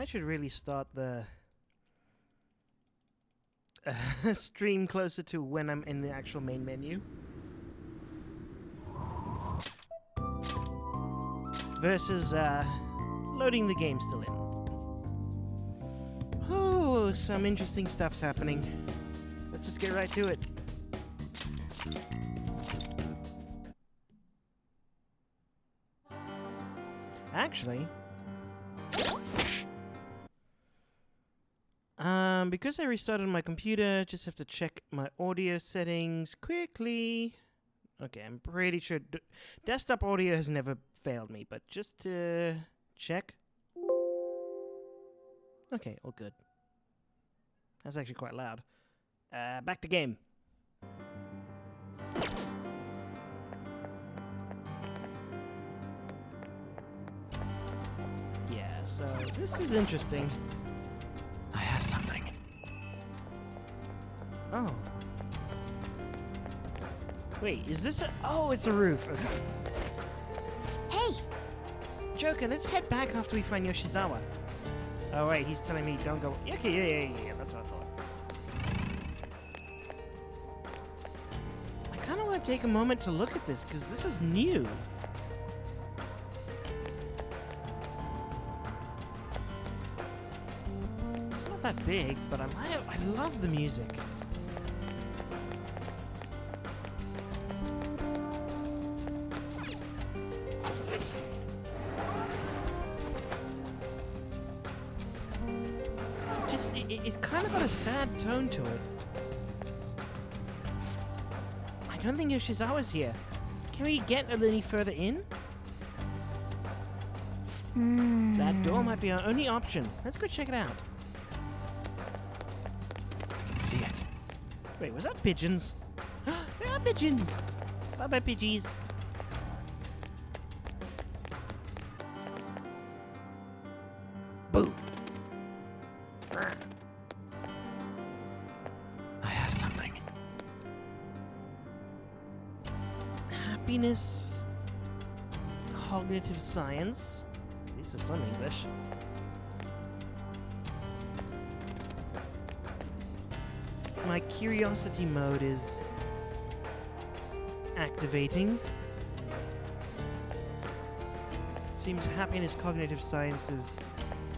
I should really start the stream closer to when I'm in the actual main menu. Versus loading the game still in. Oh, some interesting stuff's happening. Let's just get right to it. Actually, because I restarted my computer, just have to check my audio settings quickly. Okay, I'm pretty sure desktop audio has never failed me, but just to check. Okay, all good. That's actually quite loud. Back to game. Yeah, so this is interesting. I have something. Oh. Wait, is this a... Oh, it's a roof. Okay. Hey! Joker, let's head back after we find Yoshizawa. Oh, wait, he's telling me don't go... Okay, yeah, that's what I thought. I kind of want to take a moment to look at this, because this is new. It's not that big, but I love the music. It's kind of got a sad tone to it. I don't think Yoshizawa's here. Can we get any further in? That door might be our only option. Let's go check it out. I can see it. Wait, was that pigeons? There are pigeons! Bye-bye, pidgeys. Boo! I have something. Happiness, cognitive science, at least there's some English. My curiosity mode is activating. Seems happiness, cognitive science is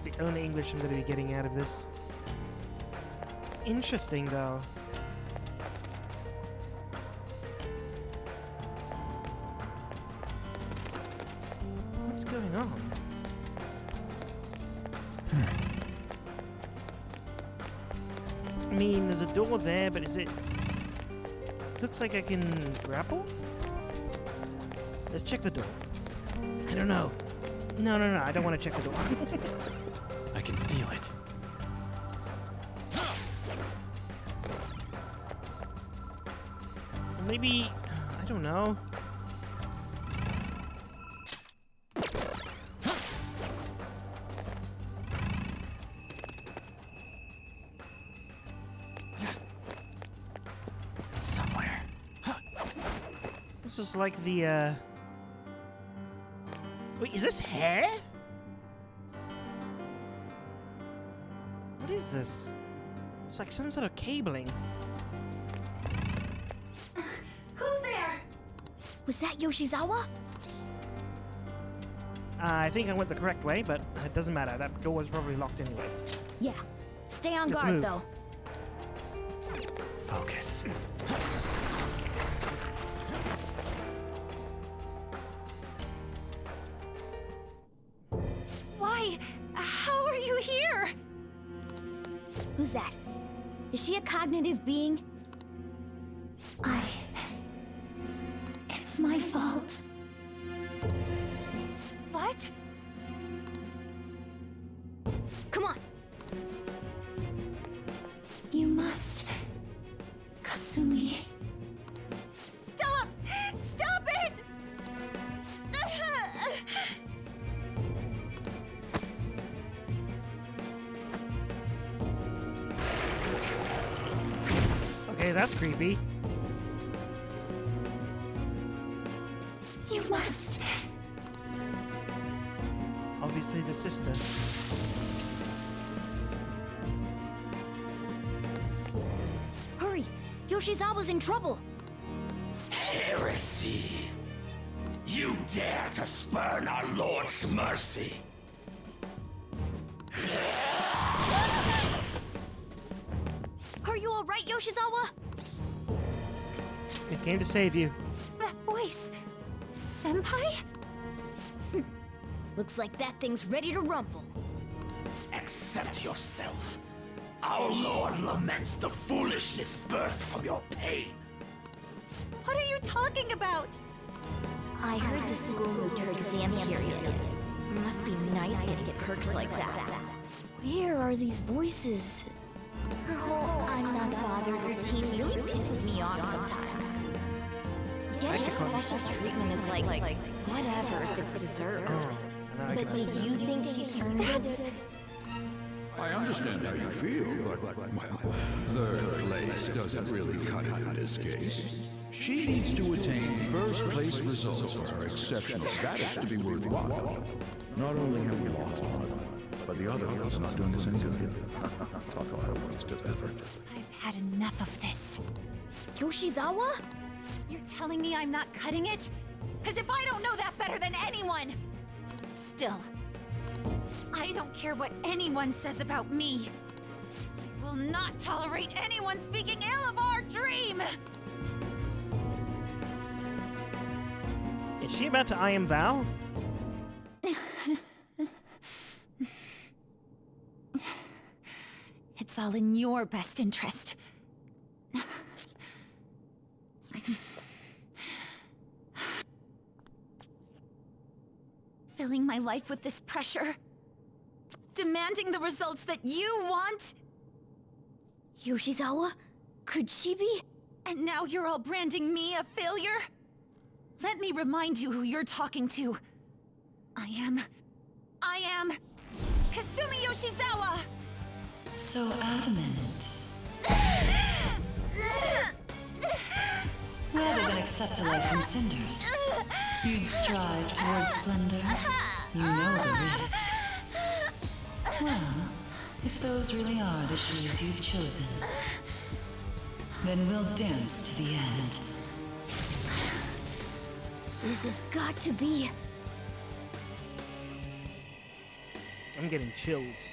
the only English I'm going to be getting out of this. Interesting, though. What's going on? I mean, there's a door there, but is it... Looks like I can grapple? Let's check the door. I don't know. No, I don't want to check the door. I can feel it. Maybe... I don't know. It's somewhere. This is like the, Wait, is this hair? What is this? It's like some sort of cabling. Who's there? Was that Yoshizawa? I think I went the correct way, but it doesn't matter. That door was probably locked anyway. Yeah. Stay on Let's guard, move. though. Focus. Why? How are you here? Who's that? Is she a cognitive being? It's my fault. What? Come on. You must. Kasumi. Stop! Stop it! Okay, that's creepy. You must. Obviously the sister. Yoshizawa's in trouble. Heresy! You dare to spurn our Lord's mercy! Are you alright, Yoshizawa? It came to save you. That voice. Senpai? Looks like that thing's ready to rumble. Accept yourself. Our Lord laments the foolishness birthed from your pain. What are you talking about? I heard the school moved her exam period. Must be nice getting perks like that. Where are these voices? Her whole I'm not bothered routine really pisses me off sometimes. Getting special treatment is like whatever if it's deserved. But do you think she's earned it? I understand how you feel, but, well, third place doesn't really cut it in this case. She needs to attain first-place results for her exceptional status to be worthwhile. Not only have we lost one of them, but the other one's not doing us any good. Talk about a waste of effort. I've had enough of this. Yoshizawa? You're telling me I'm not cutting it? As if I don't know that better than anyone! Still, I don't care what anyone says about me. I will not tolerate anyone speaking ill of our dream! Is she about to I am Val? It's all in your best interest. Filling my life with this pressure. Demanding the results that you want. Yoshizawa? Could she be? And now you're all branding me a failure? Let me remind you who you're talking to. I am Kasumi Yoshizawa! So adamant. Rather than accept a life from cinders, you'd strive towards splendor. You know the risk. Well, if those really are the shoes you've chosen, then we'll dance to the end. This has got to be... I'm getting chills.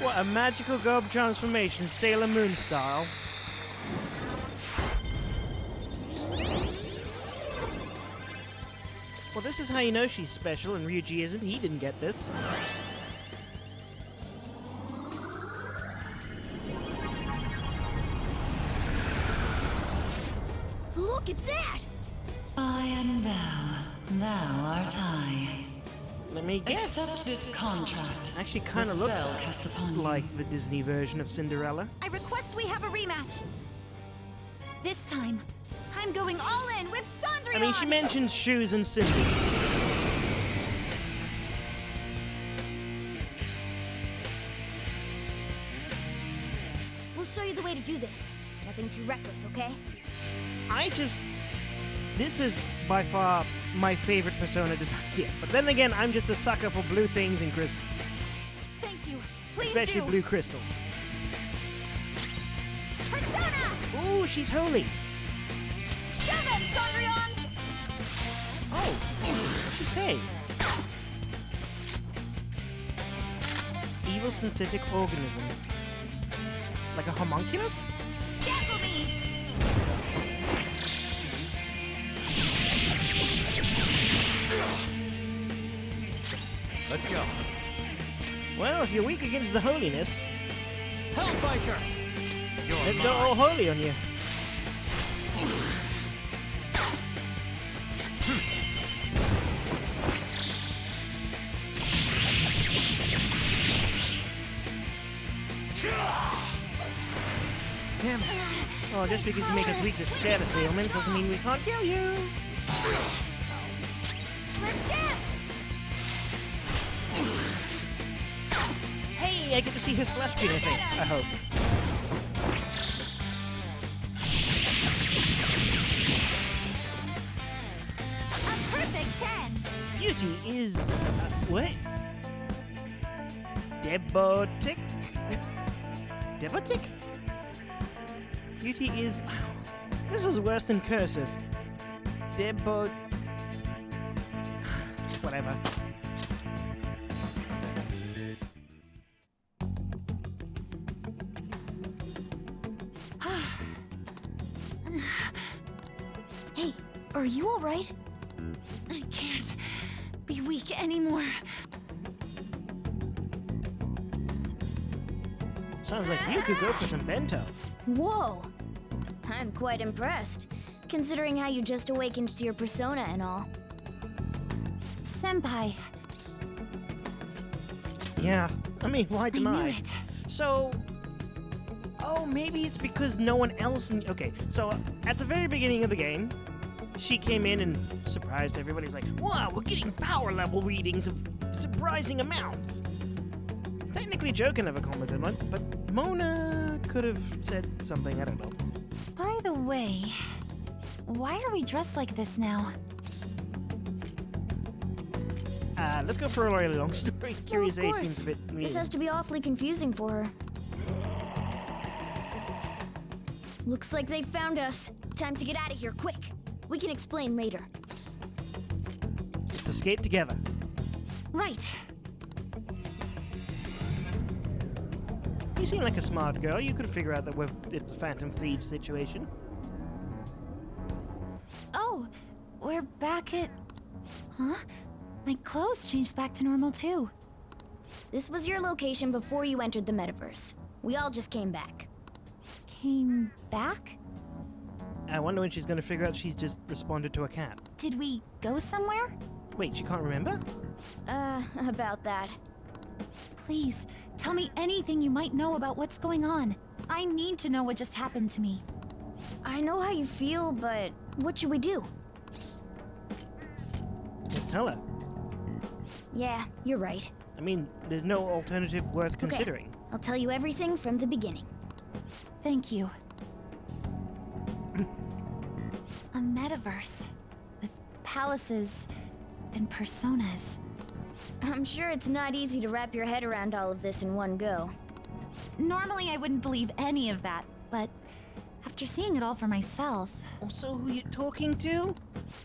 What a magical garb transformation, Sailor Moon style. Well, this is how you know she's special and Ryuji isn't. He didn't get this. Look at that! I am thou, thou art I. Let me guess. Accept this contract. Actually kind of The looks spell cast upon you. like the Disney version of Cinderella. I request we have a rematch. This time, I'm going all in with Cendrillon! I mean, she mentioned shoes and scissors. We'll show you the way to do this. Nothing too reckless, okay? This is by far my favorite Persona design yet. But then again, I'm just a sucker for blue things and crystals. Thank you. Please Especially do. blue crystals. Persona! Ooh, she's holy. Show them, Cendrillon! Oh, what'd she say? Evil synthetic organism. Like a homunculus? Dazzle me! Let's go. Well, if you're weak against the holiness, Hellbiker! then go all holy on you. Damn it. Oh, just because you make us weak to status ailments doesn't mean we can't kill you. Let's dance! Hey, I get to see her splash screen, I think. I hope. Beauty is... what? Debotic? Debotic? Beauty is... This is worse than cursive. Debo... Whatever. Hey, are you alright? I can't be weak anymore. Sounds like you could go for some bento. Whoa! I'm quite impressed, considering how you just awakened to your persona and all. Senpai, Yeah, I mean, why I deny? knew it. So... Oh, maybe it's because no one else... Okay, so at the very beginning of the game, she came in and surprised everybody. It's like, wow, we're getting power level readings of surprising amounts. Technically, Joe can never commented on it, but Mona could have said something, I don't know. By the way, why are we dressed like this now? Let's go for a really long story. Curious Well, A of seems a course. bit This weird. has to be awfully confusing for her. Looks like they found us. Time to get out of here, quick. We can explain later. Let's escape together. Right. You seem like a smart girl. You could figure out that it's a Phantom Thieves situation. Oh, we're back at... Huh? My clothes changed back to normal too. This was your location before you entered the metaverse. We all just came back. Came back? I wonder when she's going to figure out she's just responded to a cat. Did we go somewhere? Wait, she can't remember? About that. Please, tell me anything you might know about what's going on. I need to know what just happened to me. I know how you feel, but what should we do? Just tell her. Yeah, you're right. I mean, there's no alternative worth considering. I'll tell you everything from the beginning. Thank you. A metaverse with palaces and personas. I'm sure it's not easy to wrap your head around all of this in one go. Normally I wouldn't believe any of that, but after seeing it all for myself... Also, who you talking to?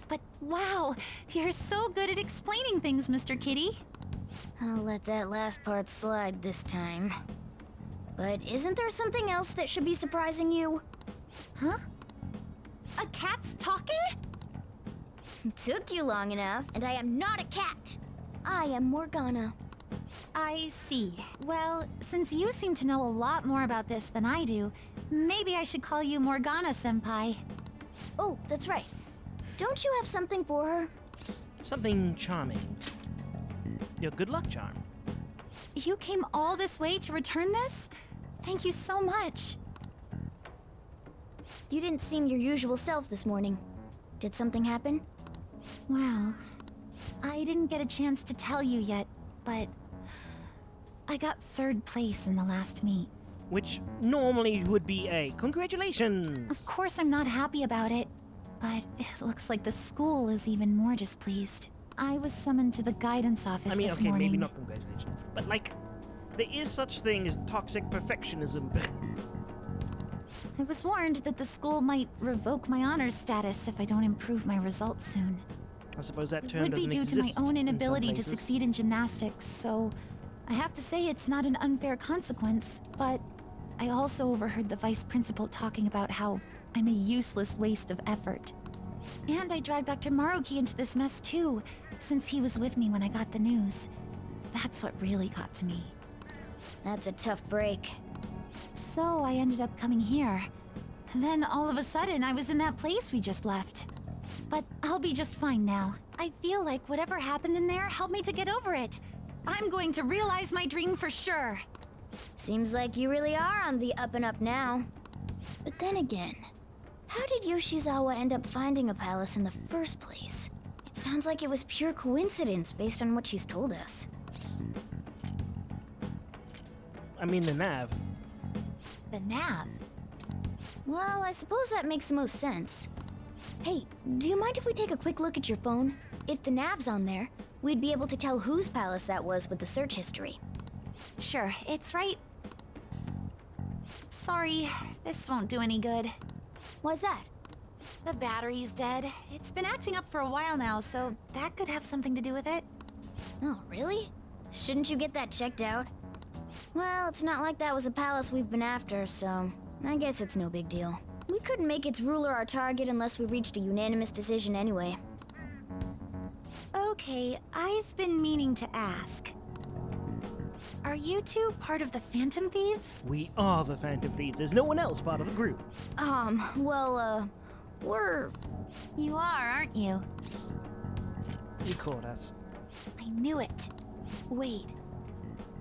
But wow, you're so good at explaining things, Mr. Kitty. I'll let that last part slide this time. But isn't there something else that should be surprising you? Huh? A cat's talking? Took you long enough, and I am not a cat. I am Morgana. I see. Well, since you seem to know a lot more about this than I do, maybe I should call you Morgana-senpai. Oh, that's right. Don't you have something for her? Something charming. Your good luck charm. You came all this way to return this? Thank you so much. You didn't seem your usual self this morning. Did something happen? Well, I didn't get a chance to tell you yet, but I got 3rd place in the last meet. Which normally would be a congratulations. Of course I'm not happy about it, but it looks like the school is even more displeased. I was summoned to the guidance office I mean, this okay, morning. maybe not congratulations. But like, there is such thing as toxic perfectionism. I was warned that the school might revoke my honors status if I don't improve my results soon. I suppose that It term would be doesn't due to my exist own in some inability to places. succeed in gymnastics, so I have to say it's not an unfair consequence, but I also overheard the vice principal talking about how I'm a useless waste of effort. And I dragged Dr. Maruki into this mess too, since he was with me when I got the news. That's what really got to me. That's a tough break. So I ended up coming here. And then all of a sudden, I was in that place we just left. But I'll be just fine now. I feel like whatever happened in there helped me to get over it. I'm going to realize my dream for sure. Seems like you really are on the up and up now. But then again, how did Yoshizawa end up finding a palace in the first place? It sounds like it was pure coincidence based on what she's told us. I mean, the nav. The nav. Well, I suppose that makes the most sense. Hey, do you mind if we take a quick look at your phone? If the nav's on there, We'd be able to tell whose palace that was with the search history. Sure, it's right. Sorry, this won't do any good. Why's that? The battery's dead. It's been acting up for a while now, so that could have something to do with it. Oh, really? Shouldn't you get that checked out? Well, it's not like that was a palace we've been after, so I guess it's no big deal. We couldn't make its ruler our target unless we reached a unanimous decision anyway. Okay, I've been meaning to ask. Are you two part of the Phantom Thieves? We are the Phantom Thieves. There's no one else part of the group. We're... You are, aren't you? You caught us. I knew it. Wait.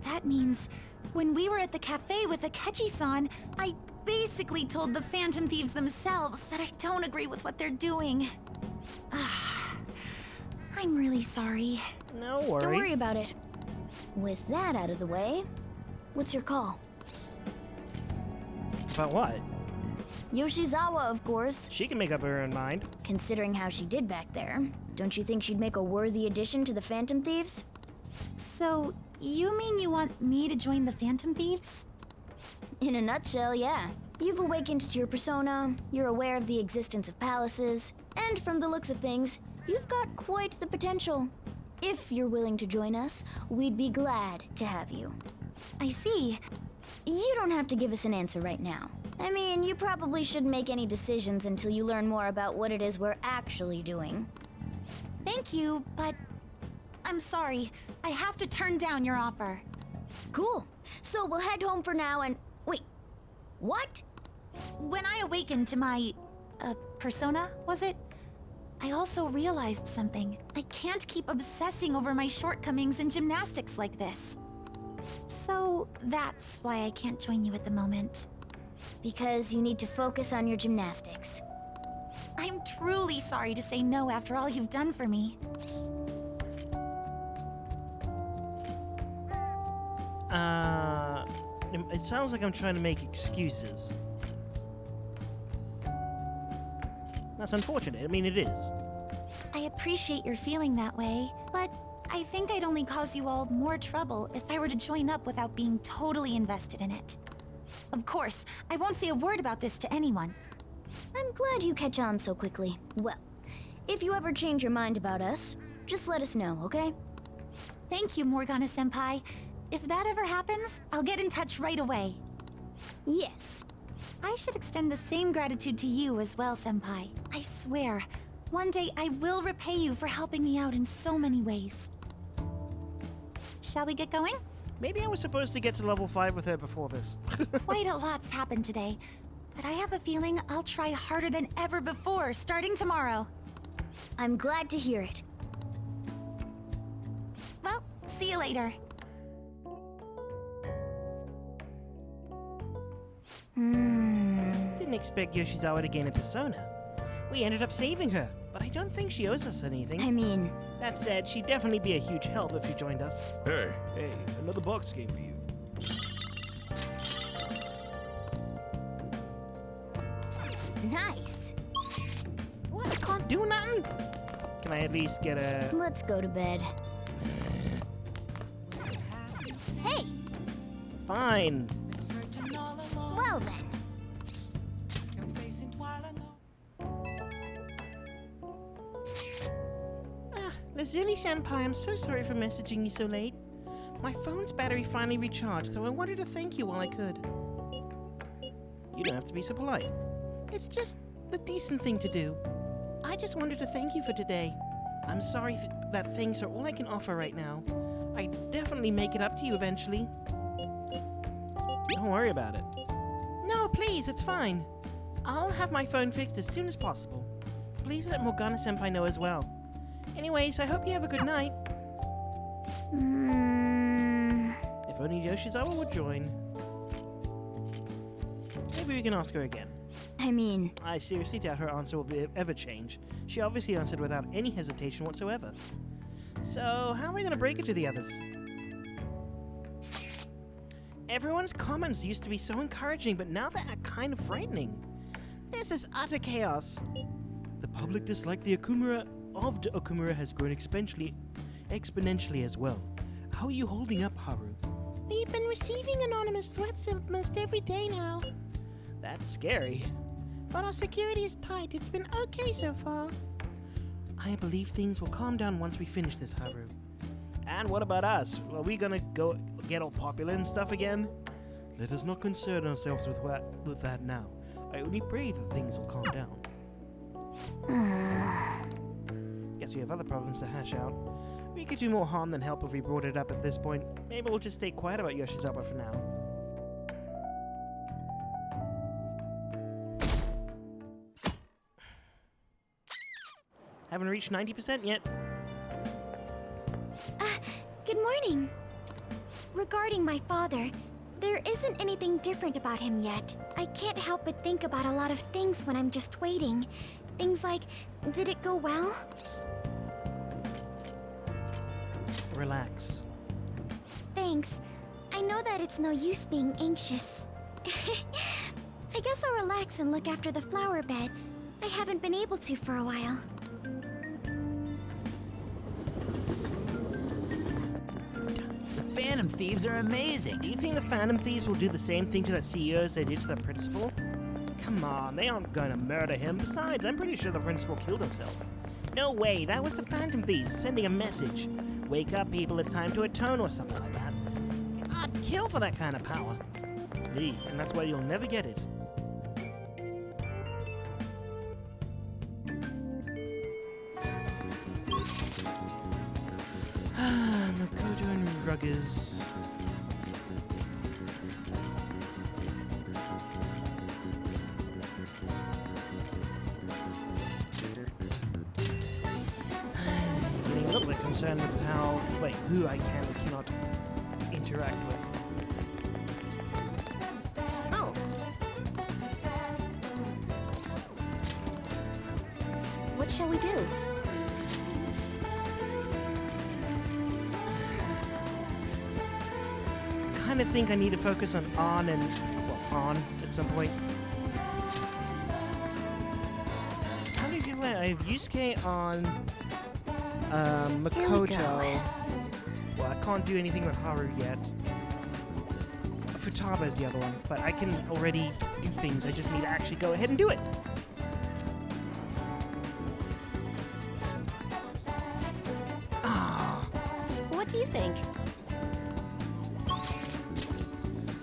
That means when we were at the cafe with Akechi-san, I basically told the Phantom Thieves themselves that I don't agree with what they're doing. I'm really sorry. No worries. Don't worry about it. With that out of the way, what's your call? About what? Yoshizawa, of course. She can make up her own mind. Considering how she did back there, don't you think she'd make a worthy addition to the Phantom Thieves? So, you mean you want me to join the Phantom Thieves? In a nutshell, yeah. You've awakened to your persona, you're aware of the existence of palaces, and from the looks of things, you've got quite the potential. If you're willing to join us, we'd be glad to have you. I see. You don't have to give us an answer right now. I mean, you probably shouldn't make any decisions until you learn more about what it is we're actually doing. Thank you, but I'm sorry. I have to turn down your offer. Cool. So we'll head home for now and... Wait. What? When I awakened to my... persona, was it? I also realized something. I can't keep obsessing over my shortcomings in gymnastics like this. So that's why I can't join you at the moment. Because you need to focus on your gymnastics. I'm truly sorry to say no after all you've done for me. It sounds like I'm trying to make excuses. That's unfortunate. I mean, it is. I appreciate your feeling that way, but I think I'd only cause you all more trouble if I were to join up without being totally invested in it. Of course, I won't say a word about this to anyone. I'm glad you catch on so quickly. Well, if you ever change your mind about us, just let us know, okay? Thank you, Morgana-senpai. If that ever happens, I'll get in touch right away. Yes. I should extend the same gratitude to you as well, senpai. I swear, one day I will repay you for helping me out in so many ways. Shall we get going? Maybe I was supposed to get to level 5 with her before this. Quite a lot's happened today, but I have a feeling I'll try harder than ever before, starting tomorrow. I'm glad to hear it. Well, see you later. Didn't expect Yoshizawa to gain a persona. We ended up saving her, but I don't think she owes us anything. I mean... That said, she'd definitely be a huge help if she joined us. Hey, Hey, another box game for you. Nice. What? I can't do nothing? Can I at least get a... Let's go to bed. Hey! Fine. Well then. Lazuli-senpai, I'm so sorry for messaging you so late. My phone's battery finally recharged, so I wanted to thank you while I could. You don't have to be so polite. It's just the decent thing to do. I just wanted to thank you for today. I'm sorry that things are all I can offer right now. I definitely make it up to you eventually. Don't worry about it. No, please, it's fine. I'll have my phone fixed as soon as possible. Please let Morgana-senpai know as well. Anyways, I hope you have a good night. If only Yoshizawa would join. Maybe we can ask her again. I mean... I seriously doubt her answer will ever change. She obviously answered without any hesitation whatsoever. So, how am I going to break it to the others? Everyone's comments used to be so encouraging, but now they're kind of frightening. This is utter chaos. The public dislike the Okumura of the Okumura has grown exponentially as well. How are you holding up, Haru? We've been receiving anonymous threats almost every day now. That's scary. But our security is tight. It's been okay so far. I believe things will calm down once we finish this, Haru. And what about us? Are we gonna go get all popular and stuff again? Let us not concern ourselves with that now. I only pray that things will calm down. Guess we have other problems to hash out. We could do more harm than help if we brought it up at this point. Maybe we'll just stay quiet about Yoshizawa for now. Haven't reached 90% yet. Good morning. Regarding my father, there isn't anything different about him yet. I can't help but think about a lot of things when I'm just waiting. Things like, did it go well? Relax. Thanks. I know that it's no use being anxious. I guess I'll relax and look after the flower bed. I haven't been able to for a while. The Phantom Thieves are amazing. Do you think the Phantom Thieves will do the same thing to that CEO as they did to the principal? Come on, they aren't going to murder him. Besides, I'm pretty sure the principal killed himself. No way, that was the Phantom Thieves sending a message. Wake up, people, it's time to atone or something like that. I'd kill for that kind of power. And that's why you'll never get it. Makoto and Ruggers. Getting a little bit concerned with how, who I can or cannot interact with. Oh. What shall we do? I kind of think I need to focus on On at some point. How do you do that? I have Yusuke on Makoto. Well, I can't do anything with Haru yet. Futaba is the other one, but I can already do things. I just need to actually go ahead and do it. Ah. What do you think?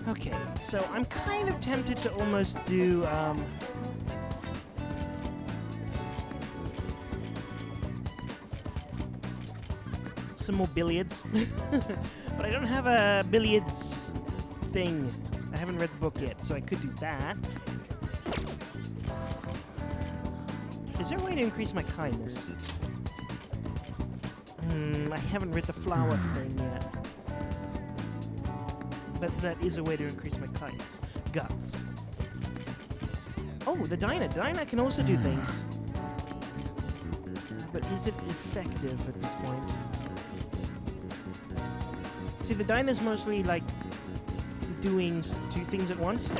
Okay, so I'm kind of tempted to almost do, some more billiards. But I don't have a billiards thing. I haven't read the book yet, so I could do that. Is there a way to increase my kindness? I haven't read the flower thing yet. But that is a way to increase my kindness. Guts. Oh, the Dyna. Dyna can also do things. But is it effective at this point? See, the Dyna's mostly like doing two things at once.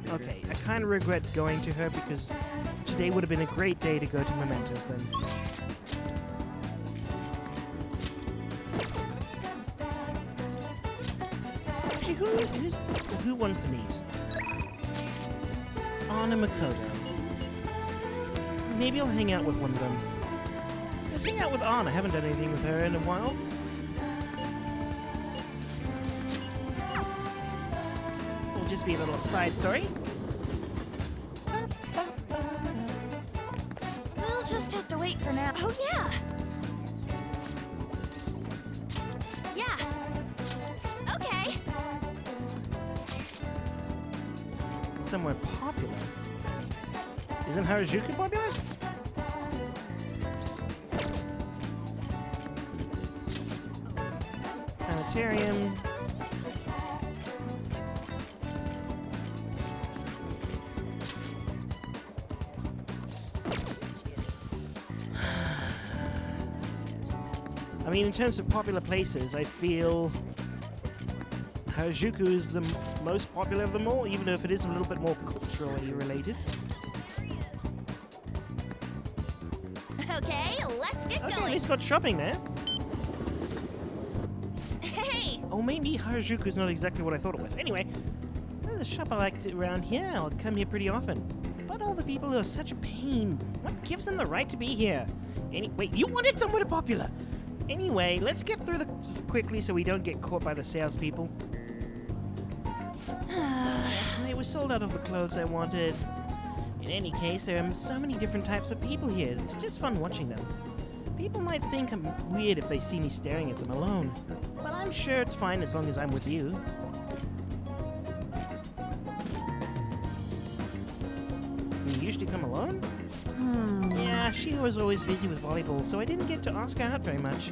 Okay, I kind of regret going to her because today would have been a great day to go to Mementos then. Actually, who wants to meet? Anna Makoto. Maybe I'll hang out with one of them. Let's hang out with Anna. I haven't done anything with her in a while. It'll just be a little side story. We'll just have to wait for now. Oh, yeah! Yeah! Okay! Somewhere popular. Isn't Harajuku popular? Planetarium. I mean, in terms of popular places, I feel Harajuku is the most popular of them all, even if it is a little bit more culturally related. Okay, let's get Okay, at going. least got shopping there. Hey! Oh, maybe Harajuku's not exactly what I thought it was. Anyway, there's a shop I like around here. I'll come here pretty often. But all the people who are such a pain. What gives them the right to be here? Wait, you wanted somewhere popular. Anyway, let's get through this quickly so we don't get caught by the salespeople. They were sold out of the clothes I wanted. In any case, there are so many different types of people here. It's just fun watching them. People might think I'm weird if they see me staring at them alone. But I'm sure it's fine as long as I'm with you. You usually come alone? Yeah, she was always busy with volleyball, so I didn't get to ask her out very much.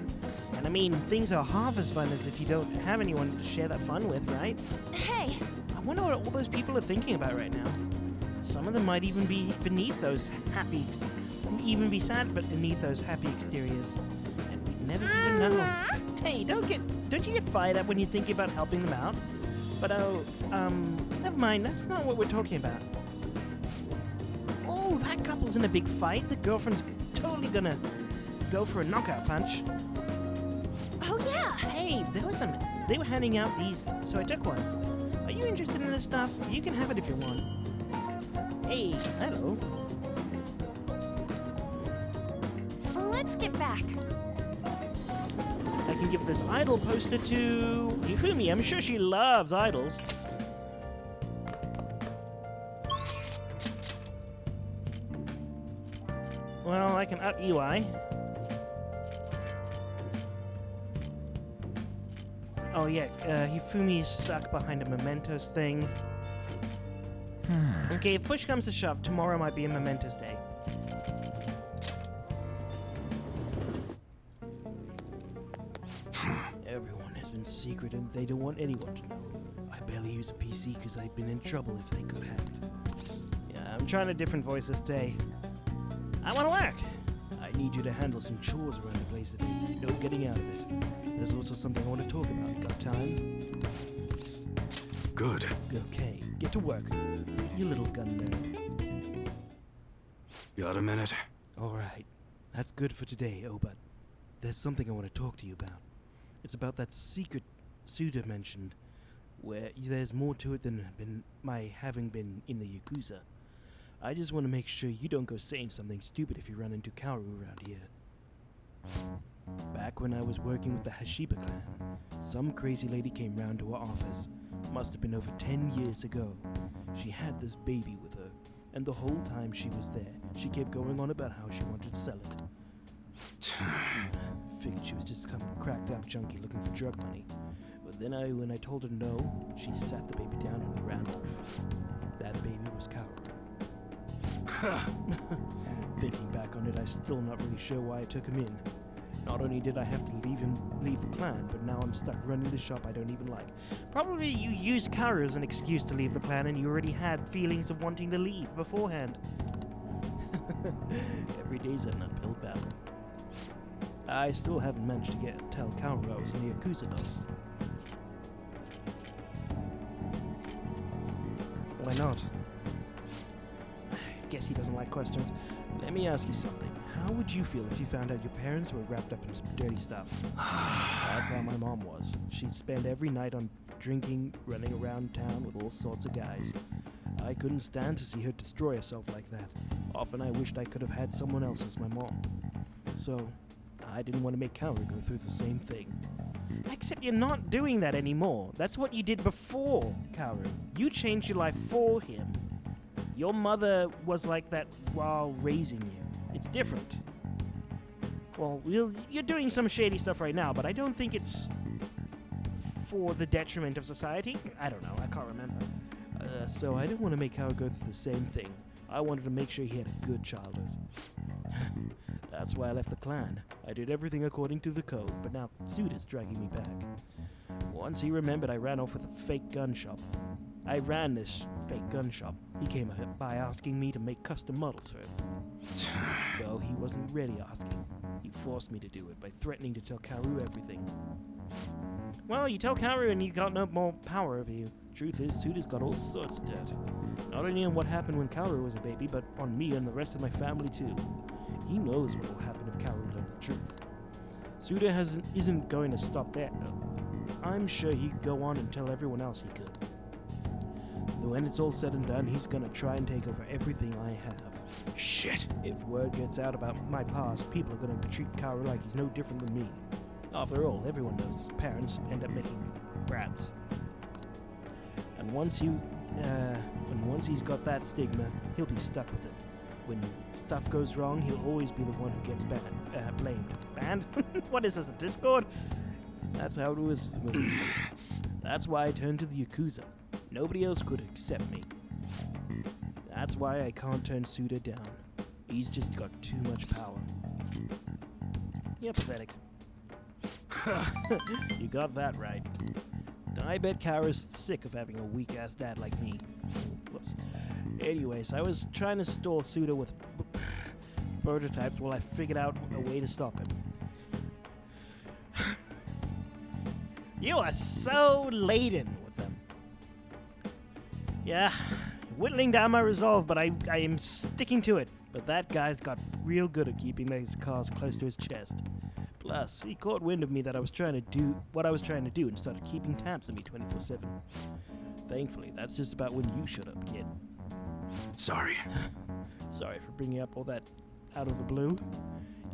And I mean, things are half as fun as if you don't have anyone to share that fun with, right? Hey! I wonder what all those people are thinking about right now. Some of them might even be beneath those happy, even be sad, but beneath those happy exteriors. And we'd never even know. Hey, don't you get fired up when you think about helping them out? But never mind, that's not what we're talking about. Oh, that couple's in a big fight. The girlfriend's totally gonna go for a knockout punch. Oh yeah! Hey, they were handing out these, so I took one. Are you interested in this stuff? You can have it if you want. Hey, hello. Let's get back. I can give this idol poster to Yufumi. I'm sure she loves idols. Well, I can up UI. Oh yeah, Yufumi's stuck behind a mementos thing. Okay, if push comes to shove, tomorrow might be a momentous day. Everyone has been secret and they don't want anyone to know. I barely use a PC because I've been in trouble if they got hacked. Yeah, I'm trying a different voice this day. I want to work. I need you to handle some chores around the place that there's no getting out of it. There's also something I want to talk about. Got time? Good. Okay, get to work, you little gun nerd. Got a minute? Alright, that's good for today, oh, but there's something I want to talk to you about. It's about that secret Suda mentioned, where there's more to it than my having been in the Yakuza. I just want to make sure you don't go saying something stupid if you run into Kaoru around here. Back when I was working with the Hashiba clan, some crazy lady came round to our office. Must have been over 10 years ago. She had this baby with her, and the whole time she was there, she kept going on about how she wanted to sell it. Figured she was just some cracked up junkie looking for drug money. But then when I told her no, she sat the baby down and ran off. That baby was Kaoru. Thinking back on it, I'm still not really sure why I took him in. Not only did I have to leave the clan, but now I'm stuck running the shop I don't even like. Probably you used Kaoru as an excuse to leave the clan and you already had feelings of wanting to leave beforehand. Every day's an uphill battle. I still haven't managed to tell Kaoru I was in the Yakuza though. Why not? I guess he doesn't like questions. Let me ask you something. How would you feel if you found out your parents were wrapped up in some dirty stuff? That's how my mom was. She'd spend every night on drinking, running around town with all sorts of guys. I couldn't stand to see her destroy herself like that. Often I wished I could have had someone else as my mom. So, I didn't want to make Kaoru go through the same thing. Except you're not doing that anymore. That's what you did before, Kaoru. You changed your life for him. Your mother was like that while raising you. It's different. Well, you're doing some shady stuff right now, but I don't think it's for the detriment of society. I don't know. I can't remember. So I didn't want to make Kaoru go through the same thing. I wanted to make sure he had a good childhood. That's why I left the clan. I did everything according to the code, but now Suda's dragging me back. Once he remembered I ran off with a fake gun shop. I ran this fake gun shop. He came by asking me to make custom models for him. Though he wasn't really asking. He forced me to do it by threatening to tell Kaoru everything. Well, you tell Kaoru and you got no more power over you. Truth is, Suda's got all sorts of dirt. Not only on what happened when Kaoru was a baby, but on me and the rest of my family too. He knows what will happen Suda isn't going to stop there, though. I'm sure he could go on and tell everyone else he could. When it's all said and done, he's gonna try and take over everything I have. Shit. If word gets out about my past, people are gonna treat Karu like he's no different than me. After all, everyone knows parents end up making brats. And once he's got that stigma, he'll be stuck with it. When stuff goes wrong, he'll always be the one who gets blamed. Banned? What is this, a Discord? That's how it was for me. That's why I turned to the Yakuza. Nobody else could accept me. That's why I can't turn Suda down. He's just got too much power. You're pathetic. You got that right. I bet Kara's sick of having a weak-ass dad like me. Whoops. Anyways, I was trying to stall Suda with prototypes while I figured out a way to stop him. You are so laden with them. Yeah, whittling down my resolve, but I am sticking to it. But that guy's got real good at keeping those cars close to his chest. Plus, he caught wind of me that I was trying to do what I was trying to do and started keeping tabs on me 24/7. Thankfully, that's just about when you shut up, kid. Sorry. Sorry for bringing up all that out of the blue.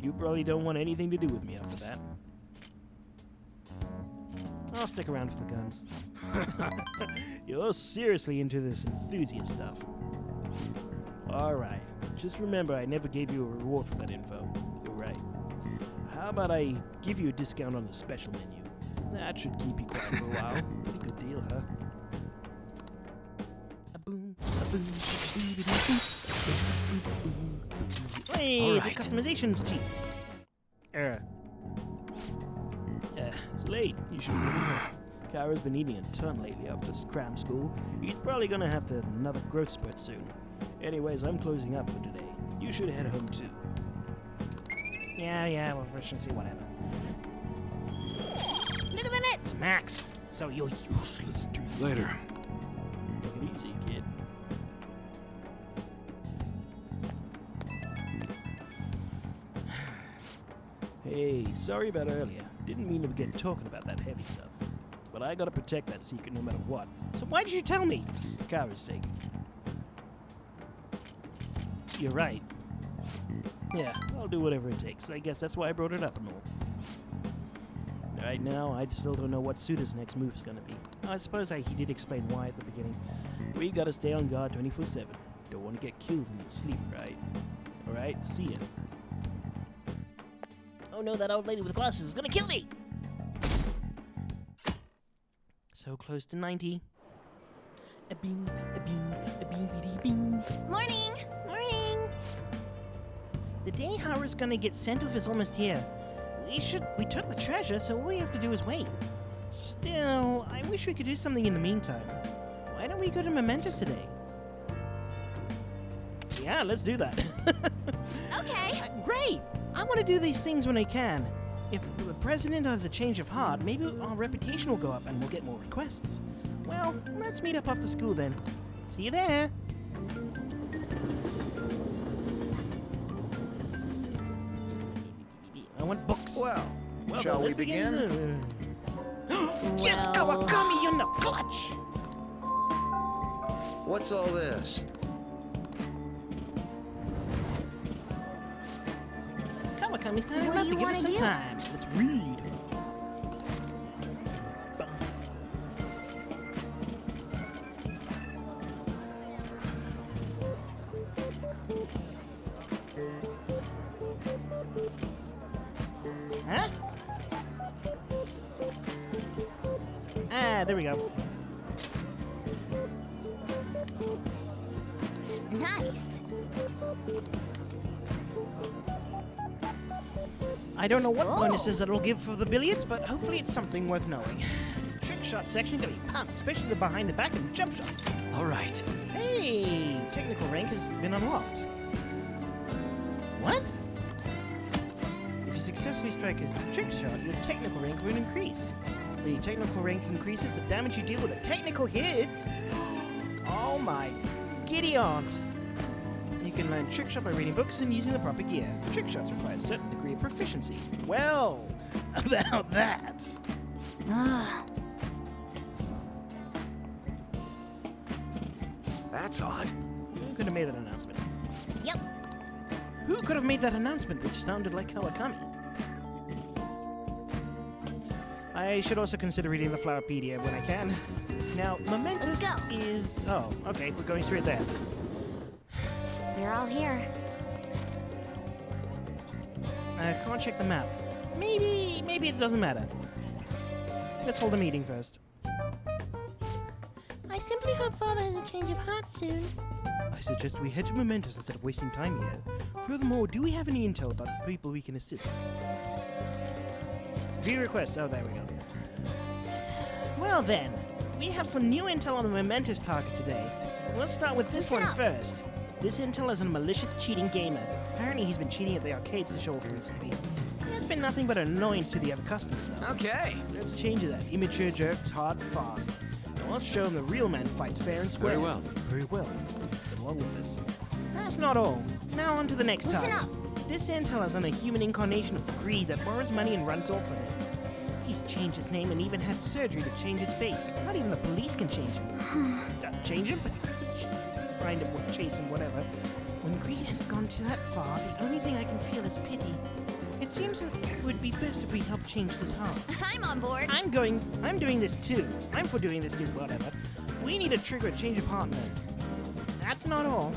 You probably don't want anything to do with me after that. I'll stick around for the guns. You're seriously into this enthusiast stuff. Alright, just remember I never gave you a reward for that info. You're right. How about I give you a discount on the special menu? That should keep you quiet for a while. Pretty good deal, huh? Hey, the customization's cheap. It's late. You should be home. Kara's been eating a ton lately after cram school. He's probably gonna have to another growth spurt soon. Anyways, I'm closing up for today. You should head home too. Yeah, well, efficiency, whatever. Little minute. It's Max. So you're useless, dude. Later. Take it easy, kid. Hey, sorry about earlier. Didn't mean to get talking about that heavy stuff. But I gotta protect that secret no matter what. So why did you tell me? For Kara's sake. You're right. Yeah, I'll do whatever it takes. I guess that's why I brought it up and all. Right now, I still don't know what Suda's next move is gonna be. I suppose he did explain why at the beginning. We gotta stay on guard 24/7. Don't want to get killed in your sleep, right? Alright, see ya. Oh no, that old lady with glasses is gonna kill me! So close to 90. A bing, a bing, a bing, bing, bing. Morning! Morning! The day Hara's gonna get sent off is almost here. We took the treasure, so all we have to do is wait. Still, I wish we could do something in the meantime. Why don't we go to Mementos today? Yeah, let's do that. Okay! Great! I want to do these things when I can. If the president has a change of heart, maybe our reputation will go up and we'll get more requests. Well, let's meet up after school then. See you there! I want books. Well, Well, shall then, we let's begin? Yes, Kawakami, you're in the clutch! What's all this? Kawakami's kind of What enough do to you give us wanna some do? time. Let's read. Huh? Ah, there we go. Nice! I don't know what Oh. bonuses it'll give for the billiards, but hopefully it's something worth knowing. Trick shot section gonna be pumped, especially the behind the back and jump shots. All right. Hey, technical rank has been unlocked. What? If you successfully strike a trick shot, your technical rank will increase. When your technical rank increases, the damage you deal with a technical hit. Oh my giddy aunts. You can learn trick shot by reading books and using the proper gear. Trick shots require a certain degree of proficiency. Well, about that. Ugh. That's odd. Who could have made that announcement? Yep. Who could have made that announcement which sounded like Kawakami? I should also consider reading the Flowerpedia when I can. Now, Momentous Let's go. is... Oh, okay, we're going straight there. We're all here. I can't check the map. Maybe it doesn't matter. Let's hold a meeting first. I simply hope Father has a change of heart soon. I suggest we head to Momentous instead of wasting time here. Furthermore, do we have any intel about the people we can assist? View requests. Oh, there we go. Well then, we have some new intel on the Momentous target today. Let's start with this Listen one up. first. This intel is a malicious cheating gamer. Apparently he's been cheating at the arcades to show off recently. There's been nothing but annoyance to the other customers though. Okay. Let's change that. Immature jerks, hard, fast. Now let's show them the real man fights fair and square. Very well. Very well. Come along with this. That's not all. Now on to the next Listen target. up. This intel is on a human incarnation of greed that borrows money and runs off with it. He's changed his name and even had surgery to change his face. Not even the police can change him. Change him? Find him, chase him, whatever. When greed has gone to that far, the only thing I can feel is pity. It seems that it would be best if we help change this heart. I'm on board. I'm doing this too. I'm for doing this too, whatever. We need to trigger a change of heart then. That's not all.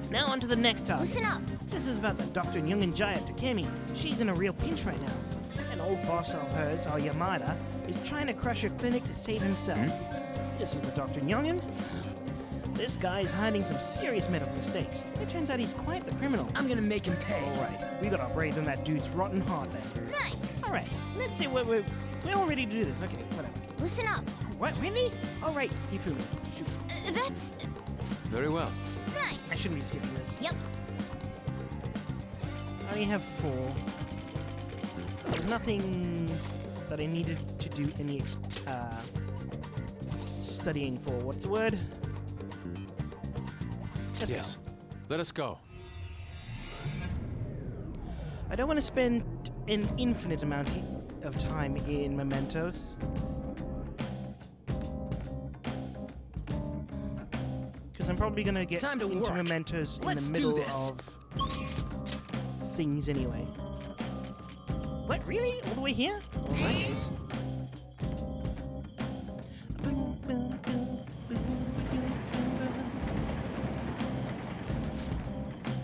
Now on to the next target. Listen up. This is about the Dr. Young giant Takemi. She's in a real pinch right now. An old boss of hers, our Yamada, is trying to crush her clinic to save himself. This is the Dr. Youngin. This guy is hiding some serious medical mistakes. It turns out he's quite the criminal. I'm gonna make him pay. Alright, we got our brains on that dude's rotten heart then. Nice. Alright, let's see what we're all ready to do this. Okay, whatever. Listen up. What, really? Alright, he flew me. Shoot. That's Very well. Nice. I shouldn't be skipping this. Yep. I only have 4. There's nothing that I needed to do any studying for. What's the word? Let's Yes. go. Let us go. I don't want to spend an infinite amount of time in Mementos. Because I'm probably going to get Time to into work. Mementos in Let's the do middle this. of things anyway. What, really? All the way here? Oh, that is.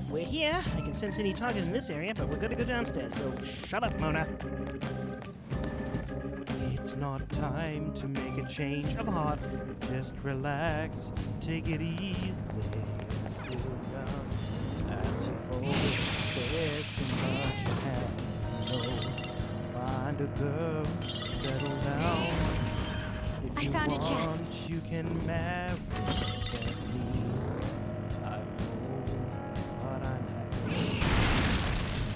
We're here. I can sense any targets in this area, but we're gonna go downstairs, so shut up, Mona. It's not time to make a change of heart. Just relax, take it easy. Slow down. That's your fault. There's too much you have to know. Find a girl, settle down. If I you found a want, chest. You can marry me. I know what I'm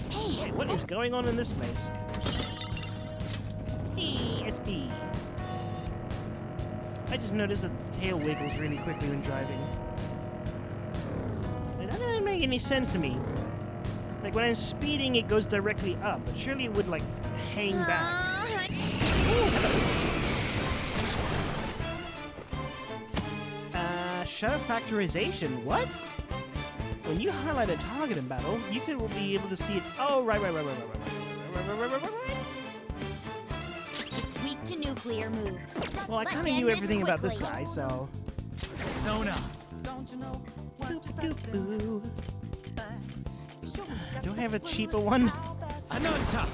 Hey. Hey, what is going on in this place? ESP. I just noticed that the tail wiggles really quickly when driving. That doesn't make any sense to me. Like when I'm speeding, it goes directly up, but surely it would like hang back. Shutter factorization. What? When you highlight a target in battle, you could be able to see its. Oh, right. It's weak to nuclear moves. Well, I Let's kind of end knew this everything about this quickly. guy, so. Persona. Boop-a-doop-boo. Do I have a cheaper one? Ananta.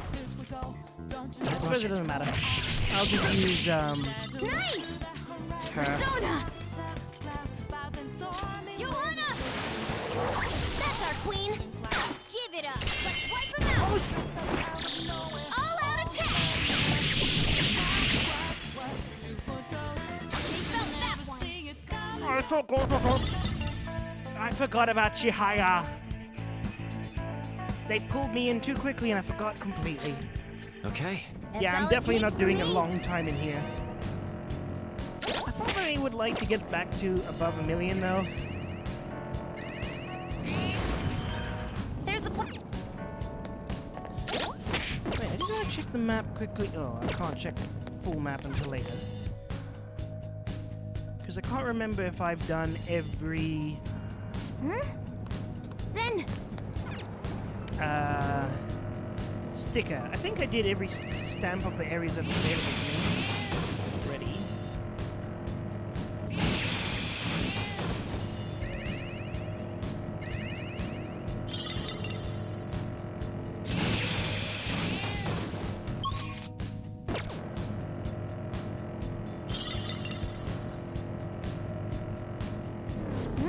I suppose it doesn't matter. I'll just use Nice! her. Persona! Johanna! That's our queen! Give it up! Let's wipe him out! All out attack! They felt that one! I forgot about Chihaya. They pulled me in too quickly and I forgot completely. Okay. That's Yeah, I'm all it definitely takes not doing for a me. long time in here. I probably would like to get back to above 1 million though. There's the point. Wait, I just want to check the map quickly? Oh, I can't check the full map until later. Because I can't remember if I've done every... Then, sticker. I think I did every stamp of the areas that are available to me. Ready.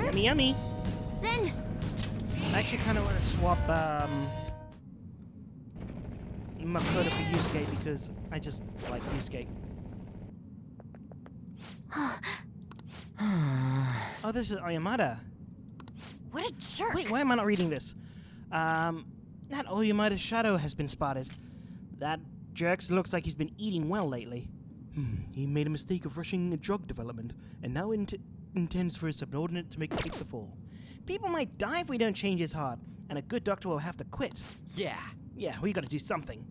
Yummy, yummy. then, I actually kind of want to swap Makoto for Yusuke because I just like Yusuke. Oh, this is Oyamada. What a jerk! Wait, why am I not reading this? That Oyamada's shadow has been spotted. That jerk looks like he's been eating well lately. He made a mistake of rushing drug development, and now intends for his subordinate to take the fall. People might die if we don't change his heart, and a good doctor will have to quit. Yeah. Yeah, we gotta do something.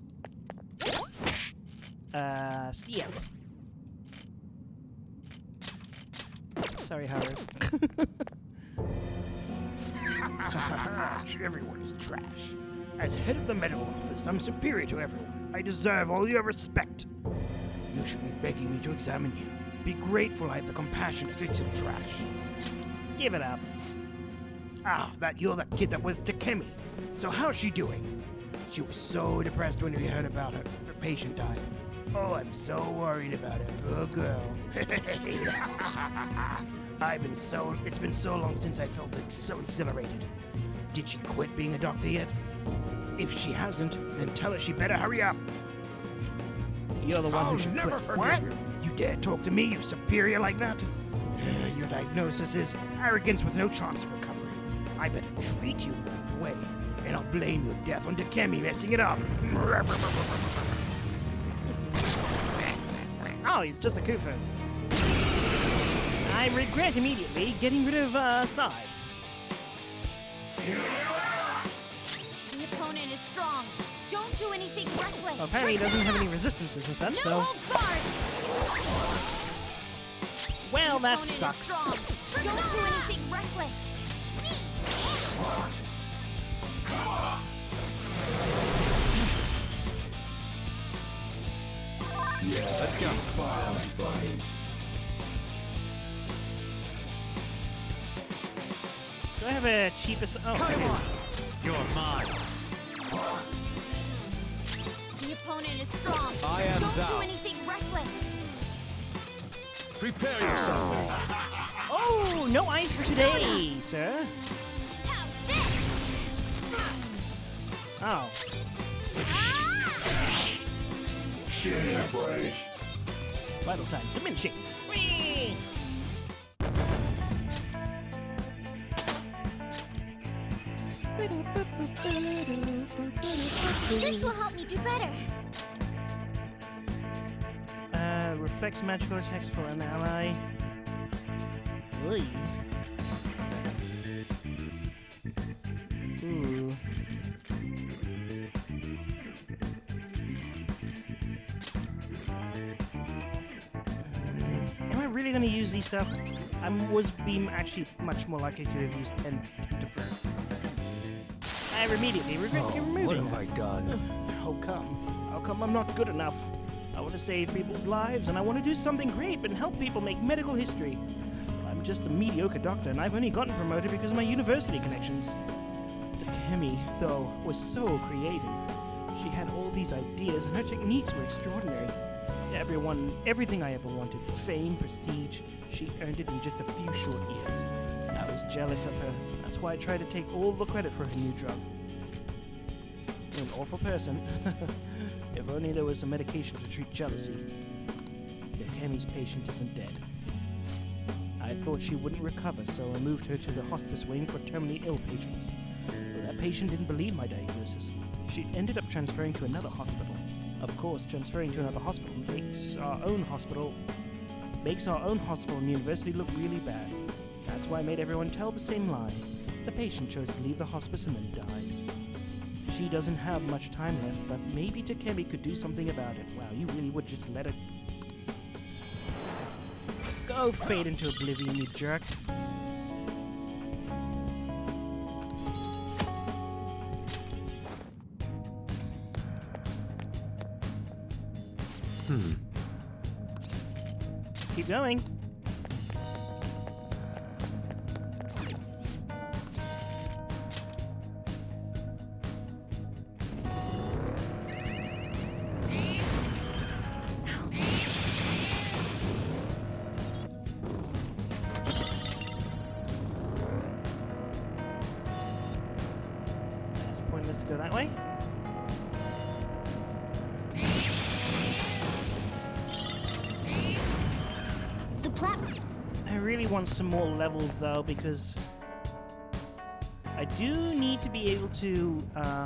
Yes. Sorry, Howard. Everyone is trash. As head of the medical office, I'm superior to everyone. I deserve all your respect. You should be begging me to examine you. Be grateful I have the compassion to fix your trash. Give it up. Ah, you're the kid that was Takemi. So how's she doing? She was so depressed when we heard about her patient died. Oh, I'm so worried about her poor girl. It's been so long since I felt so exhilarated. Did she quit being a doctor yet? If she hasn't, then tell her she better hurry up. You're the one who should quit. What? You dare talk to me, you superior like that? Your diagnosis is arrogance with no chance of recovery. I better treat you right away, and I'll blame your death on Takemi messing it up. Oh, he's just a kufu. I regret immediately getting rid of Sai. the opponent is strong. Don't do anything reckless. Well, apparently he doesn't have any resistances and such, No so... holds barred. Well, The that opponent is sucks. strong. Don't do anything reckless. Let's go. Do I have a cheapest... Oh, Come I do. on. You're mine. The opponent is strong. I am Don't thou. do anything reckless. Prepare yourself. Oh, no ice today, sir. How's this? Oh. Vital sign diminishing. Whee! This will help me do better. Reflects magical attacks for an ally. Oy. Ooh. Am I really going to use these stuff? Was Beam actually much more likely to have used and defer? I immediately regret removing What have that. I done? How come? How come I'm not good enough? I want to save people's lives, and I want to do something great and help people make medical history. I'm just a mediocre doctor, and I've only gotten promoted because of my university connections. Takemi, though, was so creative. She had all these ideas, and her techniques were extraordinary. Everything I ever wanted, fame, prestige, she earned it in just a few short years. I was jealous of her. That's why I tried to take all the credit for her new drug. You're an awful person. If only there was a medication to treat jealousy. Takemi's patient isn't dead. I thought she wouldn't recover, so I moved her to the hospice wing for terminally ill patients. But that patient didn't believe my diagnosis. She ended up transferring to another hospital. Of course, transferring to another hospital makes our own hospital and university look really bad. That's why I made everyone tell the same lie. The patient chose to leave the hospice and then died. She she doesn't have much time left, but maybe Takemi could do something about it. Wow, you really would just let it go fade into oblivion, you jerk. Just keep going. Pointless to go that way. I really want some more levels though, because I do need to be able to I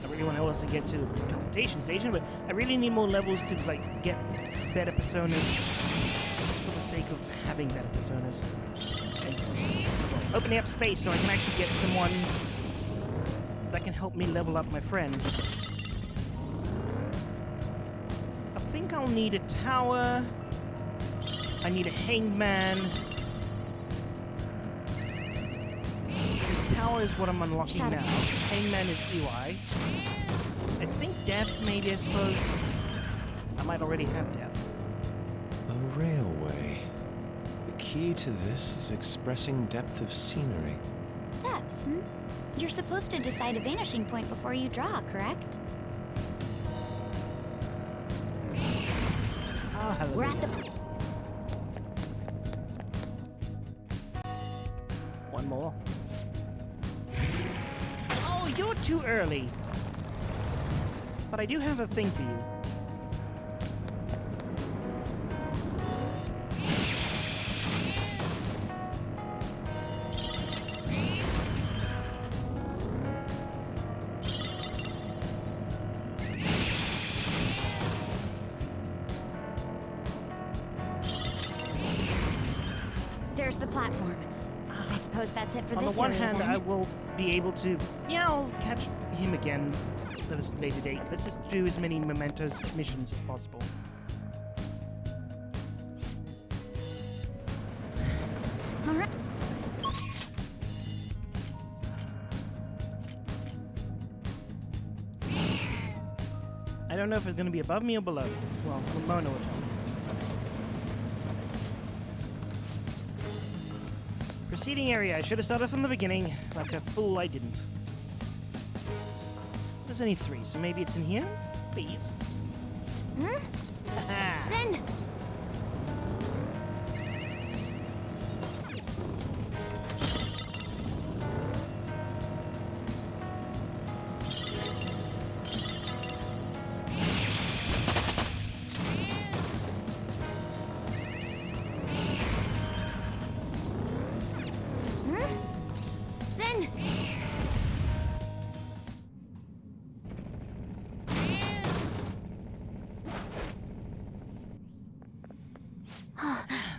really want to also get to the teleportation station, but I really need more levels to like get better personas just for the sake of having better personas. And, well, opening up space so I can actually get some ones that can help me level up my friends. I think I'll need a tower. I need a hangman. This tower is what I'm unlocking now. Hangman is UI. I think death, maybe, I suppose. I might already have death. A railway. The key to this is expressing depth of scenery. Depth, hmm? You're supposed to decide a vanishing point before you draw, correct? Oh, hello. We're at the... One more. Oh, you're too early. But I do have a thing for you. There's the platform. I suppose that's it for On the this one area, hand, then. I will be able to... Yeah, I'll catch him again at a later date. Let's just do as many Mementos missions as possible. All right. I don't know if it's going to be above me or below. Well, Mona will tell me. Proceeding area. I should have started from the beginning. Like a fool, I didn't. There's only 3, so maybe it's in here? Please. Hmm? Then...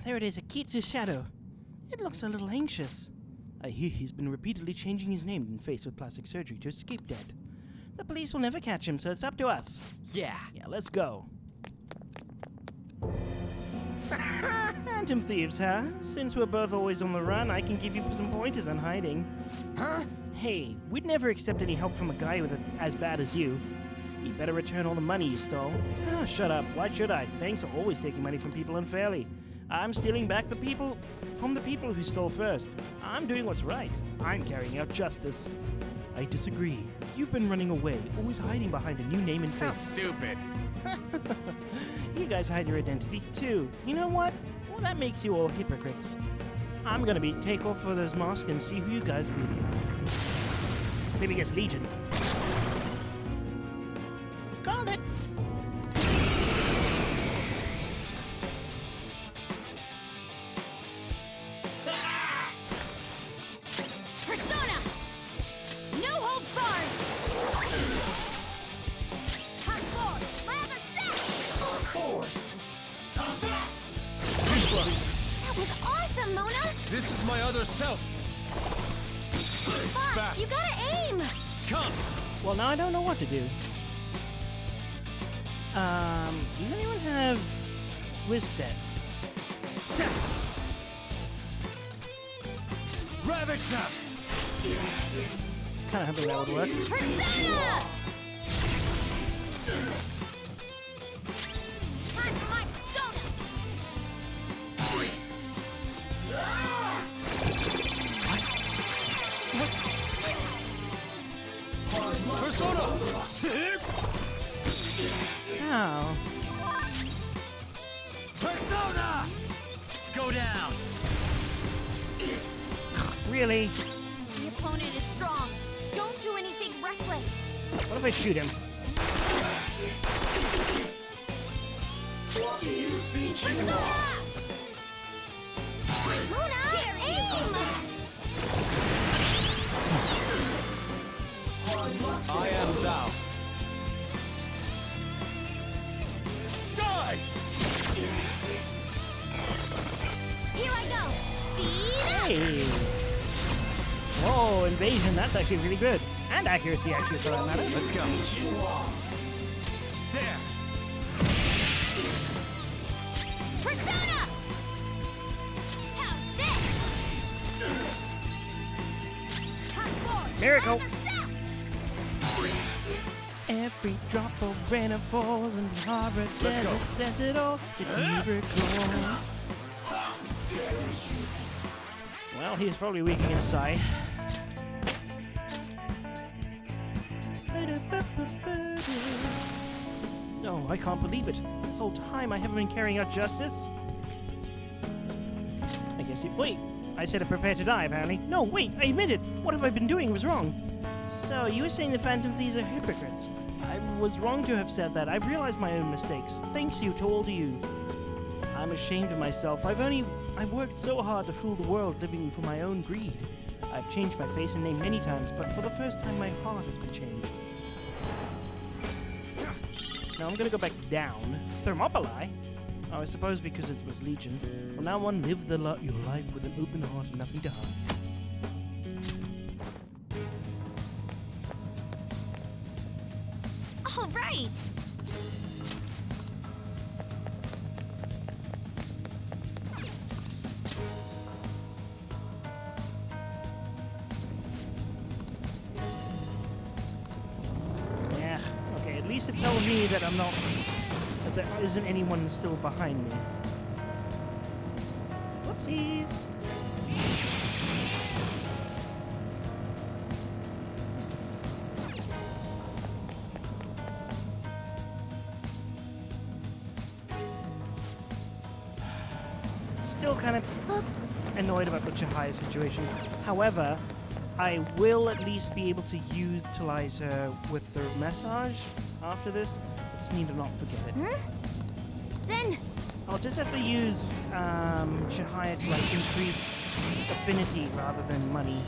There it is, Akitsu's shadow. It looks a little anxious. I hear he's been repeatedly changing his name when faced with plastic surgery to escape debt. The police will never catch him, so it's up to us. Yeah. Yeah, let's go. Phantom thieves, huh? Since we're both always on the run, I can give you some pointers on hiding. Huh? Hey, we'd never accept any help from a guy with as bad as you. You better return all the money you stole. Ah, shut up. Why should I? Banks are always taking money from people unfairly. I'm stealing back from the people who stole first. I'm doing what's right. I'm carrying out justice. I disagree. You've been running away, always hiding behind a new name and How face. stupid. You guys hide your identities too. You know what? Well, that makes you all hypocrites. I'm gonna take off of those masks and see who you guys really are. Maybe it's Legion. Called it. Persona! No holds barred! Hot force! My other set! Force! How's that? That was awesome, Mona! This is my other self. Fox, fast. you gotta aim! Come! Well, now I don't know what to do. Does anyone have whiz set? Set! Ravage them! Kind of hoping that would work. Persona! Time for my persona! Persona! Oh. Persona! Go down! Really? The opponent is strong. Don't do anything reckless. What if I shoot him? Persona! Luna, aim! I am thou. Die! Here I go. Speed up! Hey! Whoa, invasion, that's actually really good. And accuracy, actually, for that matter. Let's go. There! Persona! How's this? Miracle! Every drop of rain falls in the harbor. Let's go. Sent it all. It's a miracle. Well, he's probably weak against Sai. No, I can't believe it. This whole time I haven't been carrying out justice. I guess you... Wait, I said to prepare to die, apparently. No, wait, I admit it. What have I been doing? It was wrong. So, you were saying the Phantom Thieves are hypocrites. I was wrong to have said that. I've realized my own mistakes. Thanks to all of you. I'm ashamed of myself. I've worked so hard to fool the world, living for my own greed. I've changed my face and name many times, but for the first time my heart has been changed. Now I'm gonna go back down. Thermopylae? Oh, I suppose because it was Legion. From now on, live your life with an open heart and nothing to hide. All right. Yeah, okay, at least it tells me that I'm not... that there isn't anyone still behind me. Whoopsies! Still kind of annoyed about the Chihaya situation. However, I will at least be able to utilize her with the massage after this. I just need to not forget it. Then I'll just have to use Chihaya to like increase affinity rather than money.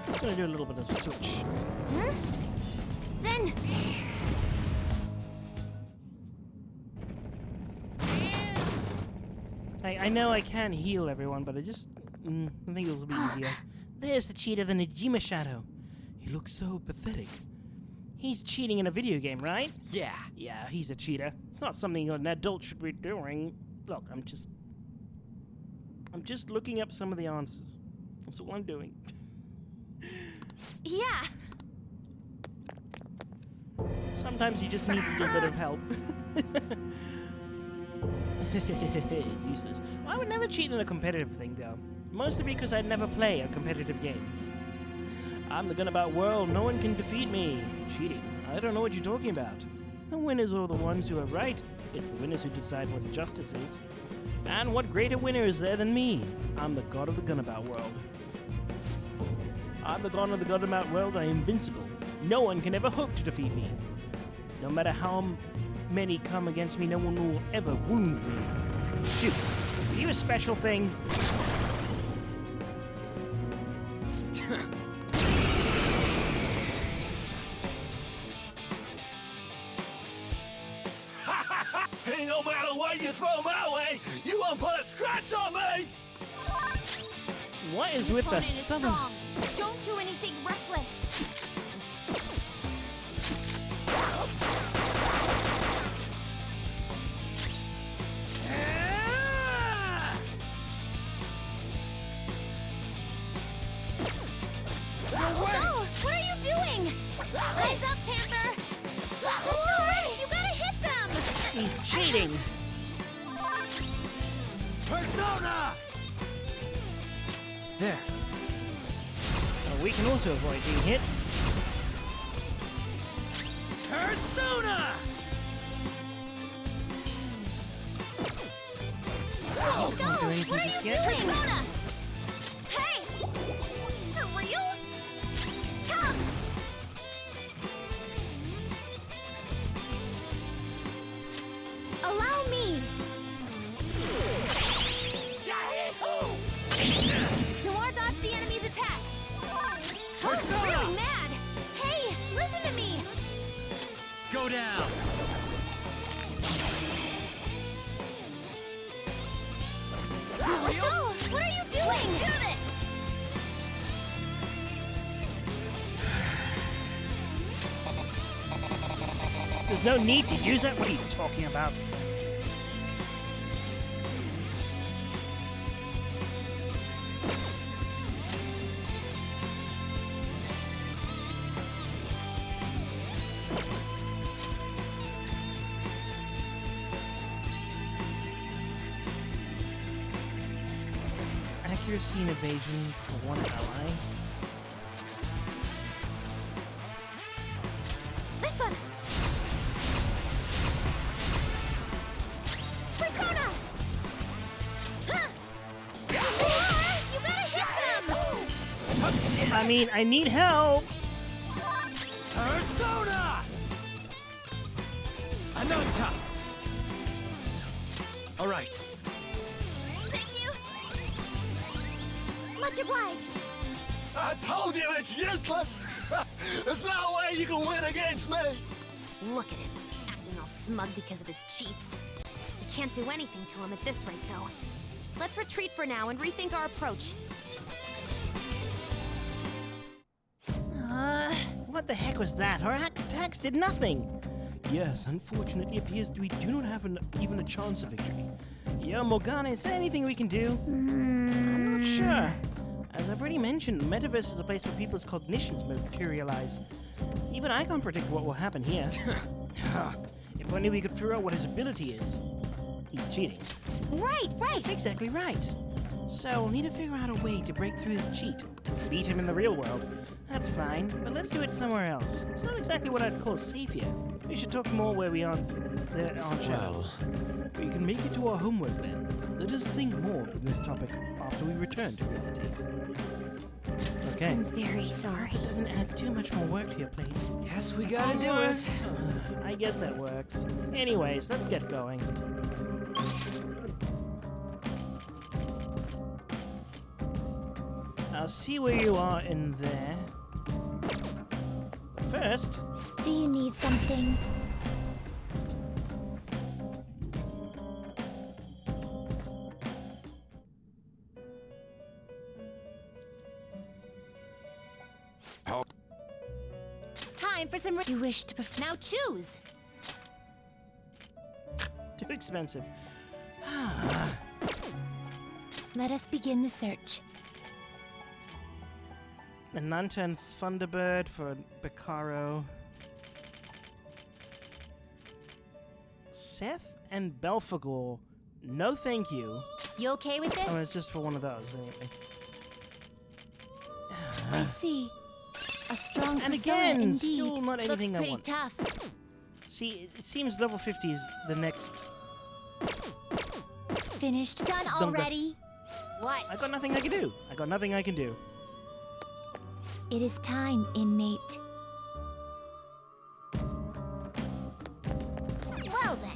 I'm gonna do a little bit of a switch. Then I know I can heal everyone, but I just I think it'll be easier. There's the cheater, the Najima Shadow. He looks so pathetic. He's cheating in a video game, right? Yeah. Yeah, he's a cheater. It's not something an adult should be doing. Look, I'm just looking up some of the answers. That's all I'm doing. yeah. Sometimes you just need a little bit of help. It's useless. I would never cheat in a competitive thing, though. Mostly because I'd never play a competitive game. I'm the Gunabout world. No one can defeat me. Cheating. I don't know what you're talking about. The winners are the ones who are right. It's the winners who decide what justice is. And what greater winner is there than me? I'm the god of the Gunabout world. I'm the god of the Gunabout world. I am invincible. No one can ever hope to defeat me. No matter how many come against me, no one will ever wound me. Shoot. Are you a special thing? see no matter what you throw my way, you won't put a scratch on me! What is with the Opponent is southern? strong. Don't do anything reckless. Skull, what are you doing? Rise up, Panther! Hurry, you gotta hit them! He's cheating. Persona! There. We can also avoid being hit. Persona! Skull, do anything what are just you yet. doing? Persona! Hey! For real? Come! Allow me! Noir dodged the enemy's attack! Skull's really mad! Hey, listen to me! Go down! Skull, what are you doing? Do this! There's no need to use that. What are you talking about? Accuracy and evasion for one ally. This one! Persona! Huh! You gotta hit them! I mean, I need help. Persona! Ananta! Alright. Thank you! Much obliged! I told you it's useless! There's no way you can win against me! Look at him, acting all smug because of his cheats. We can't do anything to him at this rate, though. Let's retreat for now and rethink our approach. What the heck was that? Our attacks did nothing. Yes, unfortunately, it appears we do not have even a chance of victory. Yo, Morgana, is there anything we can do? I'm not sure. As I've already mentioned, the metaverse is a place where people's cognitions materialize. Even I can't predict what will happen here. If only we could figure out what his ability is. He's cheating. Right! That's exactly right. So we'll need to figure out a way to break through his cheat. Beat him in the real world. That's fine, but let's do it somewhere else. It's not exactly what I'd call safe here. We should talk more where we aren't shadows. We can make it to our homework then. Let us think more on this topic after we return to reality. Okay. I'm very sorry. It doesn't add too much more work to your plate. Guess we gotta do it. I guess that works. Anyways, let's get going. I'll see where you are in there. First, Do you need something? Time for some. You wish to now choose. too expensive. Let us begin the search. A Nanta and Thunderbird for Bacaro. Seth and Belphegor. No thank you. You okay with this? Oh, it's just for one of those, anyway. I see. A strong And persona again, indeed. still not anything I Looks want. pretty tough. See, it seems level 50 is the next. Finished. Done Dungus. already? What? I got nothing I can do. I got nothing I can do. It is time, inmate. Well then.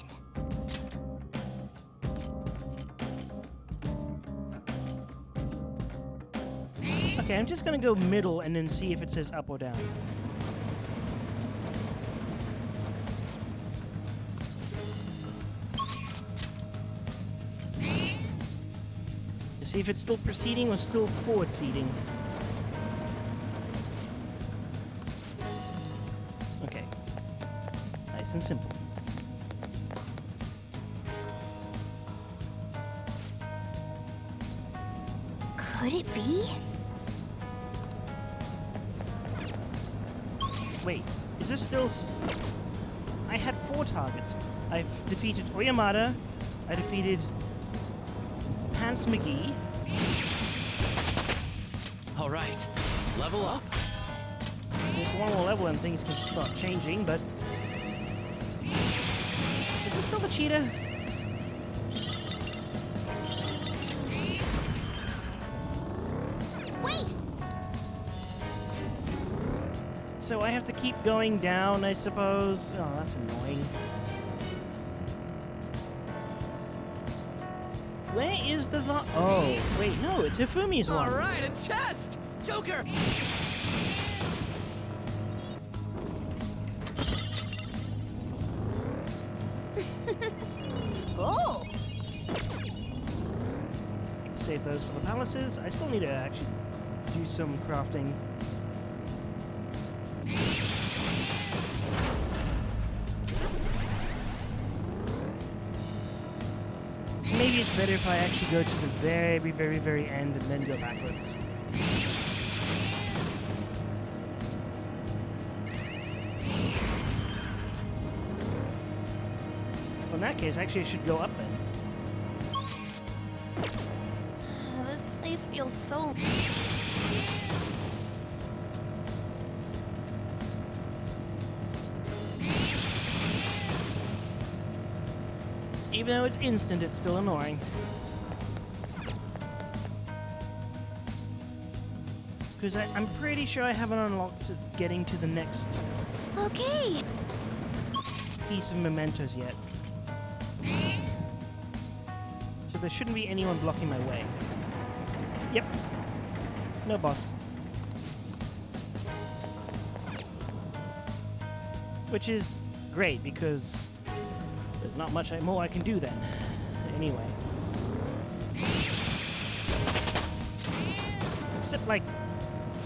Okay, I'm just gonna go middle and then see if it says up or down. See if it's still proceeding or still forward seeding. Okay. Nice and simple. Could it be? Wait, is this still... I had 4 targets. I've defeated Oyamada. I defeated Pants McGee. All right, level up. There's one more level and things can start changing, but... Is this still the cheetah? Wait! So I have to keep going down, I suppose. Oh, that's annoying. Where is the Oh, wait, no, it's Hifumi's one. All right, a chest! Joker! Oh! Save those for the palaces. I still need to actually do some crafting. So maybe it's better if I actually go to the very, very, very end and then go backwards. Well, in that case, actually I should go up then. This place feels so... Even though it's instant, it's still annoying. Because I'm pretty sure I haven't unlocked getting to the next Okay! piece of mementos yet. So there shouldn't be anyone blocking my way. Yep. No boss. Which is great, because there's not much more I can do then. Anyway. Except, like,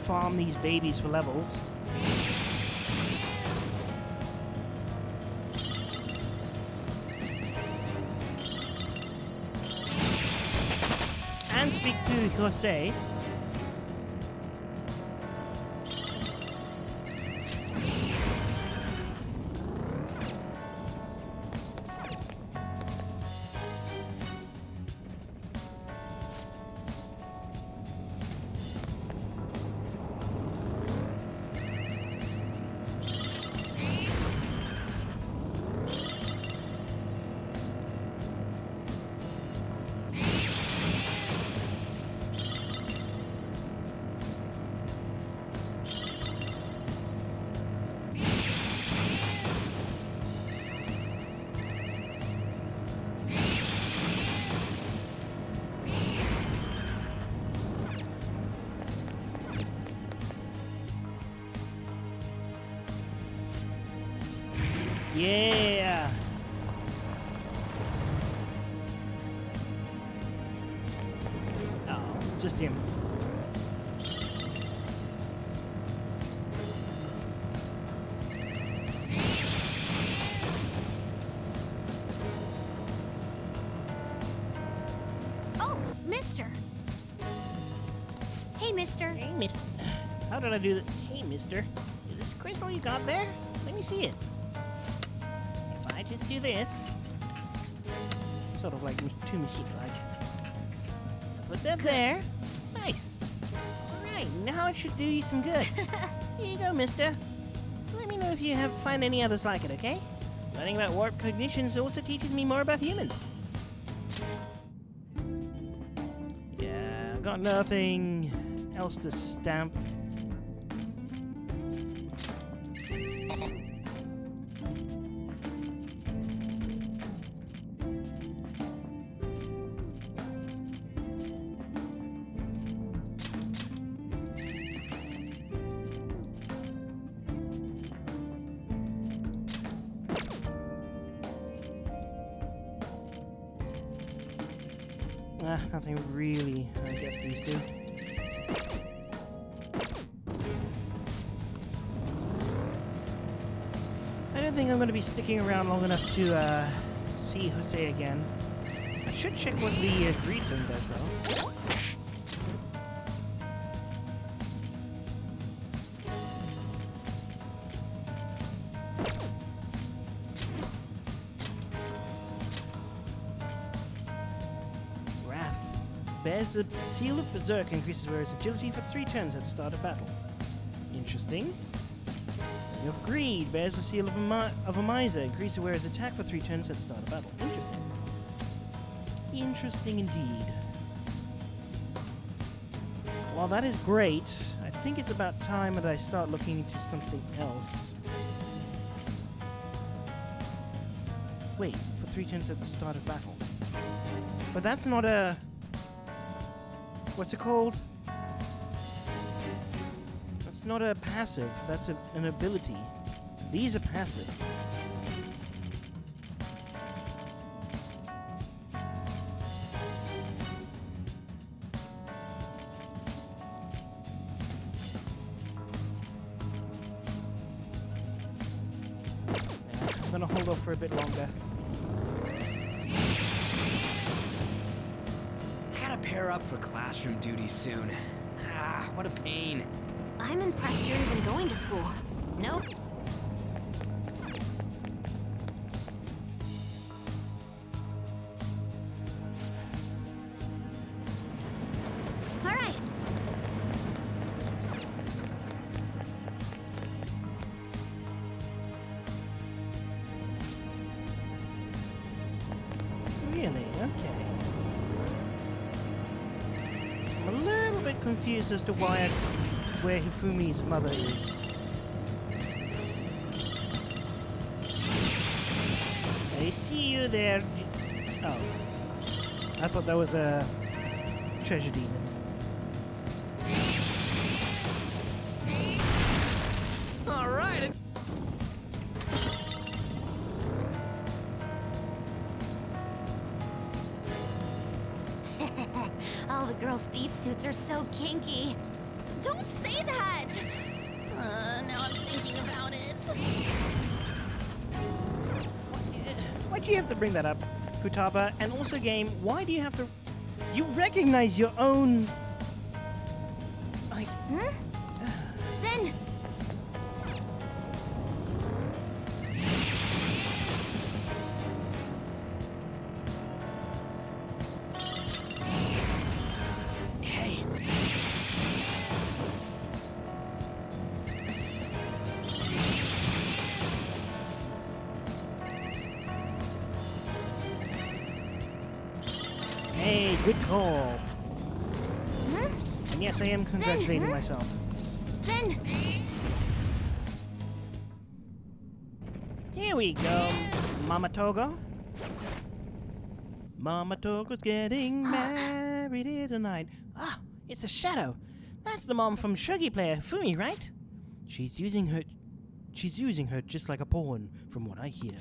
farm these babies for levels. And speak to Jose. Yeah! Oh, just him. Oh, mister. Hey, mister. Hey, mister. How did I do that? Hey, mister. Is this crystal you got there? Let me see it. If I just do this... Sort of like two machine-like. Put that there. Nice. Alright, now it should do you some good. Here you go, mister. Let me know if you find any others like it, okay? Learning about warp cognitions also teaches me more about humans. Yeah, I've got nothing else to stamp. Nothing really gets these two. I don't think I'm going to be sticking around long enough to see Jose again. I should check what the greed thing does, though. Bears the seal of Berserk, increases Warrior's agility for 3 turns at the start of battle. Interesting. Ring of Greed bears the seal of a miser, increases Warrior's attack for 3 turns at the start of battle. Interesting. Interesting indeed. While that is great, I think it's about time that I start looking into something else. Wait, for 3 turns at the start of battle. But that's not a... What's it called? That's not a passive, that's an ability. These are passives. Yeah, I'm gonna hold off for a bit longer. Pair up for classroom duty soon. Ah, what a pain. I'm impressed you're even going to school. Nope. All right. Really? Okay. I'm a little bit confused as to where Hifumi's mother is. I see you there. Oh. I thought that was a treasure demon. All right. All the girls' thief suits are so kinky. Don't say that! Now I'm thinking about it. Why'd you have to bring that up, Futaba? And also, game, why do you have to... You recognize your own... Like... Huh? Then... Hey, good call. And yes, I am congratulating myself. Then... Here we go, Mama Togo. Mama Togo's getting married here tonight. Ah, it's a shadow. That's the mom from Shogi player Fumi, right? She's using her just like a pawn, from what I hear.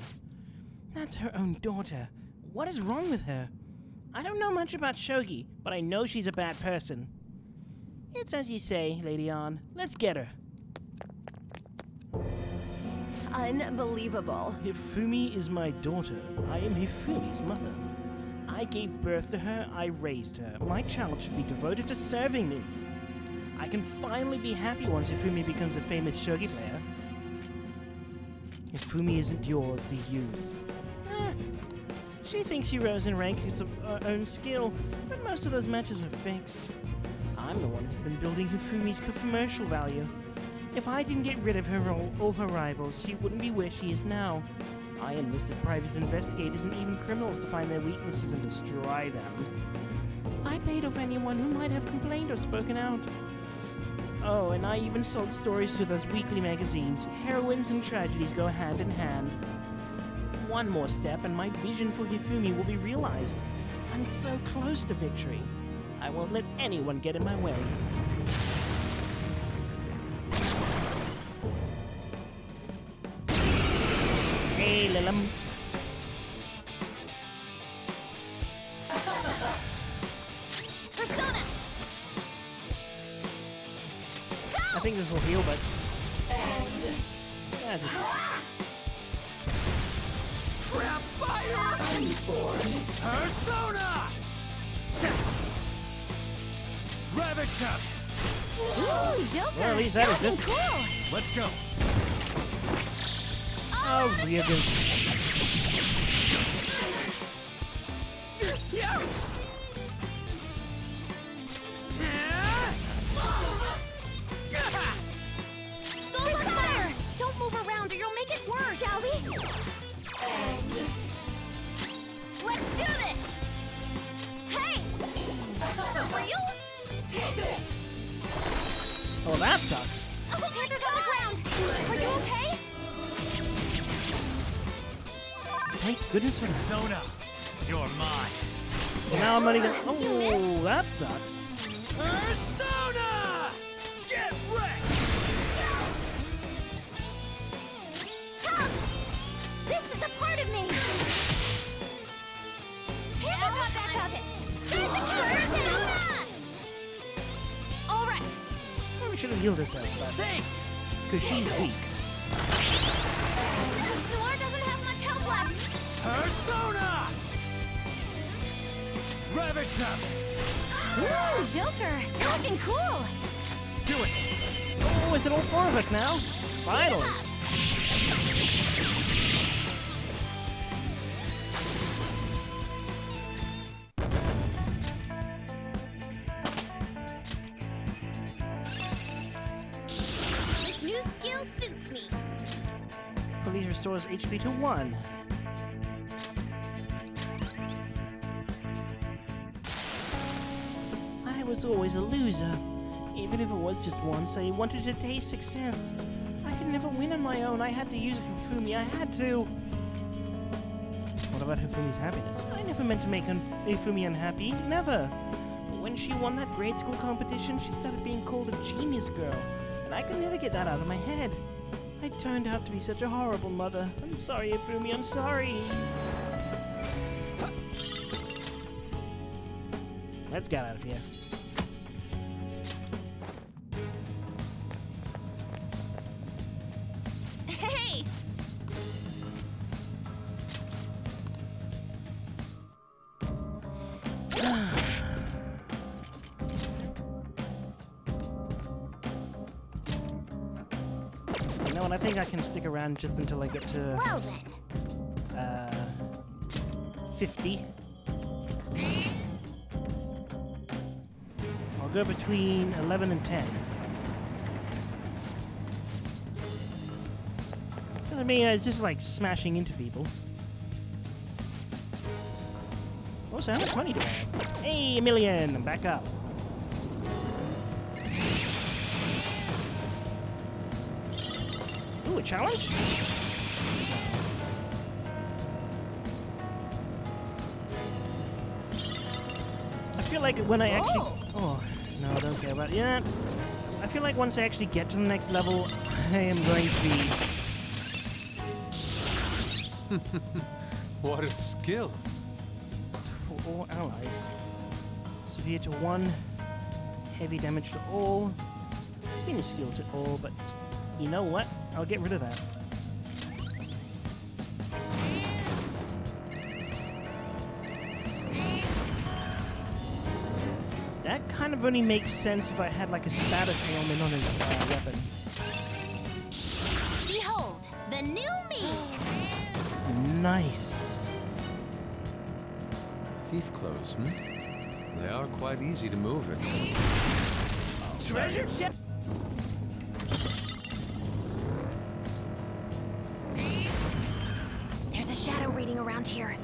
That's her own daughter. What is wrong with her? I don't know much about Shogi, but I know she's a bad person. It's as you say, Lady Ann. Let's get her. Unbelievable. Hifumi is my daughter. I am Hifumi's mother. I gave birth to her, I raised her. My child should be devoted to serving me. I can finally be happy once Hifumi becomes a famous shogi player. Hifumi isn't yours to use. She thinks she rose in rank because of her own skill, but most of those matches are fixed. I'm the one who's been building Hifumi's commercial value. If I didn't get rid of her all her rivals, she wouldn't be where she is now. I enlisted private investigators and even criminals to find their weaknesses and destroy them. I paid off anyone who might have complained or spoken out. Oh, and I even sold stories to those weekly magazines. Heroines and tragedies go hand in hand. One more step and my vision for Hifumi will be realized. I'm so close to victory. I won't let anyone get in my way. Hey, Lilim. think this will heal, but... Yeah, just... Crap fire! Persona! Ravage them! Ooh, Joker! Well, at least that Looking exists. cool! Let's go! Oh, reagents. Ouch! Solar fire! Don't move around or you'll make it worse, shall we? Let's do this! Hey! For real? Take this! Oh, that sucks. Oh, Panthers on the ground! Are you okay? Thank goodness for that. Persona, you're mine. Now I'm not even... You Oh, missed. that sucks. Persona! Get wrecked! Come! This is a part of me! Panther got back up! Start the Persona! Alright! Well, we should have healed herself, but... Thanks! Because she's weak. Noir doesn't have much health left! Persona! Ravage them! Ooh, Joker! You're looking cool! Do it! Oh, is it all four of us now? Finally. This new skill suits me. Police restores HP to 1. I was always a loser. Even if it was just once, I wanted to taste success. I could never win on my own. I had to use Hifumi. I had to. What about Hifumi's happiness? I never meant to make Hifumi unhappy. Never. But when she won that grade school competition, she started being called a genius girl. And I could never get that out of my head. I turned out to be such a horrible mother. I'm sorry, Hifumi. I'm sorry. Let's get out of here. Hey! You know what? I think I can stick around just until I get to Well then. 50. I'll go between 11 and 10. I mean, it's just like smashing into people. Also, how much money do I have? Hey, $1 million! I'm back up. Ooh, a challenge? I feel like when I actually... Oh, no, I don't care about it. Yeah, I feel like once I actually get to the next level, I am going to be... What a skill. For all allies. Severe to 1. Heavy damage to all. Minuscule to all, but you know what? I'll get rid of that. That kind of only makes sense if I had like a status ailment on his weapon. Behold, the new me! Nice. Thief clothes, They are quite easy to move in. Treasure chest! There's a shadow reading around here.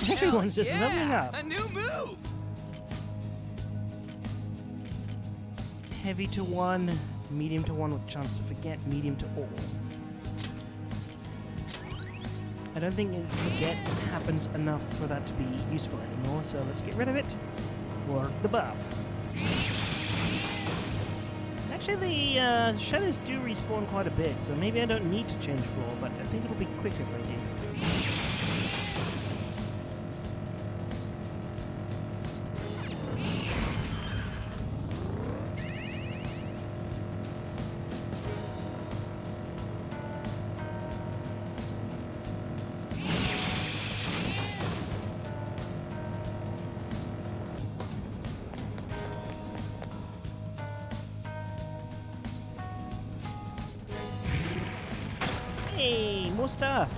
Everyone's just leveling up. A new move! Heavy to 1, medium to 1 with chance to forget, medium to all. I don't think forget happens enough for that to be useful anymore, so let's get rid of it for the buff. Actually, the shadows do respawn quite a bit, so maybe I don't need to change floor, but I think it'll be quicker if I do. more stuff.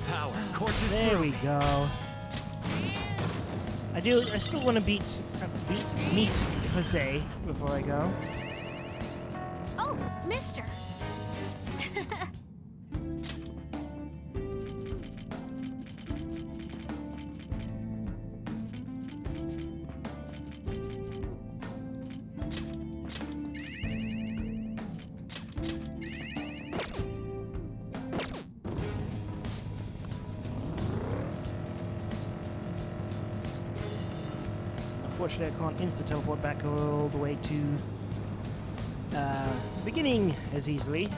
Power courses There through we me. go. I still want to meet Jose before I go. Oh, mister. Unfortunately, I can't insta-teleport back all the way to the beginning as easily.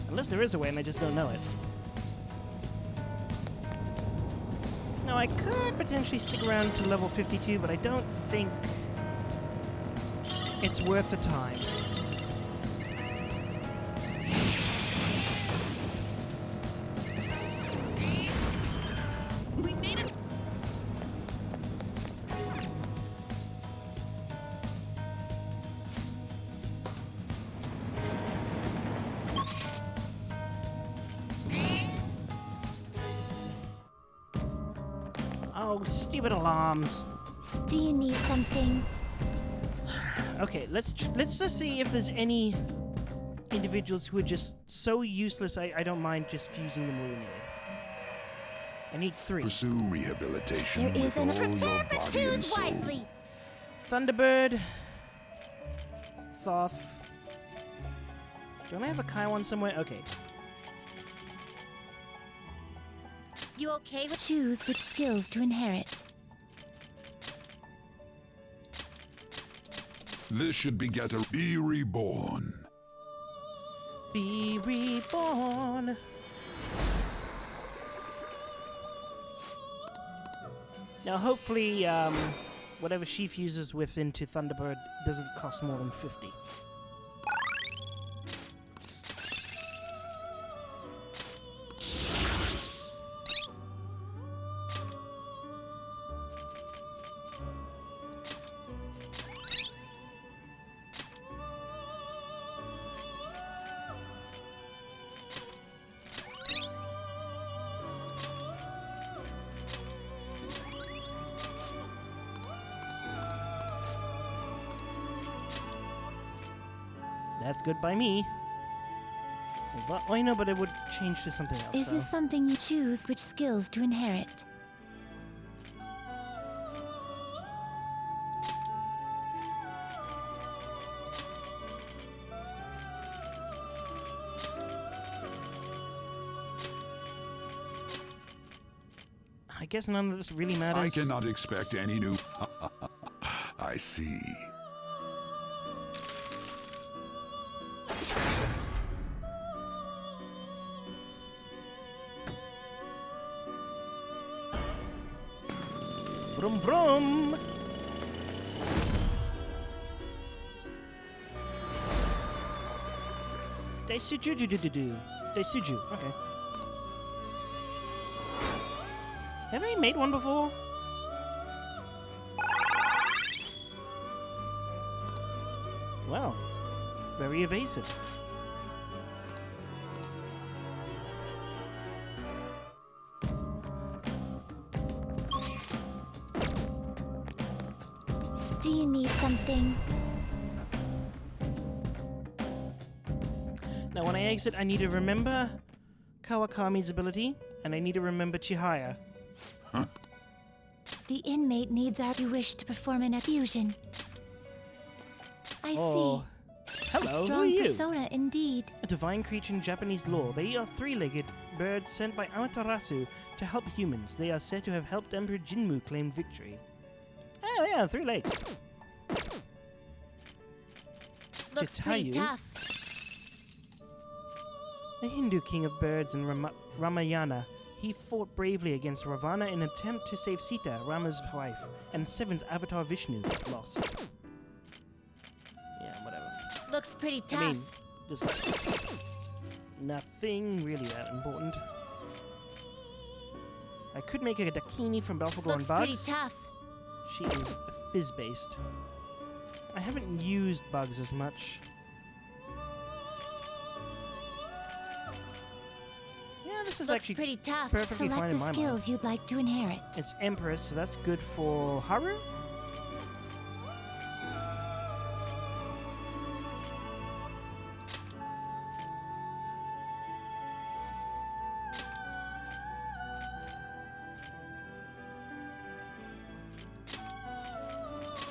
Unless there is a way and I just don't know it. Now, I could potentially stick around to level 52, but I don't think it's worth the time. We made it. Oh, stupid alarms. Do you need something? Okay, let's just see if there's any individuals who are just so useless I don't mind just fusing them willy-nilly. I need 3. Pursue rehabilitation There with isn't all a your prepare, but body and choose soul. wisely. Thunderbird. Thoth. Don't I have a Kaiwan somewhere? Okay. You okay with choose which skills to inherit? This should beget a be reborn. Be reborn. Now, hopefully, whatever she fuses with into Thunderbird doesn't cost more than 50. That's good by me. But, I know, but it would change to something else. Is so. this something you choose which skills to inherit? I guess none of this really matters. I cannot expect any new... I see. Vroom vroom! Daisuju. Okay. Have I made one before? Well, very evasive. Do you need something? Now, when I exit, I need to remember Kawakami's ability, and I need to remember Chihaya. The inmate needs our you wish to perform an fusion. I Oh. Hello, see. who are Strong you? persona indeed. A divine creature in Japanese lore. They are three-legged birds sent by Amaterasu to help humans. They are said to have helped Emperor Jinmu claim victory. Oh yeah, 3 legs. Looks pretty Jatayu, tough. a Hindu king of birds in Ramayana. He fought bravely against Ravana in an attempt to save Sita, Rama's wife, and 7th avatar Vishnu, lost. Yeah, whatever. Looks Looks pretty tough. I mean, just like nothing really that important. I could make a Dakini from Belphegor and Looks pretty Bugs. tough. She is fizz-based. I haven't used Bugs as much. Yeah, this is Looks actually pretty tough. perfectly Select fine in the my skills you'd like to inherit. It's Empress, so that's good for Haru.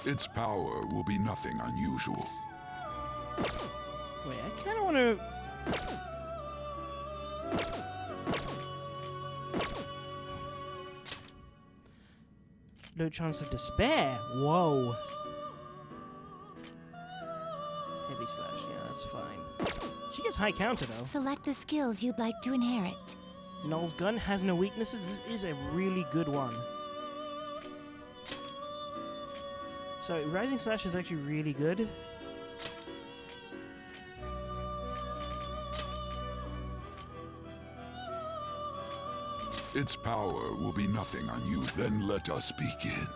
Its power will be nothing unusual. Wait, I kind of want to... No chance of despair. Whoa. Heavy slash. Yeah, that's fine. She gets high counter though. Select the skills you'd like to inherit. Null's gun has no weaknesses. This is a really good one. So rising slash is actually really good. Its power will be nothing unusual. Then let us begin.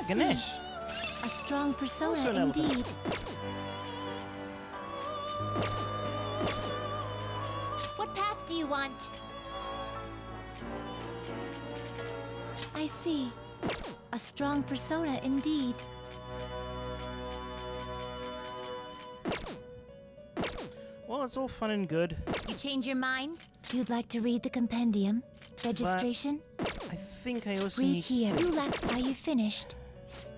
Ganesh. A strong Also persona an elephant. indeed. What path do you want? I see. A strong persona indeed. Well, it's all fun and good. You change your mind? You'd like to read the compendium? Registration? I think I also Read need... here. Are you finished?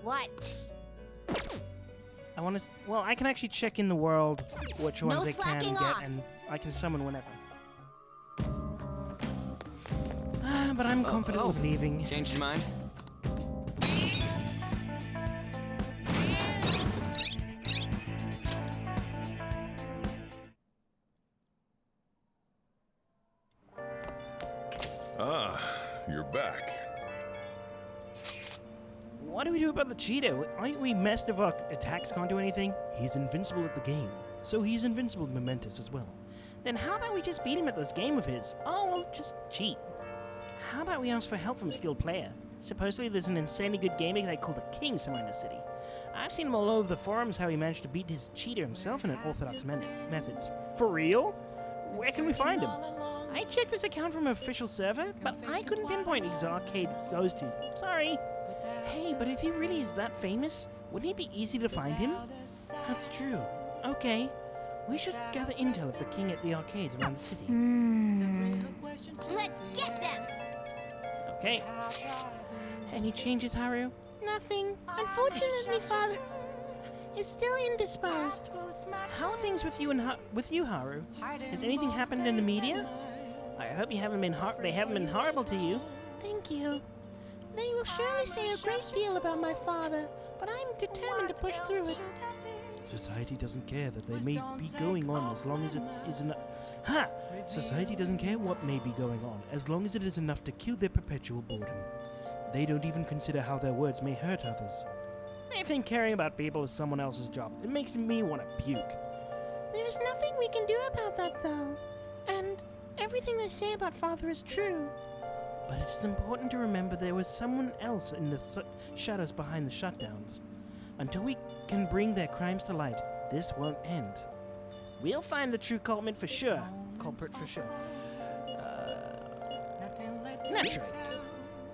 What? I want to... Well, I can actually check in the world which ones I can slacking get, off. and I can summon whenever. But I'm confident with leaving. Changed your mind? Ah, you're back. What do we do about the Cheeto? Aren't we messed if our attacks can't do anything? He's invincible at the game, so he's invincible to Momentous as well. Then how about we just beat him at this game of his? Oh, we'll just cheat. How about we ask for help from a skilled player? Supposedly there's an insanely good gamer they call the King somewhere in the city. I've seen him all over the forums how he managed to beat his cheater himself in an orthodox methods. For real? Where can we find him? I checked this account from an official server, but I couldn't pinpoint his arcade goes to. Sorry. Hey, but if he really is that famous, wouldn't it be easy to find him? That's true. Okay. We should gather intel of the king at the arcades around the city. Let's get them! Okay. Any changes, Haru? Nothing. Unfortunately, Father is still indisposed. How are things with you and Haru? Has anything happened in the media? I hope you haven't been they haven't been horrible to you. Thank you. They will surely say a great deal about my father, but I'm determined to push through it. Society doesn't care that they may be going on as long as it is enough. Ha! Society doesn't care what may be going on as long as it is enough to kill their perpetual boredom. They don't even consider how their words may hurt others. They think caring about people is someone else's job. It makes me want to puke. There's nothing we can do about that, though. And everything they say about Father is true. But it is important to remember there was someone else in the shadows behind the shutdowns. Until we can bring their crimes to light, this won't end. We'll find the true culprit for sure. Naturally.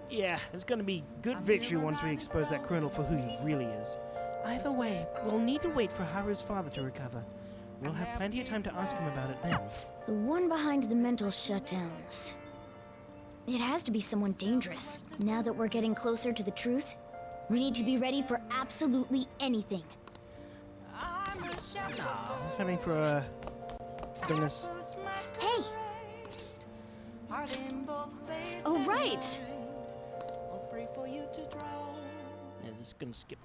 Yeah, it's gonna be good victory once we expose that criminal for who he really is. Either way, we'll need to wait for Haru's father to recover. We'll have plenty of time to ask him about it then. The one behind the mental shutdowns. It has to be someone dangerous. Now that we're getting closer to the truth, we need to be ready for absolutely anything. I was having for a goodness. Hey! Oh, right! I'm just gonna skip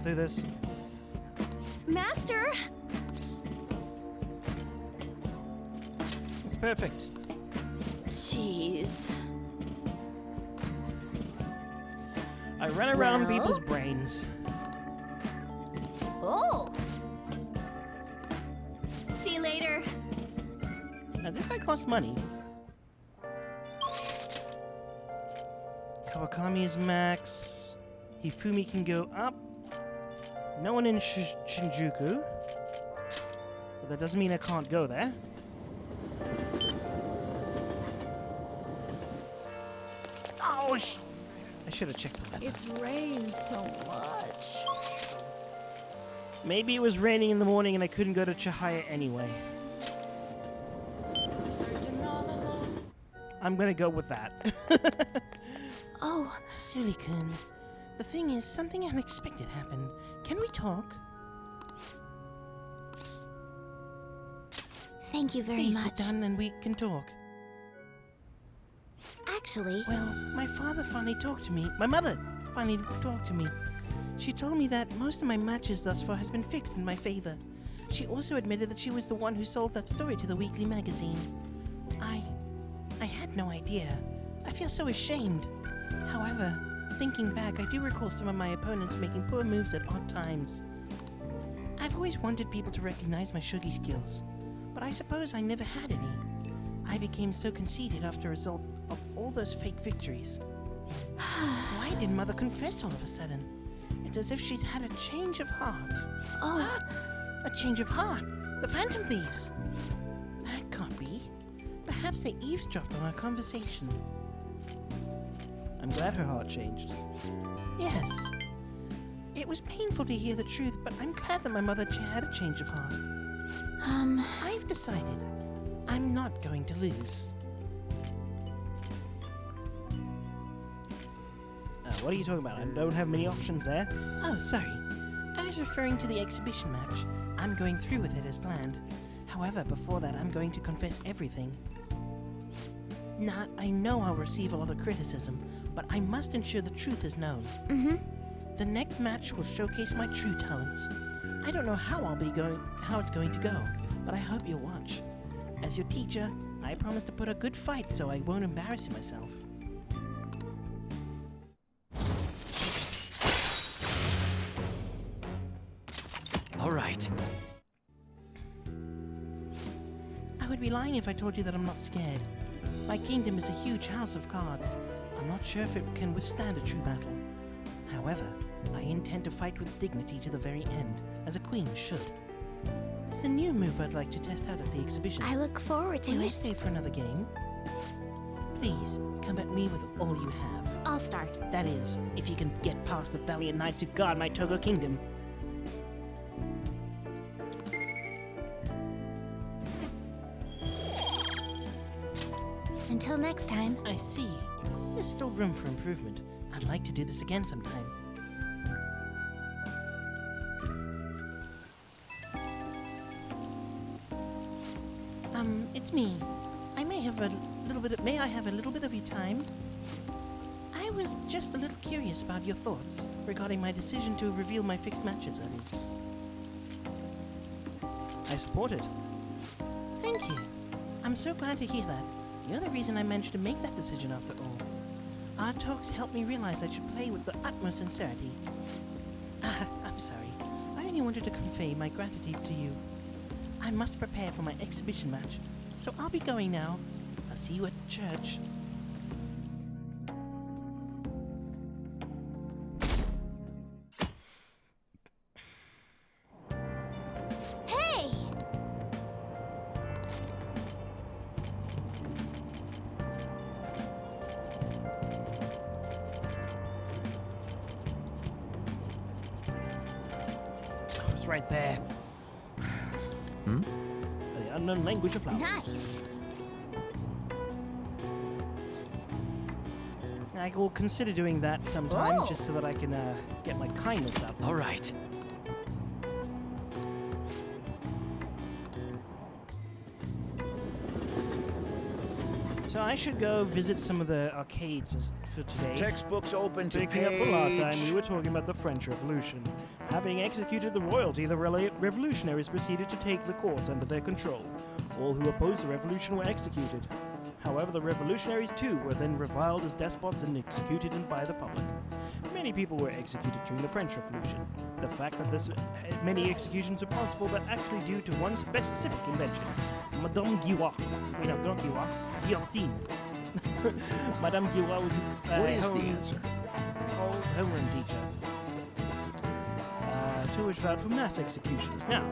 through this. Master! It's perfect. Jeez. I run around Well? people's brains. Oh! See you later. Now, this might cost money. Kawakami is max. Hifumi can go up. No one in Shinjuku. But that doesn't mean I can't go there. Oh, I should have checked the weather. It's rained so much. Maybe it was raining in the morning and I couldn't go to Chihaya anyway. I'm gonna go with that. Oh, Suli-kun. The thing is, something unexpected happened. Can we talk? Thank you very Please much. sit down and we can talk. Actually, Well, my father finally talked to me. My mother finally talked to me. She told me that most of my matches thus far has been fixed in my favor. She also admitted that she was the one who sold that story to the weekly magazine. I had no idea. I feel so ashamed. However, thinking back, I do recall some of my opponents making poor moves at odd times. I've always wanted people to recognize my shogi skills, but I suppose I never had any. I became so conceited after a result of all those fake victories. Why did Mother confess all of a sudden? It's as if she's had a change of heart. oh, A change of heart? The Phantom Thieves? That can't be. Perhaps they eavesdropped on our conversation. I'm glad her heart changed. Yes. It was painful to hear the truth, but I'm glad that my mother had a change of heart. I've decided I'm not going to lose. What are you talking about? I don't have many options there. Oh, sorry. I was referring to the exhibition match. I'm going through with it as planned. However, before that, I'm going to confess everything. Now, I know I'll receive a lot of criticism, but I must ensure the truth is known. The next match will showcase my true talents. I don't know how it's going to go, but I hope you'll watch. As your teacher, I promise to put a good fight so I won't embarrass myself. All right. I would be lying if I told you that I'm not scared. My kingdom is a huge house of cards. I'm not sure if it can withstand a true battle. However, I intend to fight with dignity to the very end, as a queen should. There's a new move I'd like to test out at the exhibition. I look forward to Will you it. stay for another game? Please, come at me with all you have. I'll start. That is, if you can get past the valiant knights who guard my Togo kingdom. Until next time. I see. There's still room for improvement. I'd like to do this again sometime. It's me. May I have a little bit of your time? I was just a little curious about your thoughts regarding my decision to reveal my fixed matches, that is. I support it. Thank you. I'm so glad to hear that. You're the reason I managed to make that decision after all. Our talks helped me realize I should play with the utmost sincerity. I'm sorry. I only wanted to convey my gratitude to you. I must prepare for my exhibition match, so I'll be going now. I'll see you at church. Hey! Oh, it's right there. The unknown language of flowers. Nice. I will consider doing that sometime, Oh. just so that I can get my kindness up. All right. So I should go visit some of the arcades for today. Textbooks open to Picking up the last time, we page. were talking about the French Revolution. Having executed the royalty, the revolutionaries proceeded to take the course under their control. All who opposed the revolution were executed. However, the revolutionaries too were then reviled as despots and executed by the public. Many people were executed during the French Revolution. The fact that this many executions are possible were actually due to one specific invention, Madame Guillois. Wait, no, not Guillois. Guillotine. Madame Guillois was What is the answer? homeroom teacher. Tool was vowed for mass executions. Now,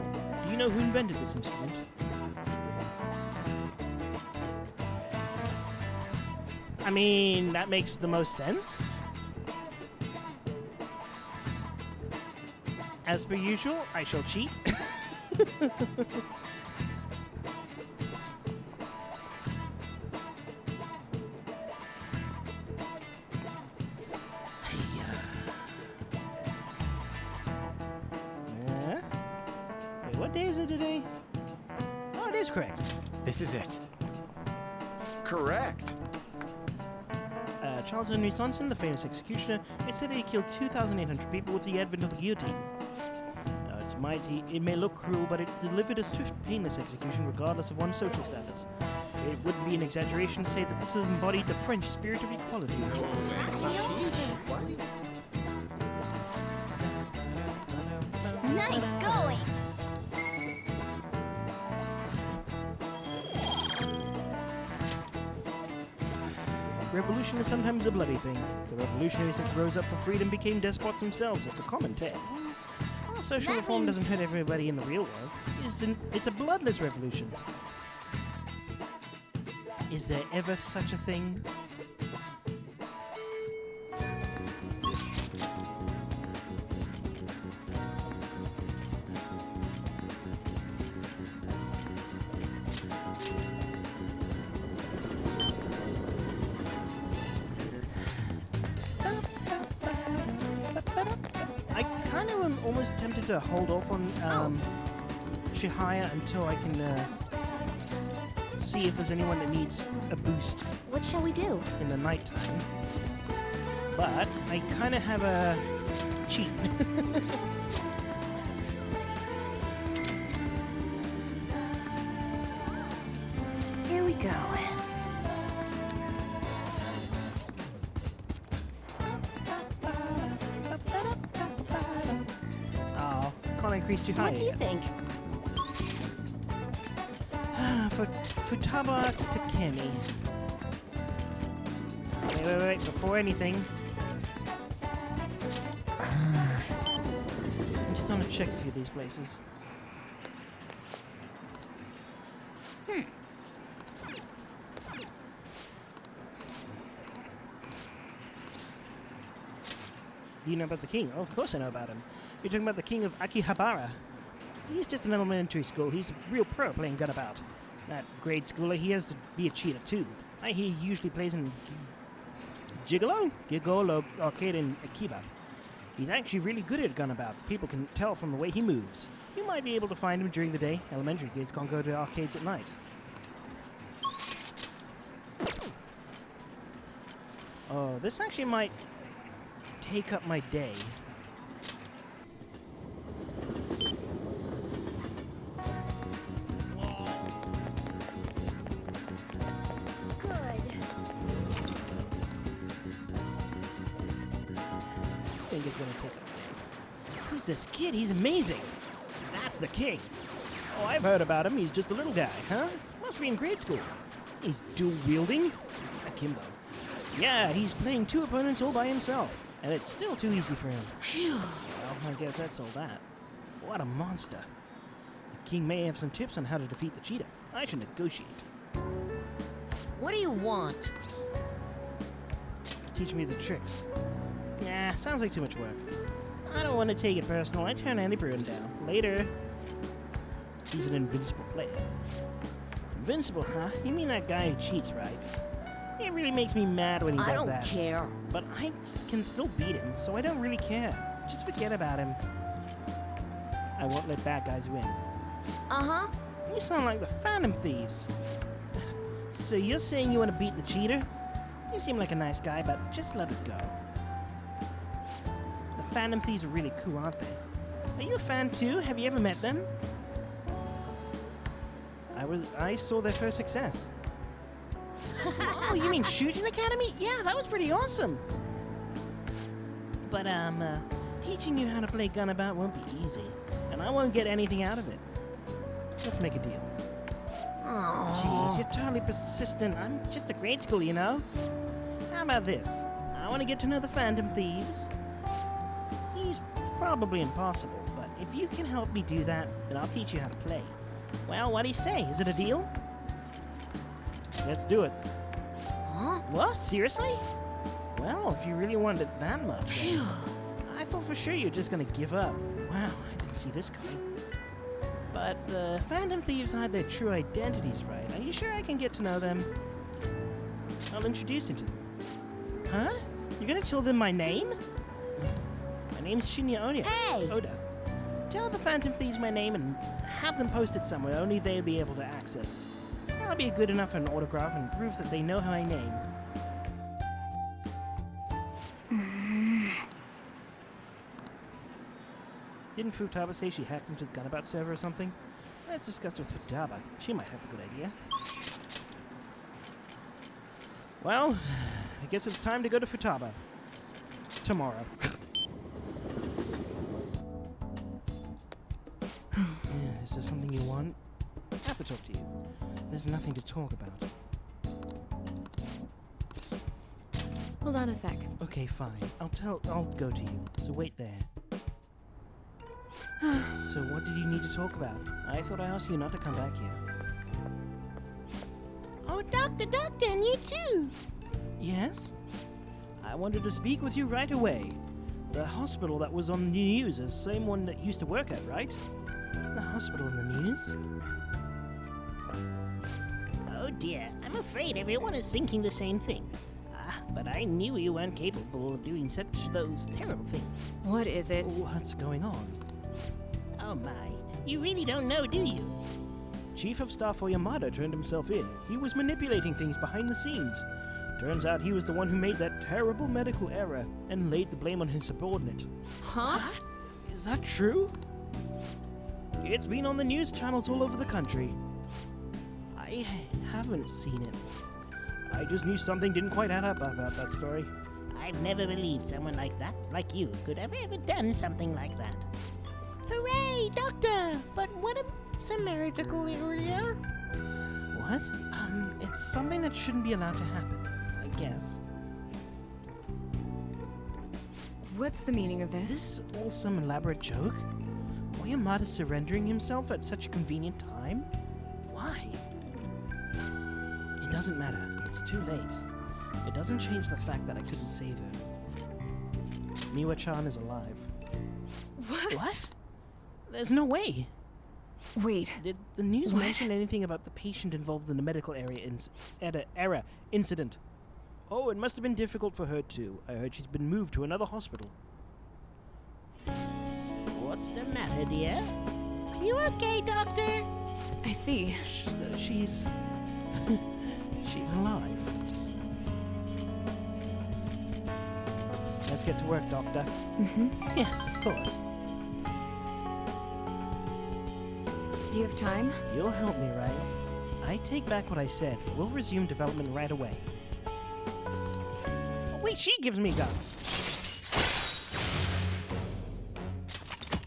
do you know who invented this instrument? I mean, that makes the most sense. As per usual, I shall cheat. Wait, what day is it today? Oh, it is correct. This is it. Correct. Charles Henry Sonson, the famous executioner, it said that he killed 2,800 people with the advent of the guillotine. It's mighty. It may look cruel, but it delivered a swift, painless execution regardless of one's social status. It wouldn't be an exaggeration to say that this has embodied the French spirit of equality. Nice going! Revolution is sometimes a bloody thing. The revolutionaries that rose up for freedom became despots themselves. It's a common tale. While social reform doesn't hurt everybody in the real world, it's a bloodless revolution. Is there ever such a thing? I kind of am almost tempted to hold off on Shihaya until I can see if there's anyone that needs a boost What shall we do? in the nighttime. But I kind of have a cheat. Here we go. Oh, can't increase too high. What do you yet. think? For Futaba Takemi. Wait, before anything. I just want to check a few of these places. Do you know about the king? Oh, of course I know about him. You're talking about the king of Akihabara. He's just an elementary school. He's a real pro playing Gunabout. That grade schooler, he has to be a cheater too. I hear he usually plays in Gigolo Arcade in Akiba. He's actually really good at Gunabout. People can tell from the way he moves. You might be able to find him during the day. Elementary kids can't go to arcades at night. Oh, this actually might take up my day. Good. I think it's gonna take up my day. Who's this kid? He's amazing. That's the king. Oh, I've heard about him. He's just a little guy, huh? Must be in grade school. He's dual wielding? Akimbo. Yeah, he's playing two opponents all by himself. And it's still too easy for him. Phew. Well, I guess that's all that. What a monster. The king may have some tips on how to defeat the cheetah. I should negotiate. What do you want? Teach me the tricks. Nah, sounds like too much work. I don't want to take it personal. I turn Andy Bruin down. Later. He's an invincible player. Invincible, huh? You mean that guy who cheats, right? It really makes me mad when he I does don't that. care. But I can still beat him, so I don't really care. Just forget about him. I won't let bad guys win. Uh-huh. You sound like the Phantom Thieves. So you're saying you want to beat the cheater? You seem like a nice guy, but just let it go. The Phantom Thieves are really cool, aren't they? Are you a fan too? Have you ever met them? I saw their first success. Oh, you mean Shujin Academy? Yeah, that was pretty awesome. But teaching you how to play Gunabout won't be easy, and I won't get anything out of it. Let's make a deal. Jeez, you're totally persistent. I'm just a grade school, you know? How about this? I want to get to know the Phantom Thieves. He's probably impossible, but if you can help me do that, then I'll teach you how to play. Well, what do you say? Is it a deal? Let's do it. Huh? What? Seriously? Well, if you really want it that much, then I thought for sure you were just gonna give up. Wow, I didn't see this coming. But the Phantom Thieves hide their true identities, right? Are you sure I can get to know them? I'll introduce you to them. Huh? You're gonna tell them my name? My name's Shinya Oda. Hey! Oda. Tell the Phantom Thieves my name and have them posted somewhere only they'll be able to access. That'll be good enough for an autograph and proof that they know my name. Didn't Futaba say she hacked into the Gunabout server or something? Let's discuss with Futaba. She might have a good idea. Well, I guess it's time to go to Futaba. Tomorrow. Is there something you want? I have to talk to you. There's nothing to talk about. Hold on a sec. Okay, fine. I'll go to you. So wait there. So what did you need to talk about? I thought I asked you not to come back here. Oh, Doctor, and you too! Yes? I wanted to speak with you right away. The hospital that was on the news is the same one that you used to work at, right? The hospital in the news? Oh dear, I'm afraid everyone is thinking the same thing. But I knew you weren't capable of doing such those terrible things. What is it? What's going on? Oh my, you really don't know, do you? Chief of Staff Oyamada turned himself in. He was manipulating things behind the scenes. Turns out he was the one who made that terrible medical error and laid the blame on his subordinate. Huh? Is that true? It's been on the news channels all over the country. I haven't seen it. I just knew something didn't quite add up about that story. I've never believed someone like that, like you, could have ever done something like that. Hooray, Doctor! But what a thematically area? What? It's something that shouldn't be allowed to happen, I guess. What's the meaning of this? Is this all some elaborate joke? Oyamada surrendering himself at such a convenient time? Why? It doesn't matter. It's too late. It doesn't change the fact that I couldn't save her. Miwa-chan is alive. What? There's no way. Wait. Did the news mention anything about the patient involved in the medical error incident? Oh, it must have been difficult for her too. I heard she's been moved to another hospital. What's the matter, dear? Are you okay, Doctor? I see. She's... she's alive. Let's get to work, Doctor. Yes, of course. Do you have time? You'll help me, right? I take back what I said. We'll resume development right away. Oh, wait, she gives me guns.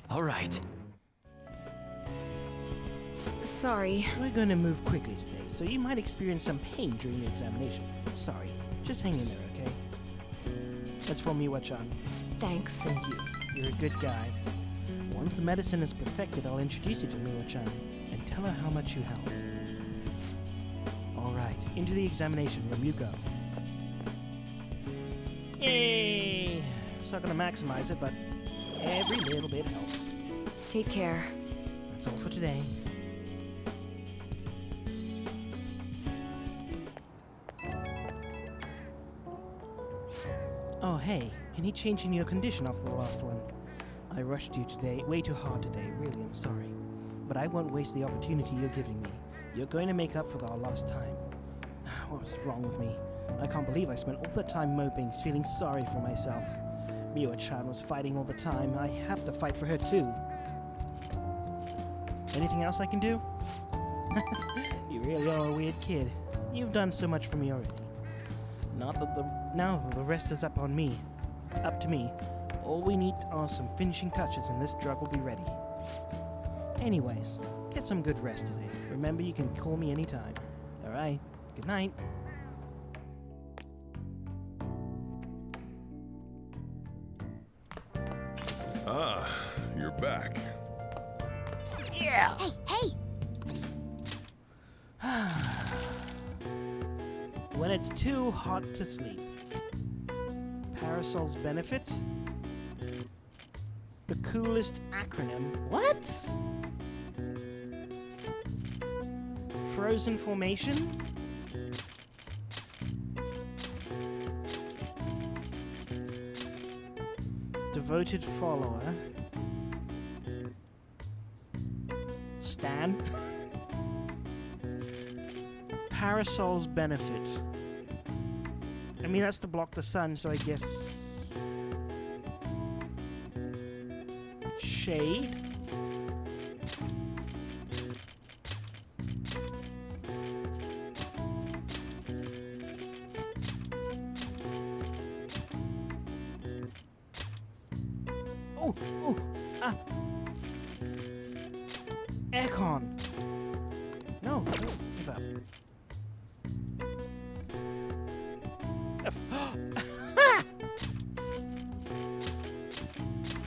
All right. Sorry. We're going to move quickly today, so you might experience some pain during the examination. Sorry. Just hang in there, okay? That's for Miwa-chan. Thanks. Thank you. You're a good guy. Once the medicine is perfected, I'll introduce you to Miwa-chan and tell her how much you helped. All right, into the examination room you go. Yay! It's not going to maximize it, but every little bit helps. Take care. That's all for today. Oh, hey, any change in your condition after the last one? I rushed you today, way too hard today, really, I'm sorry. But I won't waste the opportunity you're giving me. You're going to make up for our lost time. What was wrong with me? I can't believe I spent all that time moping, feeling sorry for myself. Miwa-chan was fighting all the time. I have to fight for her too. Anything else I can do? You really are a weird kid. You've done so much for me already. Now that the rest is up to me. All we need are some finishing touches and this drug will be ready. Anyways, get some good rest today. Remember, you can call me anytime. Alright, good night. Ah, you're back. Yeah! Hey! When it's too hot to sleep. Parasol's benefit? The coolest acronym. What? Frozen formation? Devoted follower. Stan. Parasol's benefit. I mean, that's to block the sun, so I guess... Shade? Oh! Oh! Ah! Aircon! No! Give up.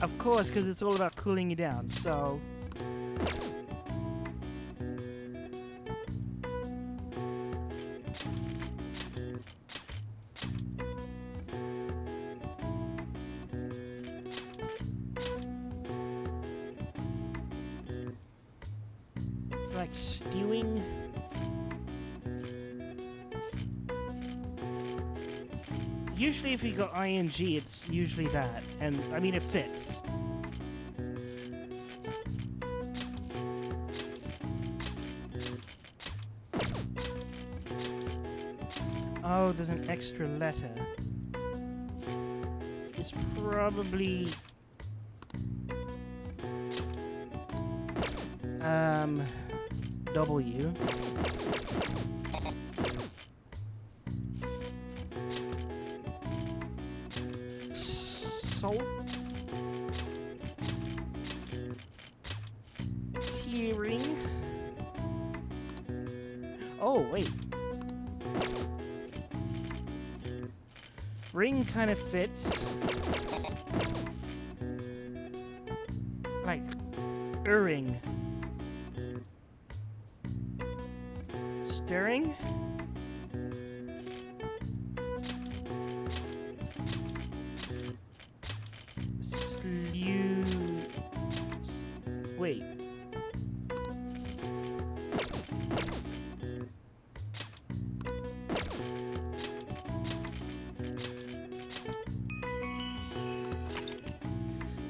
Of course, because it's all about cooling you down, so... Like stewing... Usually if you got ing, it's usually that. And, I mean, it fits. Oh, there's an extra letter. It's probably... W. Salt. Tearing. Oh, wait. Ring kind of fits. Like, ring. Stirring. Wait.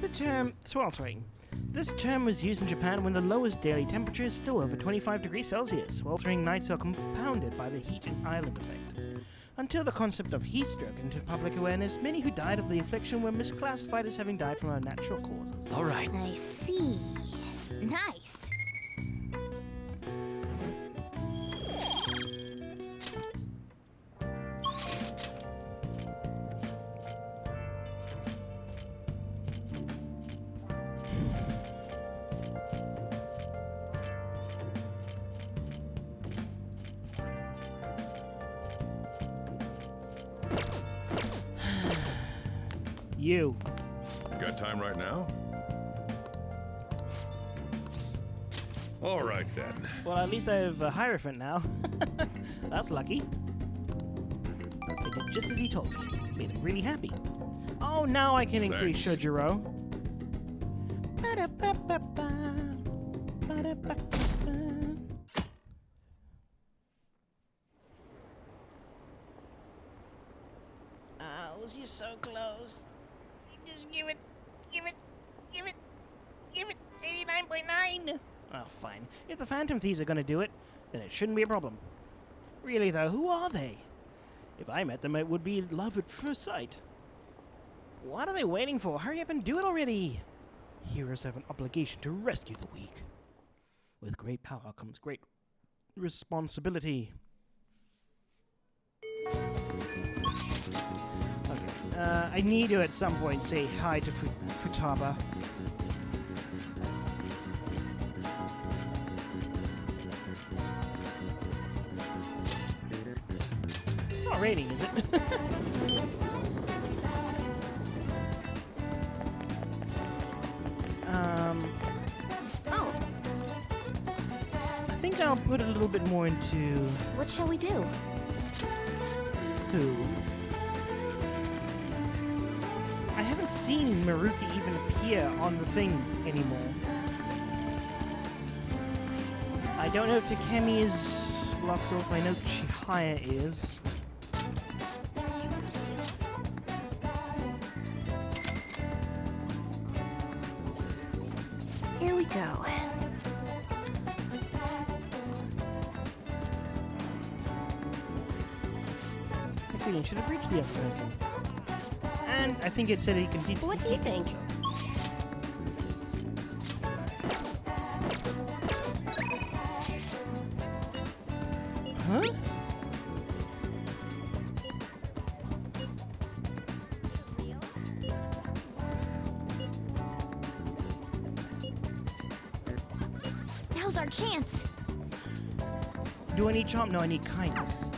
The term sweltering. This term was used in Japan when the lowest daily temperature is still over 25 degrees Celsius. Sweltering nights are compounded by the heat and island effect. Until the concept of heat stroke entered public awareness, many who died of the affliction were misclassified as having died from unnatural causes. All right. I see. Nice. You. Got time right now? All right, then. Well, at least I have a Hierophant now. That's lucky. I did just as he told me. Made him really happy. Oh, now I can increase Shojiro. Oh, you're so close. Just give it 89.9. Oh, fine. If the Phantom Thieves are gonna do it, then it shouldn't be a problem. Really, though, who are they? If I met them, it would be love at first sight. What are they waiting for? Hurry up and do it already! Heroes have an obligation to rescue the weak. With great power comes great responsibility. Okay, I need to at some point say hi to Futaba. Not raining, is it? Oh. I think I'll put a little bit more into... What shall we do? Who? I haven't seen Maruki even appear on the thing anymore. I don't know if Takemi is locked off. I know Chihaya is. Here we go. I feel he should have reached the other person. And I think it said he can teach. What do you think? Huh? Now's our chance. Do I need charm? No, I need kindness.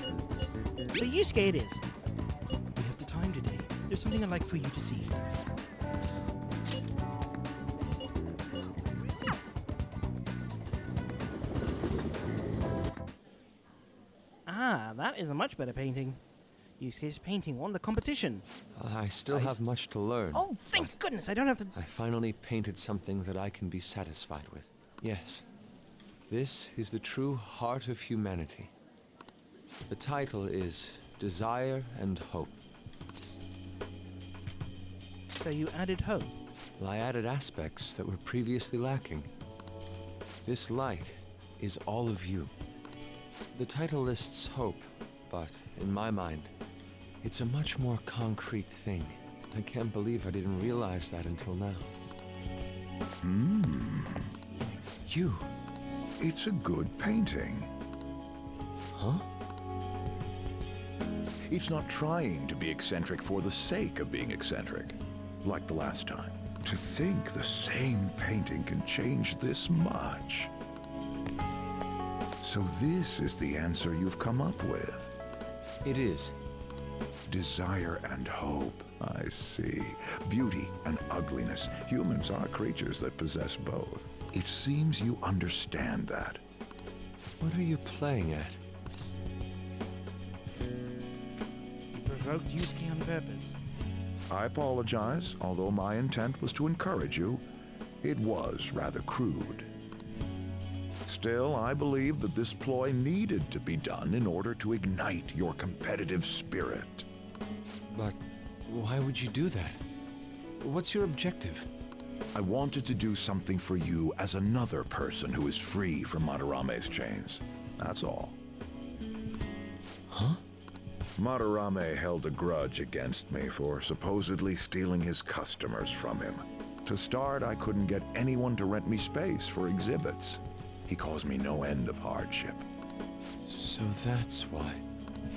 So Yusuke it is. We have the time today. There's something I'd like for you to see. Ah, that is a much better painting. Yusuke's painting won the competition. I still have much to learn. Oh, thank goodness, I don't have to... I finally painted something that I can be satisfied with. Yes. This is the true heart of humanity. The title is Desire and Hope. So you added hope? Well, I added aspects that were previously lacking. This light is all of you. The title lists hope, but in my mind, it's a much more concrete thing. I can't believe I didn't realize that until now. You. It's a good painting. Huh? It's not trying to be eccentric for the sake of being eccentric, like the last time. To think the same painting can change this much. So this is the answer you've come up with. It is. Desire and hope. I see. Beauty and ugliness. Humans are creatures that possess both. It seems you understand that. What are you playing at? You provoked Yusuke on purpose. I apologize, although my intent was to encourage you. It was rather crude. Still, I believe that this ploy needed to be done in order to ignite your competitive spirit. But why would you do that? What's your objective? I wanted to do something for you as another person who is free from Madarame's chains. That's all. Huh? Madarame held a grudge against me for supposedly stealing his customers from him. To start, I couldn't get anyone to rent me space for exhibits. He caused me no end of hardship. So that's why.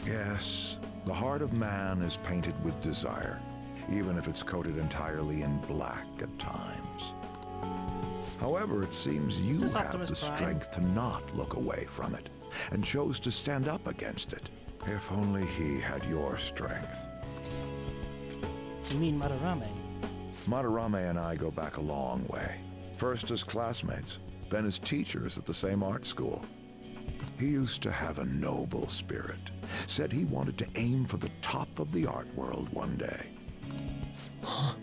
Yes, the heart of man is painted with desire, even if it's coated entirely in black at times. However, it seems you have the strength to not look away from it, and chose to stand up against it. If only he had your strength. You mean Madarame? Madarame and I go back a long way. First as classmates, then as teachers at the same art school. He used to have a noble spirit. Said he wanted to aim for the top of the art world one day. Huh?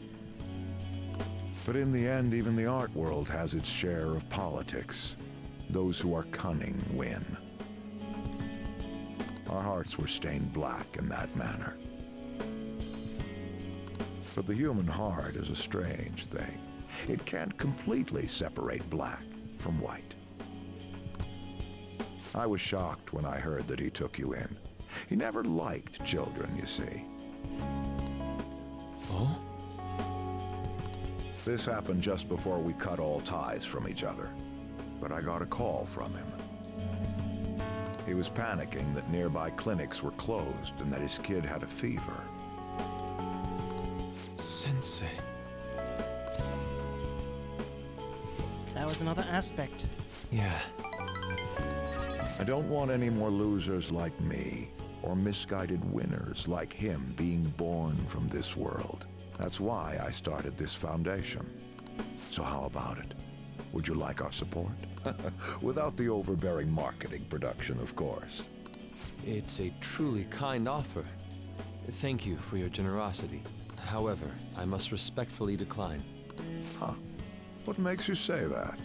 But in the end, even the art world has its share of politics. Those who are cunning win. Our hearts were stained black in that manner. But the human heart is a strange thing. It can't completely separate black from white. I was shocked when I heard that he took you in. He never liked children, you see. Oh? This happened just before we cut all ties from each other. But I got a call from him. He was panicking that nearby clinics were closed and that his kid had a fever. Sensei. That was another aspect. Yeah. I don't want any more losers like me, or misguided winners like him being born from this world. That's why I started this foundation. So how about it? Would you like our support? Without the overbearing marketing production, of course. It's a truly kind offer. Thank you for your generosity. However, I must respectfully decline. Huh. What makes you say that?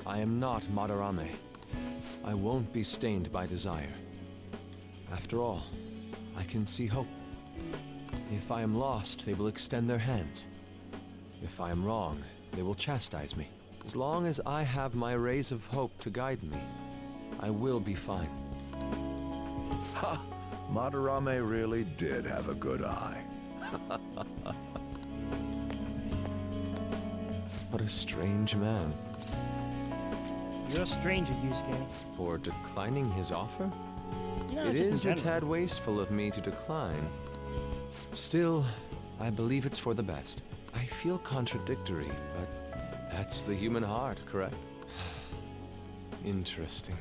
I am not Madarame. I won't be stained by desire. After all, I can see hope. If I am lost, they will extend their hands. If I am wrong, they will chastise me. As long as I have my rays of hope to guide me, I will be fine. Ha! Madarame really did have a good eye. What a strange man. You're a stranger, Yusuke. For declining his offer? No, it just in is a general. tad wasteful of me to decline. Still, I believe it's for the best. I feel contradictory, but that's the human heart, correct? Interesting.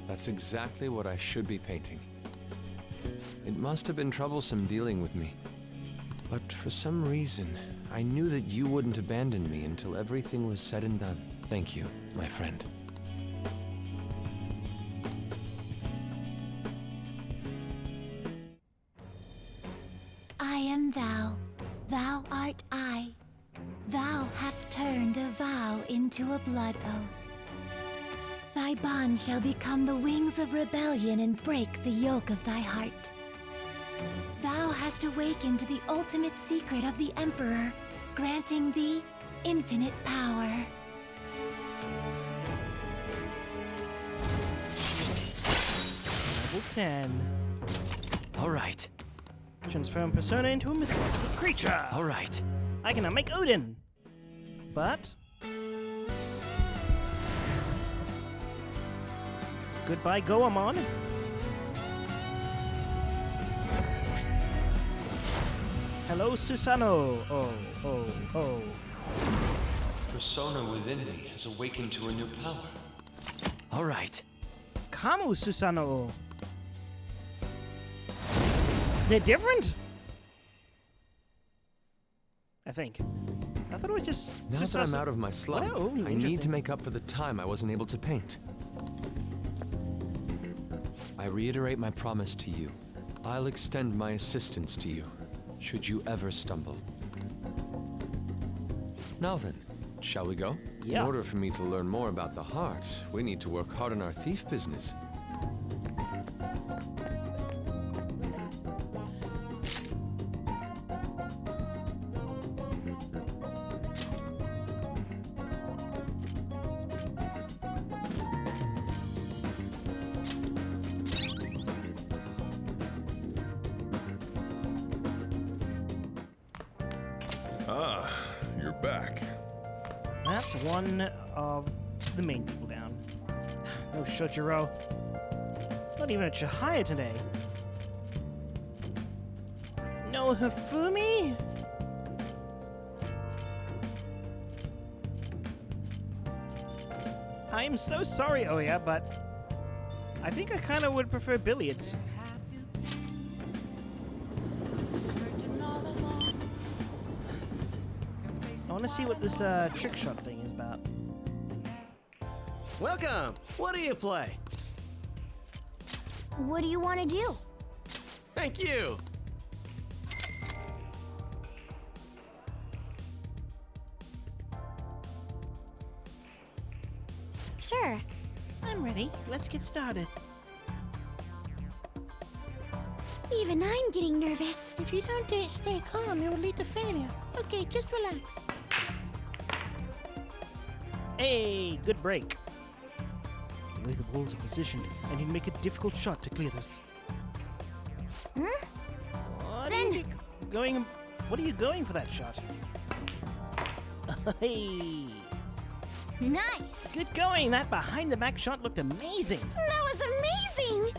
That's exactly what I should be painting. It must have been troublesome dealing with me. But for some reason, I knew that you wouldn't abandon me until everything was said and done. Thank you, my friend. I am thou, thou art I. Thou hast turned a vow into a blood oath. Thy bond shall become the wings of rebellion and break the yoke of thy heart. Thou hast awakened the ultimate secret of the Emperor, granting thee infinite power. Level 10. All right. Transform persona into a mythological creature. All right. I can now make Odin. But goodbye, Goemon. Hello, Susanoo. Oh. Persona within me has awakened to a new power. All right. Kamu, Susanoo. They're different? I think. I thought it was just... Now that I'm out of my slump, Oh, I need interesting. to make up for the time I wasn't able to paint. I reiterate my promise to you. I'll extend my assistance to you, should you ever stumble. Now then, shall we go? Yeah. In order for me to learn more about the heart, we need to work hard on our thief business. Ah, you're back. That's one of the main people down. No Shojiro. Not even a Chihaya today. No Hifumi? I'm so sorry, Oya, but I think I kind of would prefer billiards. I want to see what this trick shot thing is about. Welcome. What do you play? What do you want to do? Thank you. Sure. I'm ready. Let's get started. Even I'm getting nervous. If you don't stay calm, it will lead to failure. Okay, just relax. Hey, good break. the way the walls are positioned, I need to make a difficult shot to clear this. What are you going? What are you going for that shot? Hey! Nice! Good going! That behind-the-back shot looked amazing! That was amazing!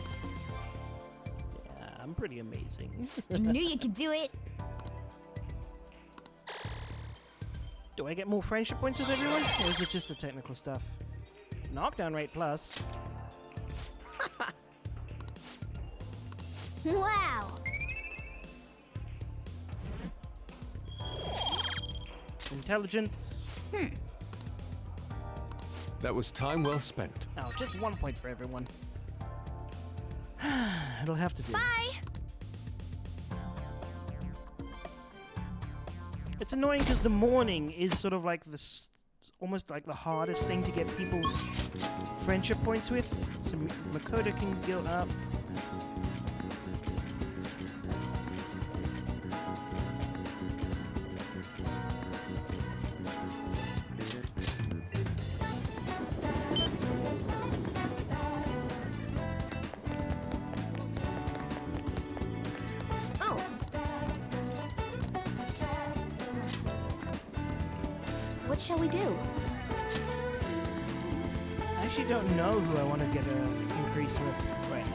Yeah, I'm pretty amazing. I knew you could do it. Do I get more friendship points with everyone? Or is it just the technical stuff? Knockdown rate plus. Wow! Intelligence. That was time well spent. Oh, just 1 point for everyone. It'll have to do. Bye! It's annoying because the morning is sort of like this, almost like the hardest thing to get people's friendship points with. So Makoto can go up. What shall we do? I actually don't know who I want to get an increase with right now.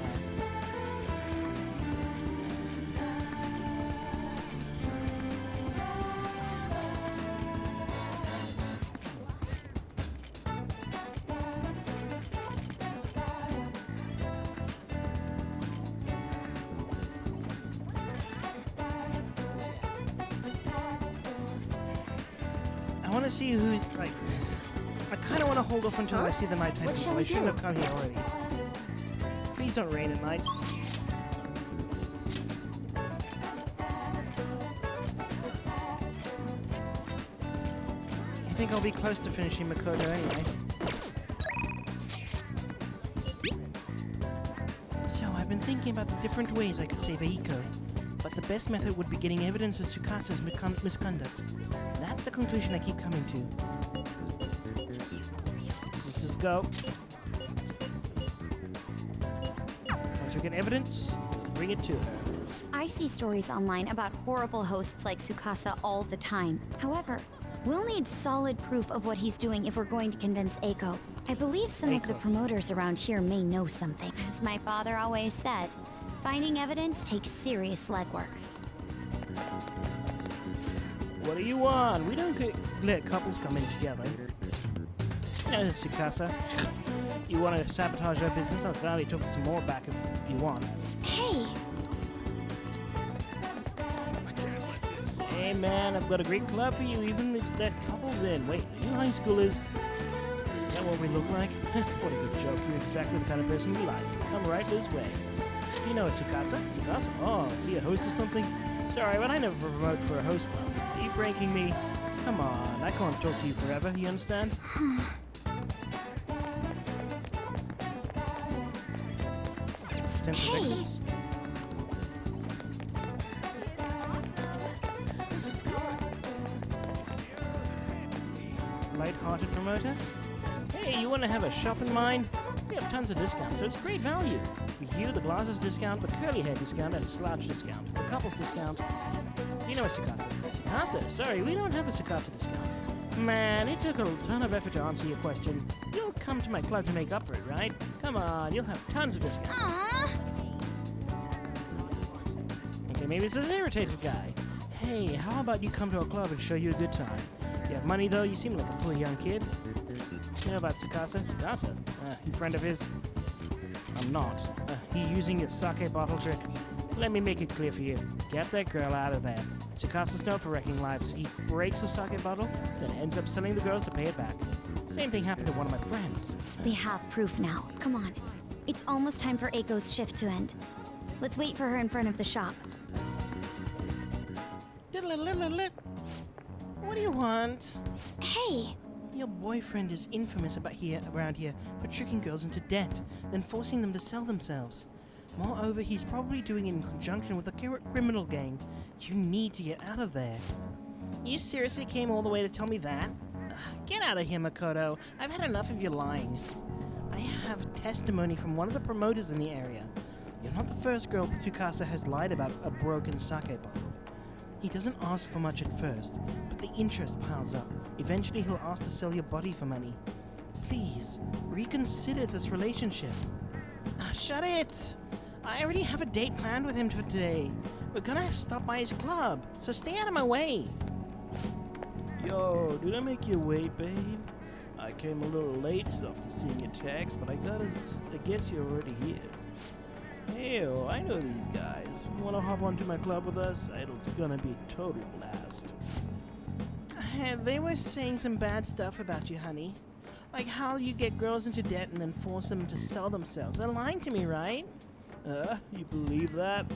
I want to see who, like, I kind of want to hold off until I see the nighttime What people. shall I we shouldn't do? have come here already. Please don't rain at night. I think I'll be close to finishing Makoto anyway. So, I've been thinking about the different ways I could save Aiko, but the best method would be getting evidence of Tsukasa's misconduct. That's the conclusion I keep coming to. Let's just go. Once we get evidence, bring it to her. I see stories online about horrible hosts like Tsukasa all the time. However, we'll need solid proof of what he's doing if we're going to convince Aiko. I believe some of the promoters around here may know something. As my father always said, finding evidence takes serious legwork. What do you want? We don't let couples come in together. No, Tsukasa. You want to sabotage our business? I'll gladly take some more back if you want. Hey! Hey man, I've got a great club for you, even let couples in. Wait, are you high schoolers? Is that what we look like? What a good joke. You're exactly the kind of person we like. Come right this way. You know it's Tsukasa? Tsukasa? Oh, is he a host or something? Sorry, but I never promote for a host club. Are you pranking me? Come on, I can't talk to you forever, you understand? Hey! Light-hearted promoter? Hey, you want to have a shop in mind? We have tons of discounts, so it's great value. For you, the glasses discount, the curly hair discount, and a slouch discount. The couples discount. You know a Tsukasa. Tsukasa? Sorry, we don't have a Tsukasa discount. Man, it took a ton of effort to answer your question. You'll come to my club to make up for it, right? Come on, you'll have tons of discounts. Aww. Okay, maybe it's this irritated guy. Hey, how about you come to our club and show you a good time? You have money, though? You seem like a poor young kid. You know about Tsukasa? Tsukasa? You friend of his? I'm not. He using his sake bottle trick? Let me make it clear for you. Get that girl out of there. Tsukasa's known for wrecking lives. He breaks a sake bottle, then ends up selling the girls to pay it back. Same thing happened to one of my friends. We have proof now. Come on. It's almost time for Aiko's shift to end. Let's wait for her in front of the shop. What do you want? Hey! Your boyfriend is infamous around here for tricking girls into debt, then forcing them to sell themselves. Moreover, he's probably doing it in conjunction with a criminal gang. You need to get out of there. You seriously came all the way to tell me that? Get out of here, Makoto. I've had enough of your lying. I have testimony from one of the promoters in the area. You're not the first girl Tsukasa has lied about a broken sake bottle. He doesn't ask for much at first, but the interest piles up. Eventually he'll ask to sell your body for money. Please, reconsider this relationship. Shut it! I already have a date planned with him for today. We're gonna stop by his club, so stay out of my way. Yo, did I make you wait, babe? I came a little late after seeing your text, but I guess you're already here. Hell, I know these guys. Wanna hop onto my club with us? It's gonna be a total blast. They were saying some bad stuff about you, honey. Like how you get girls into debt and then force them to sell themselves. They're lying to me, right? You believe that?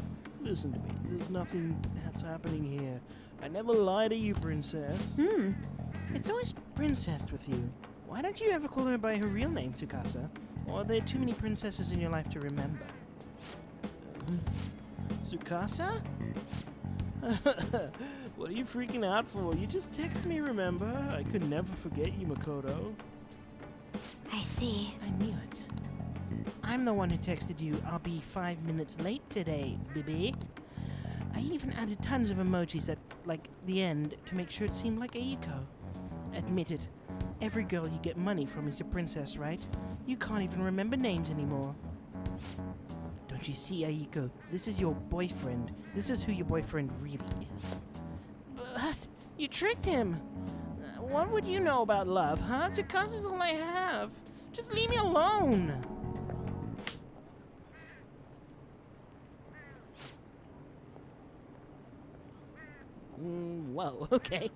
Listen to me, there's nothing that's happening here. I never lie to you, princess. It's always princess with you. Why don't you ever call her by her real name, Tsukasa? Or are there too many princesses in your life to remember? Tsukasa? What are you freaking out for? You just texted me, remember? I could never forget you, Makoto. I see. I knew it. I'm the one who texted you, I'll be 5 minutes late today, baby. I even added tons of emojis at, the end to make sure it seemed like Aiko. Admit it, every girl you get money from is your princess, right? You can't even remember names anymore. Don't you see, Aiko? This is your boyfriend. This is who your boyfriend really is. But you tricked him. What would you know about love, huh? Tsukasa's all I have. Just leave me alone. Whoa, okay.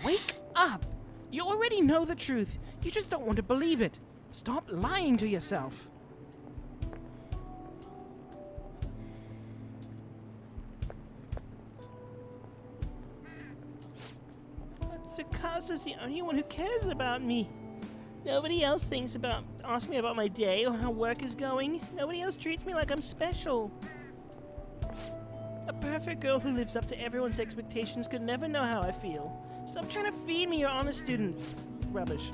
Wake up! You already know the truth. You just don't want to believe it. Stop lying to yourself. Tsukasa's the only one who cares about me. Nobody else asks me about my day or how work is going. Nobody else treats me like I'm special. A perfect girl who lives up to everyone's expectations could never know how I feel. Stop trying to feed me your honest student rubbish.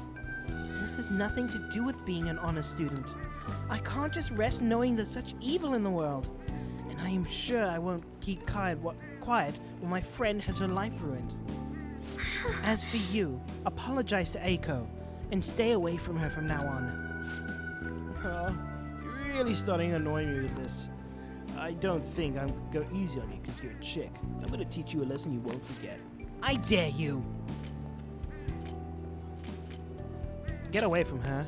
This has nothing to do with being an honest student. I can't just rest knowing there's such evil in the world. And I am sure I won't keep quiet when my friend has her life ruined. As for you, apologize to Aiko and stay away from her from now on. You're really starting to annoy me with this. I don't think I'm go easy on you because you're a chick. I'm gonna teach you a lesson you won't forget. I dare you! Get away from her.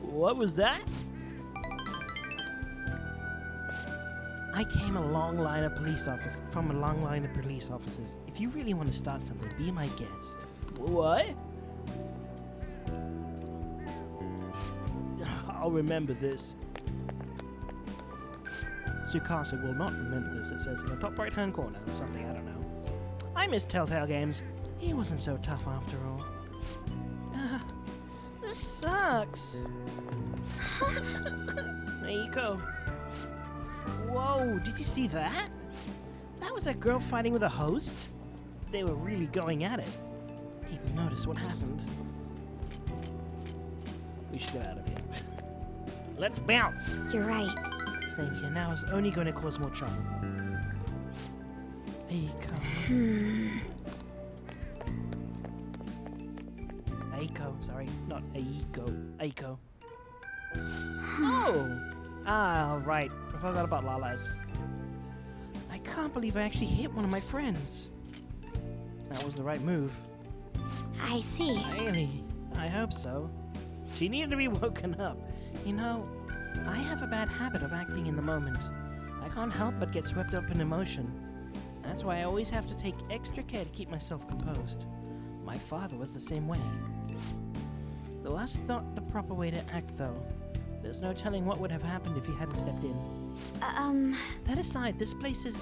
What was that? I came from a long line of police officers. If you really want to start something, be my guest. What? I'll remember this. Tsukasa will not remember this, it says in the top right-hand corner or something, I don't know. I miss Telltale Games. He wasn't so tough after all. This sucks. Aiko. Whoa, did you see that? That was that girl fighting with a host? They were really going at it. People noticed what happened. We should get out of here. Let's bounce. You're right. Staying here now is only going to cause more trouble. Aiko. Aiko, sorry, not Aiko. Aiko. Oh! Ah, right. I forgot about Lala's. I can't believe I actually hit one of my friends. That was the right move. I see. Really? I hope so. She needed to be woken up. You know, I have a bad habit of acting in the moment. I can't help but get swept up in emotion. That's why I always have to take extra care to keep myself composed. My father was the same way. Though that's not the proper way to act, though. There's no telling what would have happened if you hadn't stepped in. That aside, this place is,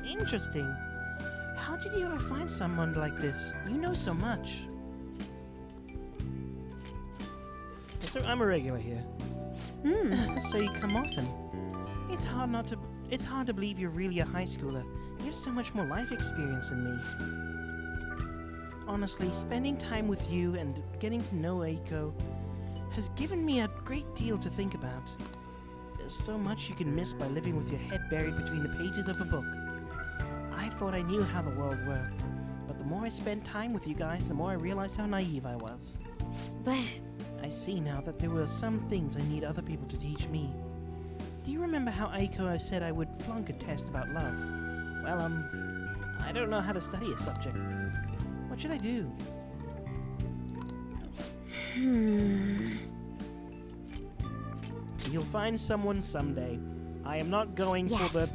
interesting. How did you ever find someone like this? You know so much. Yes, sir, I'm a regular here. So you come often. It's hard to believe you're really a high schooler. You have so much more life experience than me. Honestly, spending time with you and getting to know Aiko has given me a great deal to think about. There's so much you can miss by living with your head buried between the pages of a book. I thought I knew how the world worked, but the more I spent time with you guys, the more I realized how naive I was. But I see now that there were some things I need other people to teach me. Do you remember how Aiko said I would flunk a test about love? Well, I don't know how to study a subject. What should I do? You'll find someone someday. I am not going for the...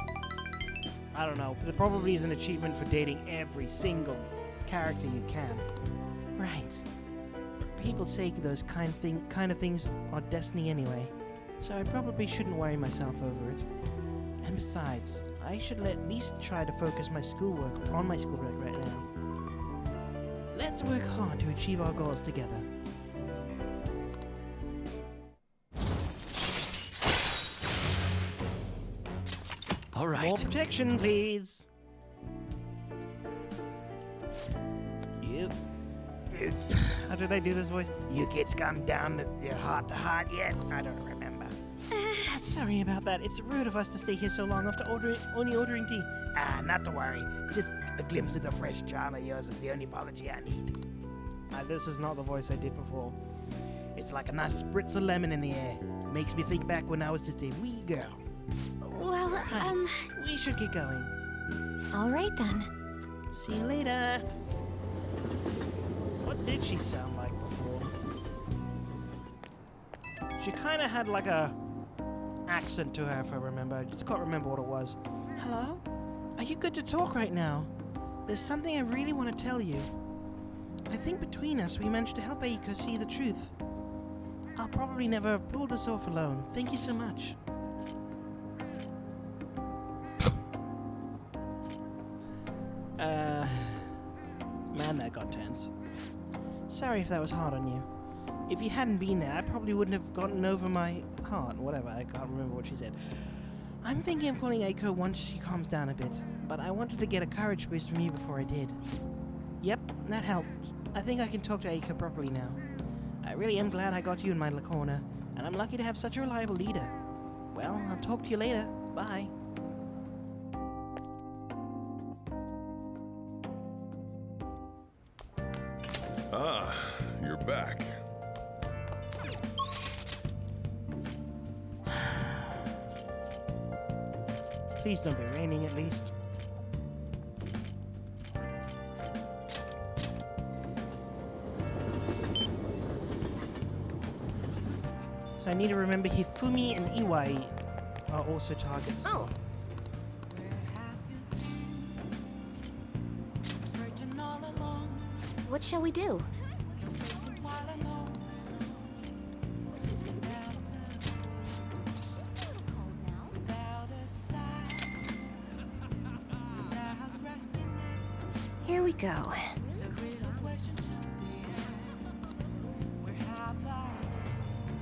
I don't know. There probably is an achievement for dating every single character you can. Right. People say those kind of things are destiny anyway, so I probably shouldn't worry myself over it. And besides, I should at least try to focus on my schoolwork right now. Let's work hard to achieve our goals together. All right. More protection, please. You. How did I do this voice? You kids come down to your heart to heart yet? I don't remember. Sorry about that. It's rude of us to stay here so long after only ordering tea. Not to worry. Just a glimpse of the fresh charm of yours is the only apology I need. This is not the voice I did before. It's like a nice spritz of lemon in the air. Makes me think back when I was just a wee girl. Well, Right. We should get going. all right then. See you later. What did she sound like before? She kind of had like a accent to her, if I remember. I just can't remember what it was. Hello? Are you good to talk right now? There's something I really want to tell you. I think between us, we managed to help Aiko see the truth. I'll probably never pull this off alone. Thank you so much. Man, that got tense. Sorry if that was hard on you. If you hadn't been there, I probably wouldn't have gotten over my heart. Whatever, I can't remember what she said. I'm thinking of calling Aiko once she calms down a bit, but I wanted to get a courage boost from you before I did. Yep, that helped. I think I can talk to Aiko properly now. I really am glad I got you in my corner, and I'm lucky to have such a reliable leader. Well, I'll talk to you later. Bye. Ah, you're back. Please don't be raining at least. So I need to remember Hifumi and Iwai are also targets. Oh. What shall we do? Here we go.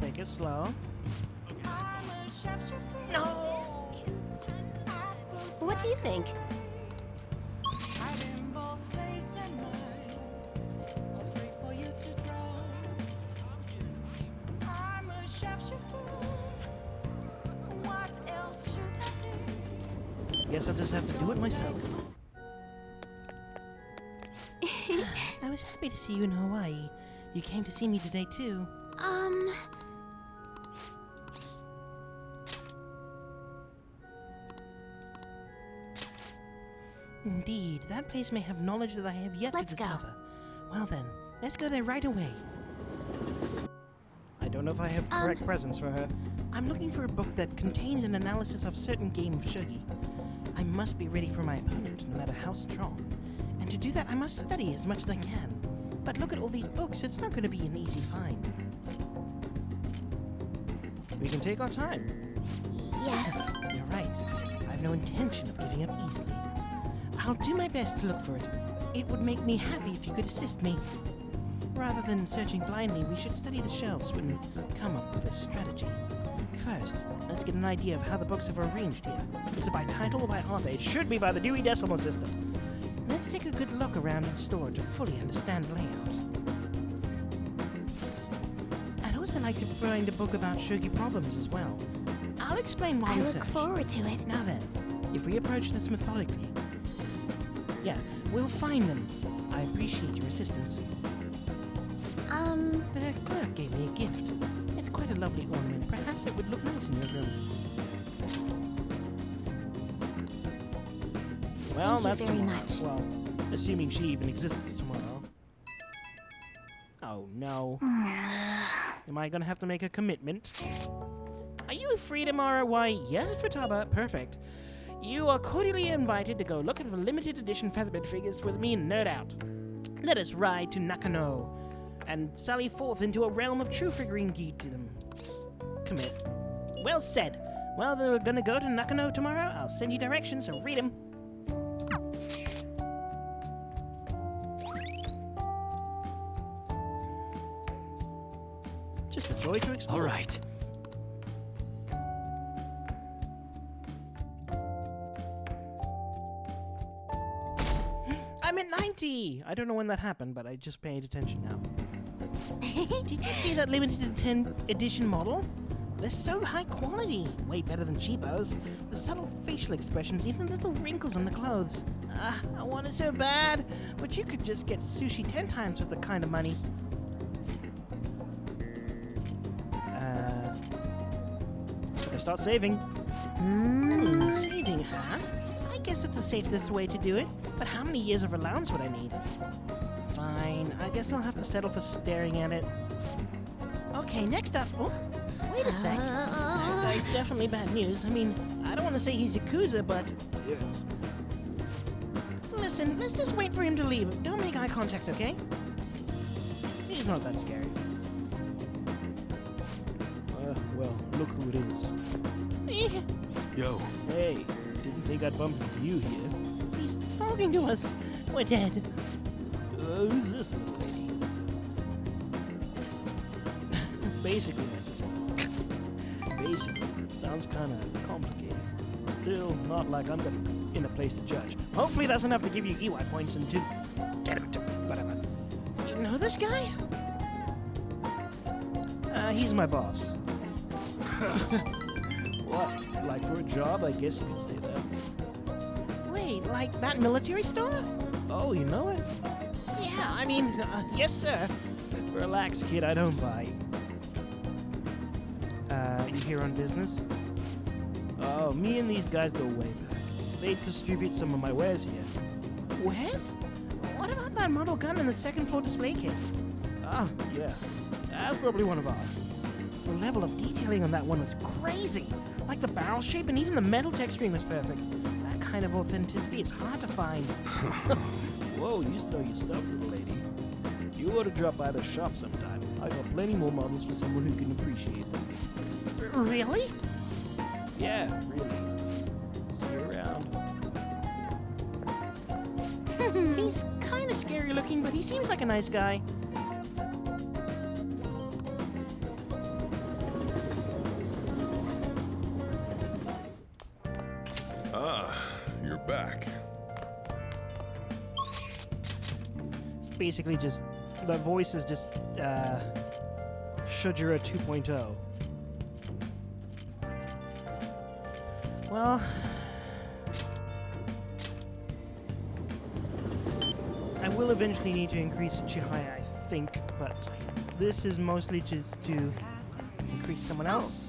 Take it slow. What do you think? Guess I'll just have to do it myself. I was happy to see you in Hawaii. You came to see me today too. Indeed, that place may have knowledge that I have yet Let's to go. discover. Well then, let's go there right away. I don't know if I have correct presents for her. I'm looking for a book that contains an analysis of certain game of shogi. I must be ready for my opponent, no matter how strong. And to do that, I must study as much as I can. But look at all these books, it's not going to be an easy find. We can take our time. Yes. You're right. I have no intention of giving up easily. I'll do my best to look for it. It would make me happy if you could assist me. Rather than searching blindly, we should study the shelves and come up with a strategy. First, let's get an idea of how the books are arranged here. Is it by title or by author? It should be by the Dewey Decimal System. Let's take a good look around the store to fully understand the layout. I'd also like to find a book about Shogi problems as well. I'll explain why I I'm look forward to it. Now then, if we approach this methodically... Yeah, we'll find them. I appreciate your assistance. The clerk gave me a gift. It's quite a lovely ornament. Perhaps it would look nice in your room. Well, Thank that's you very tomorrow. much. Well, assuming she even exists tomorrow. Oh, no. Am I gonna have to make a commitment? Are you free tomorrow? Why, yes, Futaba. Perfect. You are cordially invited to go look at the limited edition Featherbed figures with me and nerd out. Let us ride to Nakano and sally forth into a realm of true figurine geekdom. Commit. Well said. Well, we're gonna go to Nakano tomorrow. I'll send you directions, so read them. Just a joy to explore. All right. I'm at 90! I don't know when that happened, but I just paid attention now. Did you see that limited edition model? They're so high quality, way better than cheapos. The subtle facial expressions, even little wrinkles on the clothes. I want it so bad, but you could just get sushi 10 times with the kind of money. Should I start saving? Saving, huh? I guess it's the safest way to do it, but how many years of allowance would I need? Fine, I guess I'll have to settle for staring at it. Okay, next up... Oh, wait a sec. That guy's definitely bad news. I mean, I don't want to say he's Yakuza, but... Yes. Listen, let's just wait for him to leave. Don't make eye contact, okay? He's not that scary. Well, look who it is. Yo. Hey, didn't think I'd bump into you here. He's talking to us. We're dead. Who's this little lady? Basically, necessary. Basically, sounds kind of complicated. Still, not like I'm in a place to judge. Hopefully that's enough to give you EY points and to... Whatever. You know this guy? He's my boss. What? Like for a job? I guess you could say that. Wait, like that military store? Oh, you know it? Yeah, I mean, yes, sir. Relax, kid, I don't bite. You here on business? Oh, me and these guys go way back. They distribute some of my wares here. Wares? What about that model gun in the second floor display case? Oh, yeah. That's probably one of ours. The level of detailing on that one was crazy. Like the barrel shape and even the metal texturing was perfect. That kind of authenticity is hard to find. Whoa, you know your stuff, little lady. You ought to drop by the shop sometime. I got plenty more models for someone who can appreciate them. Really? Yeah, really. See you around. He's kind of scary looking, but he seems like a nice guy. You're back. Basically just, the voice is just, Shujira 2.0. Well, I will eventually need to increase Chihaya, I think, but this is mostly just to increase someone else.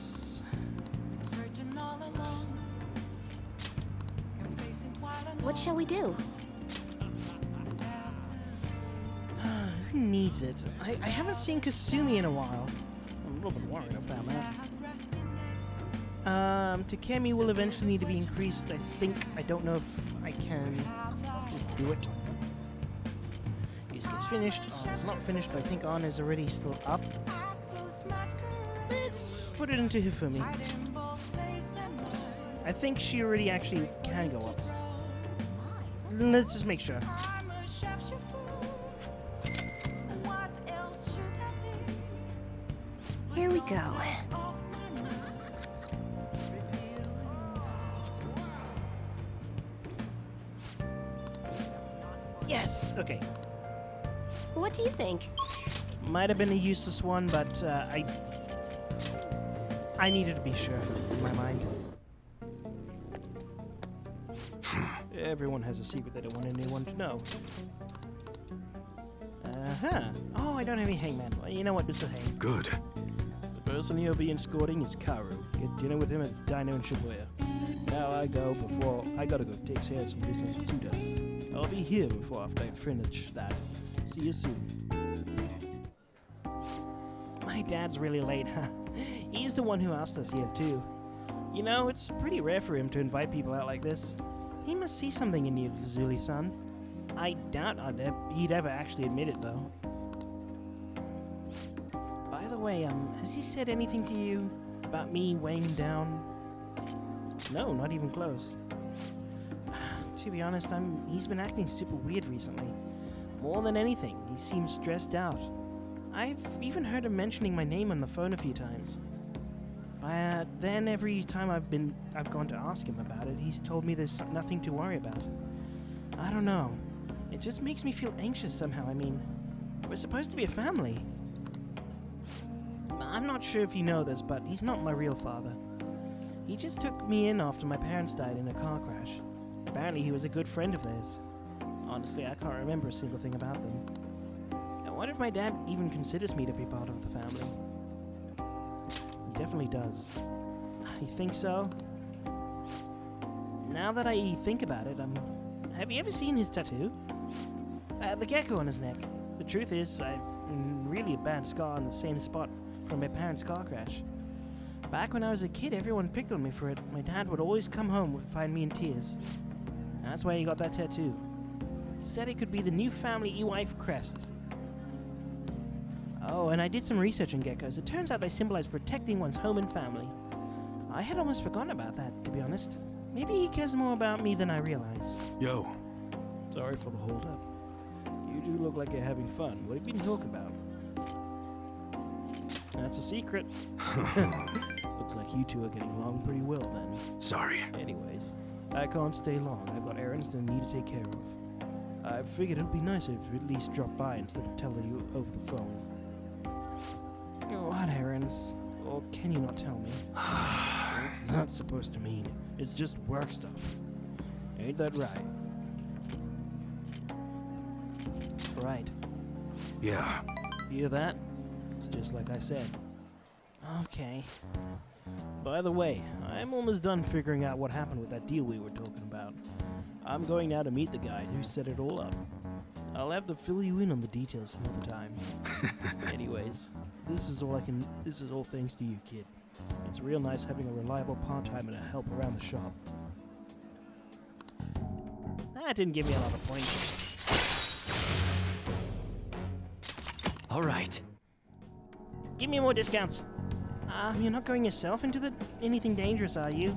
What shall we do? Who needs it? I haven't seen Kasumi in a while. I'm a little bit worried about that. Takemi will eventually need to be increased, I think. I don't know if I can just do it. Yusuke's finished. On is not finished, but I think On is already still up. Let's put it into Hifumi. I think she already actually can go up. Let's just make sure. Here we go. Okay. What do you think? Might have been a useless one, but I needed to be sure in my mind. Everyone has a secret they don't want anyone to know. Uh-huh. Oh, I don't have any hangman. Well, you know what? This will hang. Good. The person you'll be escorting is Karu. Get dinner with him at the diner in Shibuya. Now I gotta go take care of some business with Suda. I'll be here after I finish that. See you soon. My dad's really late, huh? He's the one who asked us here, too. You know, it's pretty rare for him to invite people out like this. He must see something in you, Kazuli-san. I doubt he'd ever actually admit it, though. By the way, has he said anything to you about me weighing him down? No, not even close. To be honest, he's been acting super weird recently. More than anything, he seems stressed out. I've even heard him mentioning my name on the phone a few times. But then every time I've gone to ask him about it, he's told me there's nothing to worry about. I don't know. It just makes me feel anxious somehow. I mean, we're supposed to be a family. I'm not sure if you know this, but he's not my real father. He just took me in after my parents died in a car crash. Apparently he was a good friend of theirs. Honestly, I can't remember a single thing about them. And what if my dad even considers me to be part of the family? He definitely does. You think so? Now that I think about it, have you ever seen his tattoo? The gecko on his neck. The truth is, I've really a bad scar on the same spot from my parents' car crash. Back when I was a kid, everyone picked on me for it. My dad would always come home and find me in tears. And that's why he got that tattoo. He said it could be the new family E-wife crest. Oh, and I did some research on geckos. It turns out they symbolize protecting one's home and family. I had almost forgotten about that, to be honest. Maybe he cares more about me than I realize. Yo. Sorry for the hold-up. You do look like you're having fun. What have you been talking about? That's a secret. Looks like you two are getting along pretty well then. Sorry. Anyways, I can't stay long. I've got errands that I need to take care of. I figured it would be nicer if you at least dropped by instead of telling you over the phone. What errands? Or can you not tell me? What's that supposed to mean? It's just work stuff. Ain't that right? Right. Yeah. Hear that? It's just like I said. Okay. By the way, I'm almost done figuring out what happened with that deal we were talking about. I'm going now to meet the guy who set it all up. I'll have to fill you in on the details some other time. Anyways, this is all thanks to you, kid. It's real nice having a reliable part-timer to help around the shop. That didn't give me a lot of points. All right. Give me more discounts. You're not going yourself into anything dangerous, are you?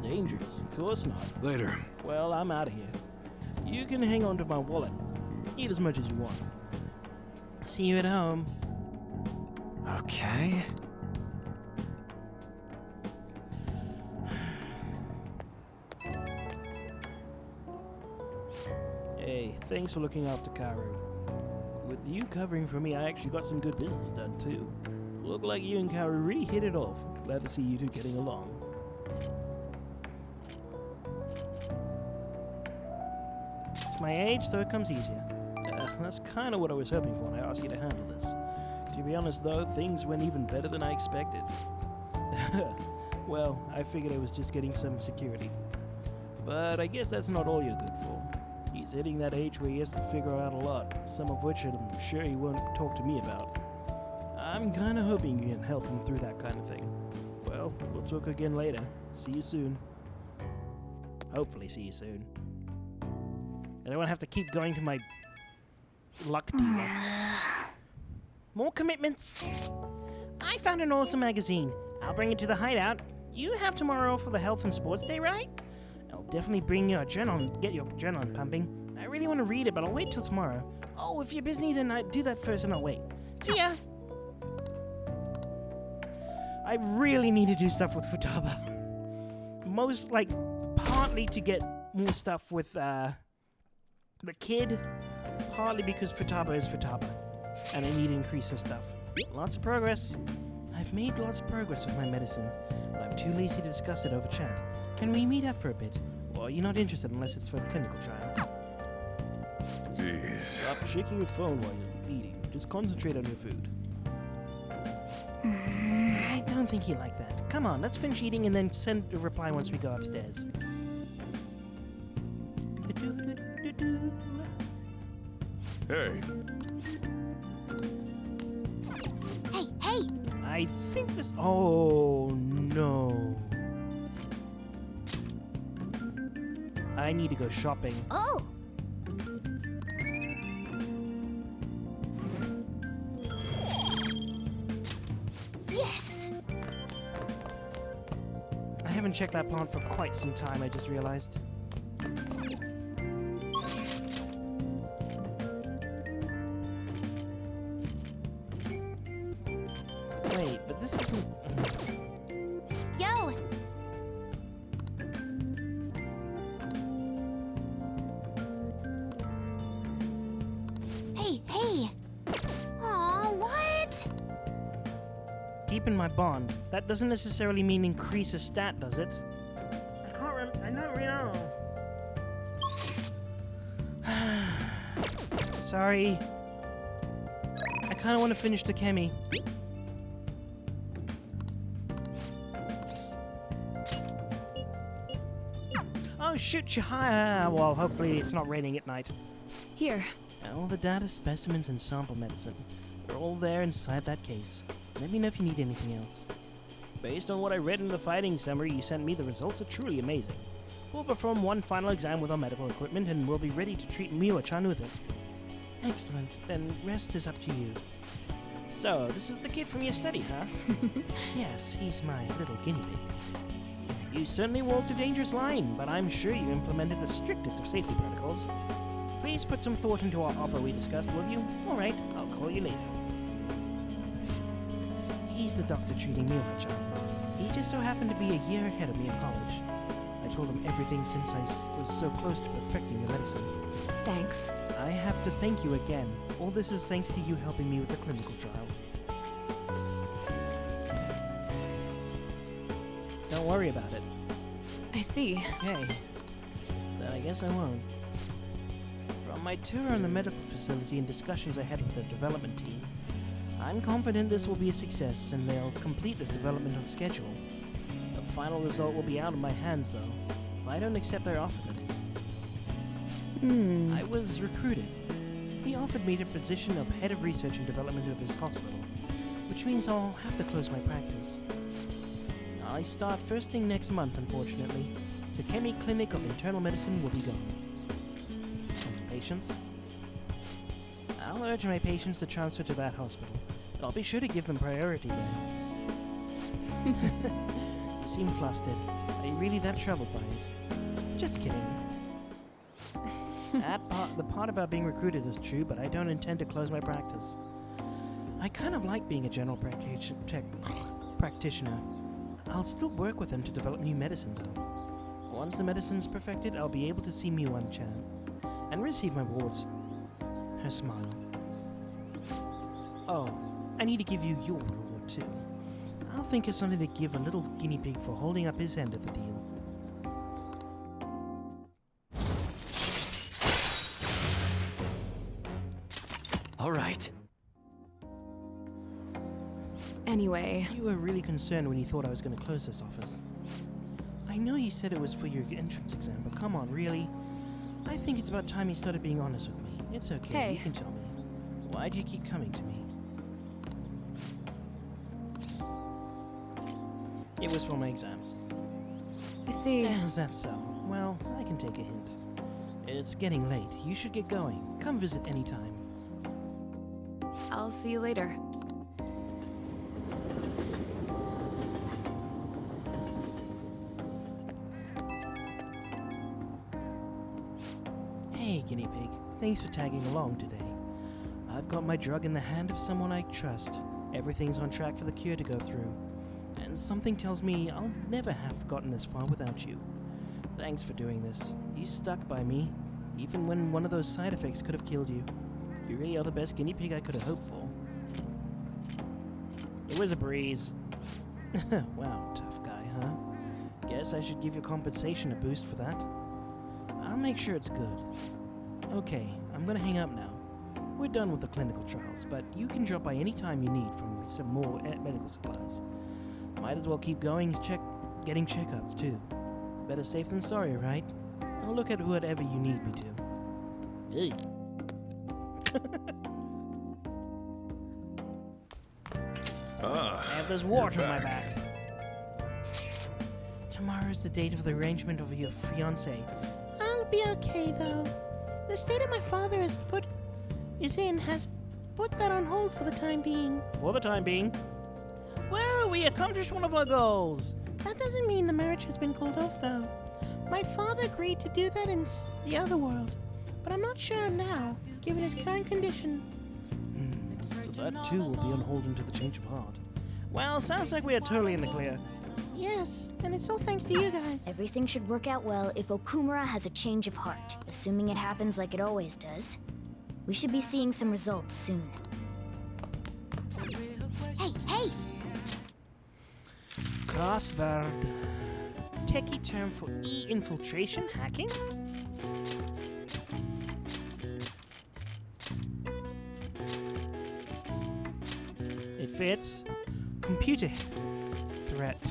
Dangerous? Of course not. Later. Well, I'm out of here. You can hang on to my wallet. Eat as much as you want. See you at home. Okay. Hey, thanks for looking after Karu. With you covering for me, I actually got some good business done, too. Look like you and Karu really hit it off. Glad to see you two getting along. It's my age, so it comes easier. That's kind of what I was hoping for when I asked you to handle this. To be honest, though, things went even better than I expected. Well, I figured I was just getting some security. But I guess that's not all you're good for. He's hitting that age where he has to figure out a lot, some of which I'm sure he won't talk to me about. I'm kinda hoping you can help him through that kind of thing. Well, we'll talk again later. See you soon. Hopefully see you soon. I don't want to have to keep going to my luck dealer. More commitments! I found an awesome magazine. I'll bring it to the hideout. You have tomorrow off for the health and sports day, right? I'll definitely bring your adrenaline, get your adrenaline pumping. I really want to read it, but I'll wait till tomorrow. Oh, if you're busy, then I do that first and I'll wait. See ya! I really need to do stuff with Futaba. Most, partly to get more stuff with, the kid. partly because Futaba is Futaba, and I need to increase her stuff. Lots of progress. I've made lots of progress with my medicine, but I'm too lazy to discuss it over chat. Can we meet up for a bit? Or you're not interested unless it's for the clinical trial? Jeez. Stop shaking your phone while you're eating. Just concentrate on your food. I don't think he'd like that. Come on, let's finish eating and then send a reply once we go upstairs. Hey. Hey, hey! I think this... Oh, no. I need to go shopping. Oh! Yes! I haven't checked that plant for quite some time, I just realized. Wait, but this isn't... Yo! Hey, hey! Aw, what? Deepen my bond. That doesn't necessarily mean increase a stat, does it? I can't remember. I don't really know. Sorry. I kind of want to finish the chemi. Oh, shoot, Shihaya! Well, hopefully it's not raining at night. Here. All the data, specimens, and sample medicine. They're all there inside that case. Let me know if you need anything else. Based on what I read in the fighting summary you sent me, the results are truly amazing. We'll perform one final exam with our medical equipment and we'll be ready to treat Miwa-chan with it. Excellent. Then rest is up to you. So, this is the kid from your study, huh? Yes, he's my little guinea pig. You certainly walked a dangerous line, but I'm sure you implemented the strictest of safety protocols. Please put some thought into our offer we discussed, will you? Alright, I'll call you later. He's the doctor treating Miwa-chan. He just so happened to be a year ahead of me in college. I told him everything since I was so close to perfecting the medicine. Thanks. I have to thank you again. All this is thanks to you helping me with the clinical trials. Don't worry about it. I see. Okay. Then I guess I won't. From my tour on the medical facility and discussions I had with the development team, I'm confident this will be a success and they'll complete this development on schedule. The final result will be out of my hands, though. If I don't accept their offer, that is. I was recruited. He offered me the position of head of research and development of his hospital, which means I'll have to close my practice. I start first thing next month, unfortunately. The Chemi Clinic of Internal Medicine will be gone. Patients? I'll urge my patients to transfer to that hospital. I'll be sure to give them priority there. You seem flustered. Are you really that troubled by it? Just kidding. The part about being recruited is true, but I don't intend to close my practice. I kind of like being a general practitioner. I'll still work with them to develop new medicine, though. Once the medicine's perfected, I'll be able to see Miwa-chan and receive my rewards. Her smile. Oh, I need to give you your reward, too. I'll think of something to give a little guinea pig for holding up his end of the deal. All right. Anyway. You were really concerned when you thought I was going to close this office. I know you said it was for your entrance exam, but come on, really? I think it's about time you started being honest with me. It's okay, Hey. You can tell me. Why do you keep coming to me? It was for my exams. I see. Is that so? Well, I can take a hint. It's getting late. You should get going. Come visit anytime. I'll see you later. Hey, guinea pig. Thanks for tagging along today. I've got my drug in the hand of someone I trust. Everything's on track for the cure to go through. And something tells me I'll never have gotten this far without you. Thanks for doing this. You stuck by me, even when one of those side effects could have killed you. You really are the best guinea pig I could have hoped for. It was a breeze. Wow, tough guy, huh? Guess I should give your compensation a boost for that. I'll make sure it's good. Okay, I'm gonna hang up now. We're done with the clinical trials, but you can drop by any time you need for some more medical supplies. Might as well keep going, getting checkups too. Better safe than sorry, right? I'll look at whatever you need me to. Hey. I have this water on my back. Tomorrow's the date of the arrangement of your fiancé. I'll be okay, though. The state of my father has put that on hold for the time being. For the time being. Well, we accomplished one of our goals. That doesn't mean the marriage has been called off, though. My father agreed to do that in the other world, but I'm not sure now, given his current condition. So that too will be on hold until the change of heart. Well, sounds like we are totally in the clear. Yes, and it's all thanks to you guys. Everything should work out well if Okumura has a change of heart, assuming it happens like it always does. We should be seeing some results soon. Hey! Crossword. Techie term for e-infiltration hacking? It fits. Computer threat.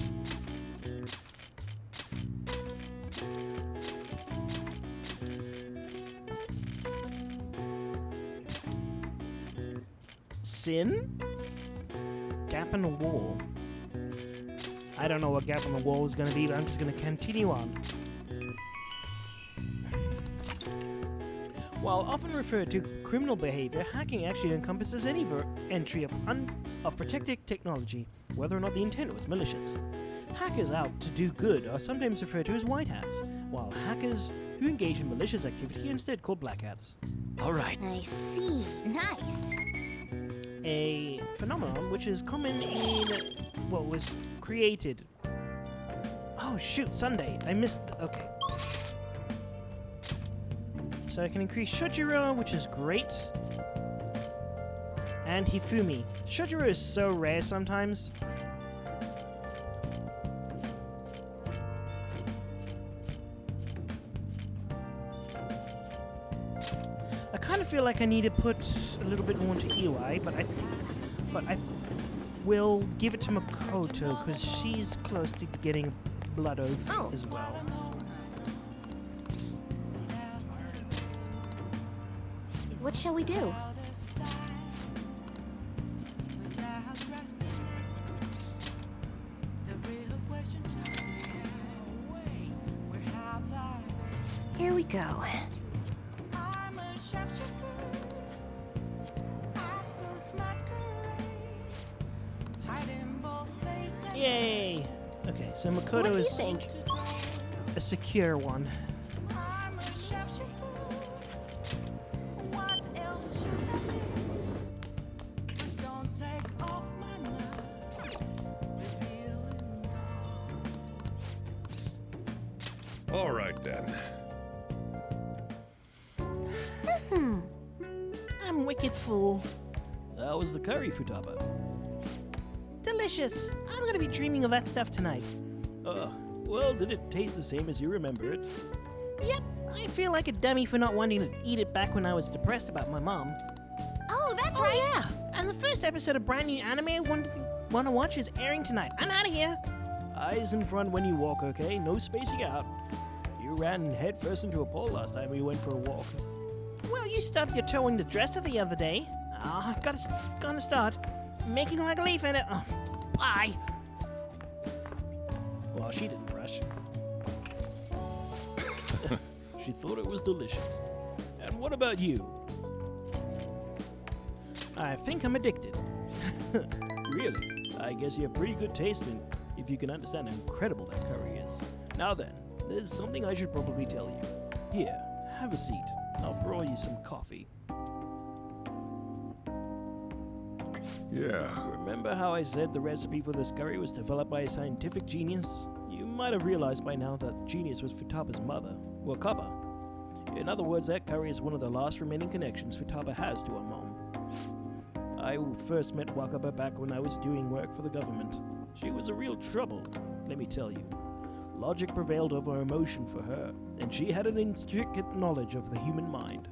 Sin? Gap in the wall. I don't know what gap in the wall is going to be, but I'm just going to continue on. While often referred to criminal behavior, hacking actually encompasses any entry of protected technology, whether or not the intent was malicious. Hackers out to do good are sometimes referred to as white hats, while hackers who engage in malicious activity are instead called black hats. Alright. I see. Nice. A phenomenon which is common in what was created. Oh shoot, Sunday. I missed. Okay. So I can increase Shojiro, which is great. And Hifumi. Shojiro is so rare sometimes. I kind of feel like I need to put a little bit more into Iwai, but I will give it to Makoto because she's close to getting blood over as well. What shall we do? Here we go. Yay! Okay, so Makoto What do you is think? a secure one. All right, then. I'm wicked fool. That was the curry, Futaba. Delicious. I'm gonna be dreaming of that stuff tonight. Well, did it taste the same as you remember it? Yep, I feel like a dummy for not wanting to eat it back when I was depressed about my mom. Oh, that's right. Yeah, and the first episode of brand new anime I want to watch is airing tonight. I'm out of here. Eyes in front when you walk, okay? No spacing out. You ran headfirst into a pole last time we went for a walk. Well, you stubbed your toe in the dresser the other day. Gonna start making like a leaf in it. Bye. Well, she didn't rush. She thought it was delicious. And what about you? I think I'm addicted. Really? I guess you have pretty good taste if you can understand how incredible that curry is. Now then, there's something I should probably tell you. Here, have a seat. I'll brew you some coffee. Yeah. Remember how I said the recipe for this curry was developed by a scientific genius? You might have realized by now that the genius was Futaba's mother, Wakaba. In other words, that curry is one of the last remaining connections Futaba has to her mom. I first met Wakaba back when I was doing work for the government. She was a real trouble, let me tell you. Logic prevailed over emotion for her, and she had an intricate knowledge of the human mind.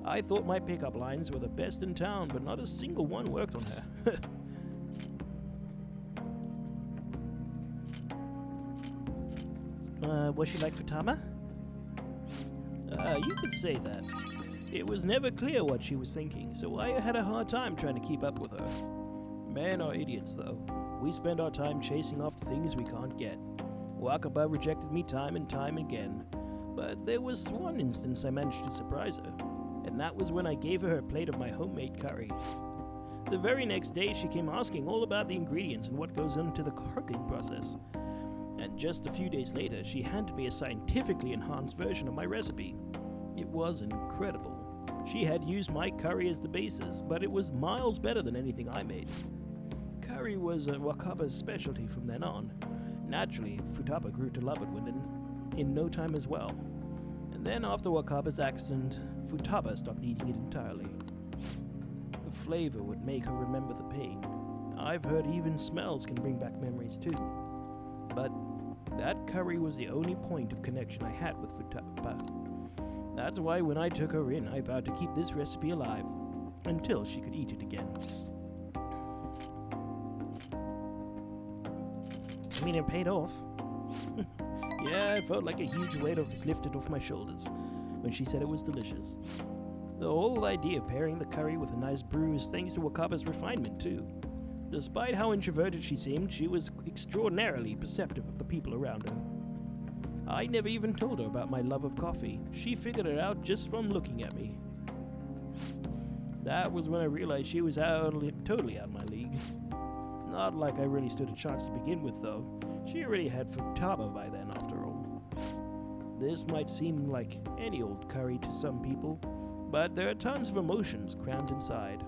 I thought my pickup lines were the best in town, but not a single one worked on her. Was she like Futaba? You could say that. It was never clear what she was thinking, so I had a hard time trying to keep up with her. Men are idiots, though. We spend our time chasing after things we can't get. Wakaba rejected me time and time again, but there was one instance I managed to surprise her, and that was when I gave her a plate of my homemade curry. The very next day, she came asking all about the ingredients and what goes into the cooking process. And just a few days later, she handed me a scientifically enhanced version of my recipe. It was incredible. She had used my curry as the basis, but it was miles better than anything I made. Curry was Wakaba's specialty from then on. Naturally, Futaba grew to love it in no time as well. And then after Wakaba's accident, Futaba stopped eating it entirely. The flavor would make her remember the pain. I've heard even smells can bring back memories too. But that curry was the only point of connection I had with Futaba. That's why when I took her in, I vowed to keep this recipe alive until she could eat it again. I mean, it paid off. Yeah, I felt like a huge weight was lifted off my shoulders when she said it was delicious. The whole idea of pairing the curry with a nice brew is thanks to Wakaba's refinement, too. Despite how introverted she seemed, she was extraordinarily perceptive of the people around her. I never even told her about my love of coffee. She figured it out just from looking at me. That was when I realized she was totally out of my league. Not like I really stood a chance to begin with, though. She already had Futaba by then, after all. This might seem like any old curry to some people, but there are tons of emotions crammed inside.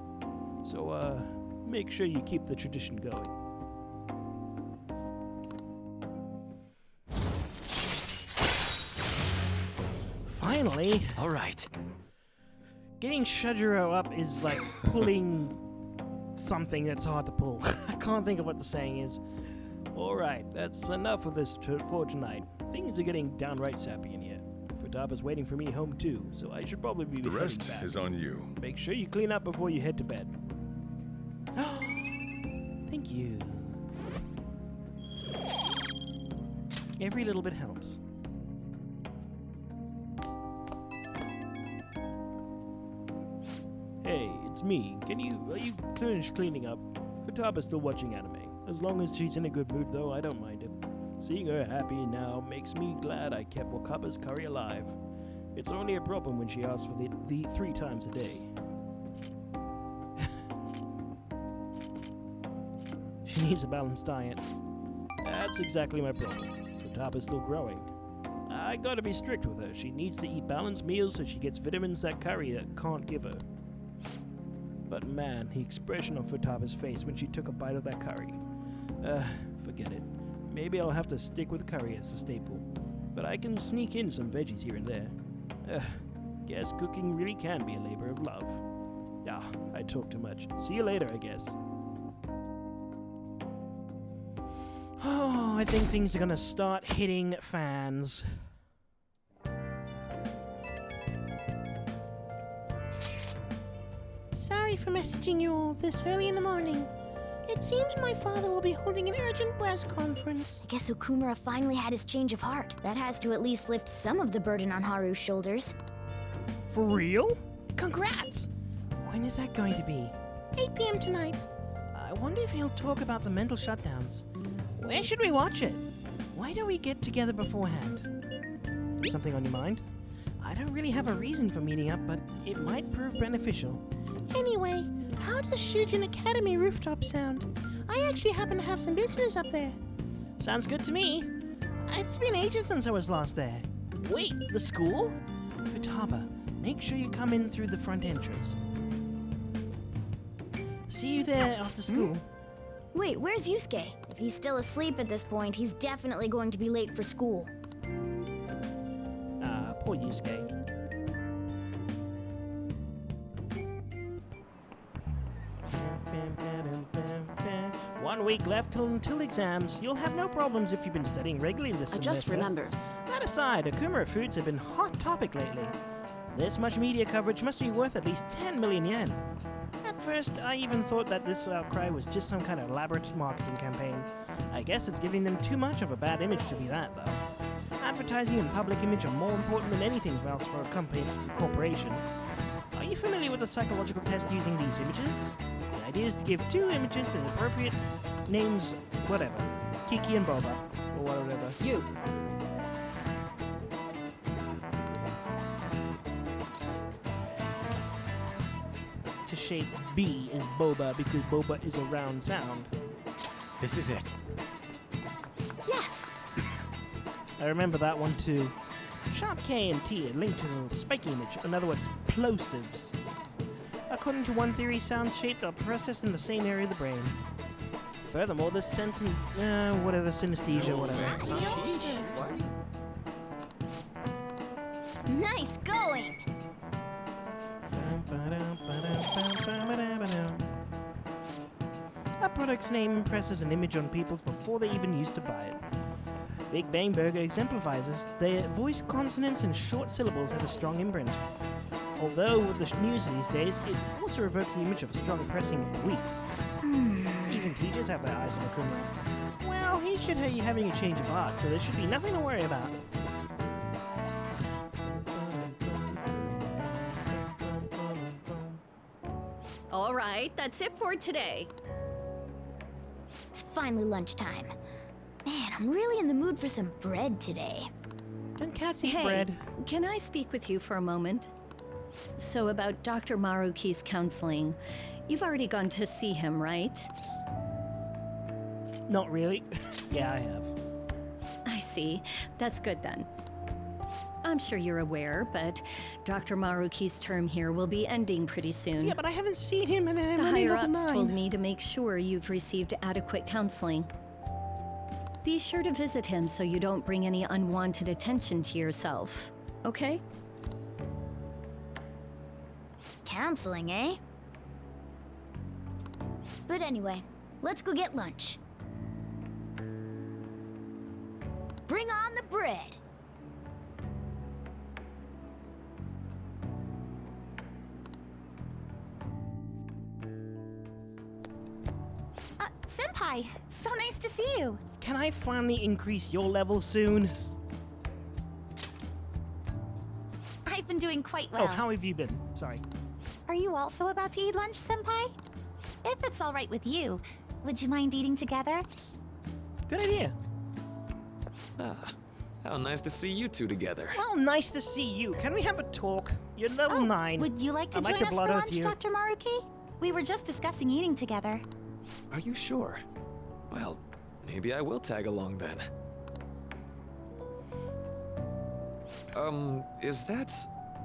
So, make sure you keep the tradition going. Finally! Alright. Getting Shujiro up is like pulling something that's hard to pull. I can't think of what the saying is. Alright, that's enough of this for tonight. Things are getting downright sappy in here. Futaba's waiting for me home too, so I should probably be The heading rest back. is on you. Make sure you clean up before you head to bed. Thank you. Every little bit helps. Hey, it's me. Are you finished cleaning up? Futaba's still watching anime. As long as she's in a good mood, though, I don't mind it. Seeing her happy now makes me glad I kept Wakaba's curry alive. It's only a problem when she asks for the 3 times a day. She needs a balanced diet. That's exactly my problem. Futaba's still growing. I gotta be strict with her. She needs to eat balanced meals so she gets vitamins that curry can't give her. But man, the expression on Futaba's face when she took a bite of that curry. Forget it. Maybe I'll have to stick with curry as a staple. But I can sneak in some veggies here and there. Guess cooking really can be a labor of love. Ah, I talk too much. See you later, I guess. Oh, I think things are gonna start hitting fans. Sorry for messaging you all this early in the morning. It seems my father will be holding an urgent press conference. I guess Okumura finally had his change of heart. That has to at least lift some of the burden on Haru's shoulders. For real? Congrats! When is that going to be? 8 p.m. tonight. I wonder if he'll talk about the mental shutdowns. Where should we watch it? Why don't we get together beforehand? Something on your mind? I don't really have a reason for meeting up, but it might prove beneficial. Anyway, how does Shujin Academy rooftop sound? I actually happen to have some business up there. Sounds good to me. It's been ages since I was last there. Wait, the school? Futaba, make sure you come in through the front entrance. See you there after school. Wait, where's Yusuke? If he's still asleep at this point, he's definitely going to be late for school. Poor Yusuke. 1 week left until exams. You'll have no problems if you've been studying regularly this semester. I just remembered. That aside, Akuma foods have been hot topic lately. This much media coverage must be worth at least 10 million yen. At first, I even thought that this outcry was just some kind of elaborate marketing campaign. I guess it's giving them too much of a bad image to be that, though. Advertising and public image are more important than anything else for a company or corporation. Are you familiar with the psychological test using these images? The idea is to give two images the appropriate names, whatever. Kiki and Boba, or whatever. You! To shape B is Boba because Boba is a round sound. This is it. Yes! I remember that one too. Sharp K and T are linked to the spiky image, in other words, plosives. According to one theory, sounds shaped are processed in the same area of the brain. Furthermore, this sense in, whatever, synesthesia, whatever. Nice going! A product's name impresses an image on people before they even used to buy it. Big Bang Burger exemplifies this. Their voice consonants and short syllables have a strong imprint. Although with the news these days, it also evokes the image of a strong pressing of the weak. Even teachers have their eyes on Akuma. Well, he should be having a change of heart, so there should be nothing to worry about. All right, that's it for today. It's finally lunchtime. Man, I'm really in the mood for some bread today. Can cats eat Hey, bread? can I speak with you for a moment? So about Dr. Maruki's counseling, you've already gone to see him, right? Not really. Yeah, I have. I see. That's good then. I'm sure you're aware, but Dr. Maruki's term here will be ending pretty soon. Yeah, but I haven't seen him and I'm The running over higher-ups told mine. me to make sure you've received adequate counseling. Be sure to visit him so you don't bring any unwanted attention to yourself, okay? Counseling, eh? But anyway, let's go get lunch. Bring on the bread! Senpai, so nice to see you. Can I finally increase your level soon? I've been doing quite well. Oh, how have you been? Sorry. Are you also about to eat lunch, Senpai? If it's all right with you, would you mind eating together? Good idea. Ah, how nice to see you two together. Well, nice to see you. Can we have a talk? You're level 9. Would you like to I'd join like to us for blood oath lunch, you. Dr. Maruki? We were just discussing eating together. Are you sure? Well, maybe I will tag along then. Is that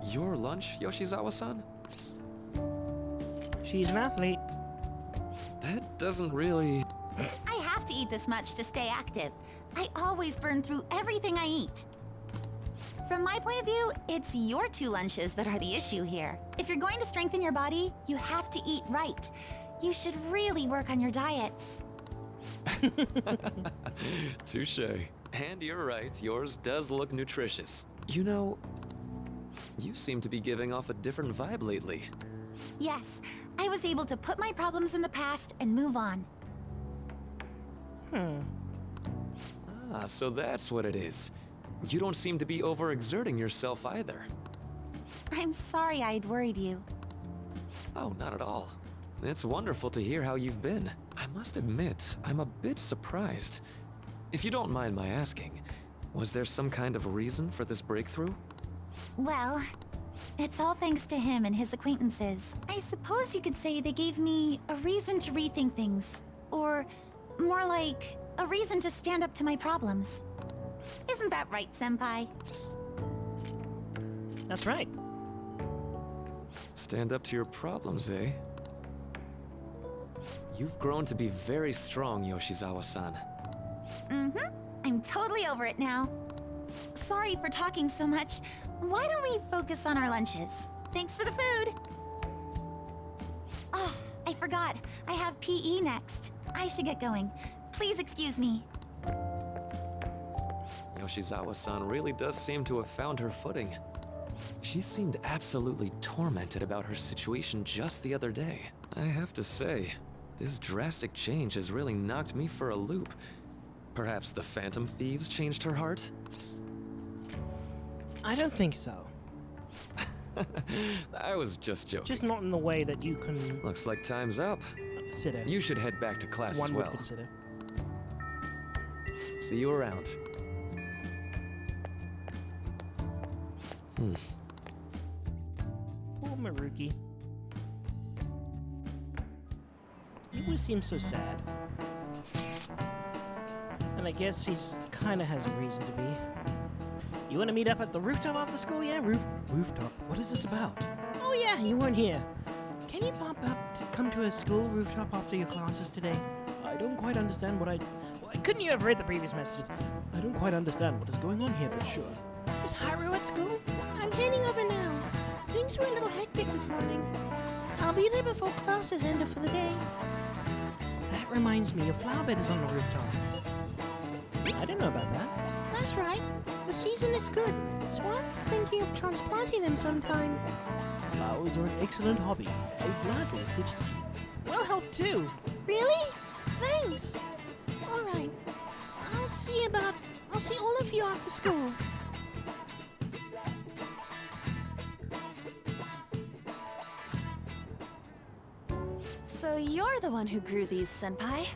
your lunch, Yoshizawa-san? She's an athlete. That doesn't really... I have to eat this much to stay active. I always burn through everything I eat. From my point of view, it's your 2 lunches that are the issue here. If you're going to strengthen your body, you have to eat right. You should really work on your diets. Touche. And you're right, yours does look nutritious. You know, you seem to be giving off a different vibe lately. Yes, I was able to put my problems in the past and move on. Ah, so that's what it is. You don't seem to be overexerting yourself either. I'm sorry I'd worried you. Oh, not at all. It's wonderful to hear how you've been. I must admit, I'm a bit surprised. If you don't mind my asking, was there some kind of reason for this breakthrough? Well, it's all thanks to him and his acquaintances. I suppose you could say they gave me a reason to rethink things. Or more like, a reason to stand up to my problems. Isn't that right, Senpai? That's right. Stand up to your problems, eh? You've grown to be very strong, Yoshizawa-san. Mm-hmm. I'm totally over it now. Sorry for talking so much. Why don't we focus on our lunches? Thanks for the food. Oh, I forgot. I have PE next. I should get going. Please excuse me. Yoshizawa-san really does seem to have found her footing. She seemed absolutely tormented about her situation just the other day. I have to say, this drastic change has really knocked me for a loop. Perhaps the Phantom Thieves changed her heart? I don't think so. I was just joking. Just not in the way that you can... Looks like time's up. Consider. You should head back to class One as well. would consider. See you around. Poor Maruki. He always seems so sad. And I guess he's kinda has a reason to be. You wanna meet up at the rooftop after school? Yeah, rooftop. What is this about? Oh yeah, you weren't here. Can you pop up to come to a school rooftop after your classes today? I don't quite understand what couldn't you have read the previous messages? I don't quite understand what is going on here, but sure. Is Haru at school? I'm heading over now. Things were a little hectic this morning. I'll be there before classes end for the day. That reminds me, your flower bed is on the rooftop. I didn't know about that. That's right. The season is good, so I'm thinking of transplanting them sometime. Flowers are an excellent hobby. I would gladly assist. We'll help too. Really? Thanks. All right. I'll see all of you after school. So you're the one who grew these, Senpai?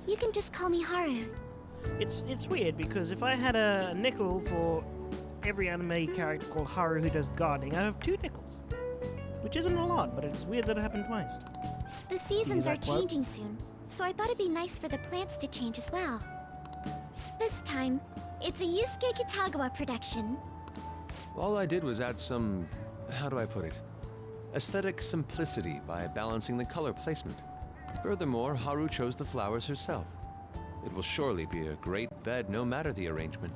You can just call me Haru. It's weird because if I had a nickel for every anime character called Haru who does gardening, I have 2 nickels. Which isn't a lot, but it's weird that it happened twice. The seasons are that quote? changing soon, so I thought it'd be nice for the plants to change as well. This time, it's a Yusuke Kitagawa production. All I did was add some, how do I put it? Aesthetic simplicity by balancing the color placement. Furthermore, Haru chose the flowers herself. It will surely be a great bed no matter the arrangement.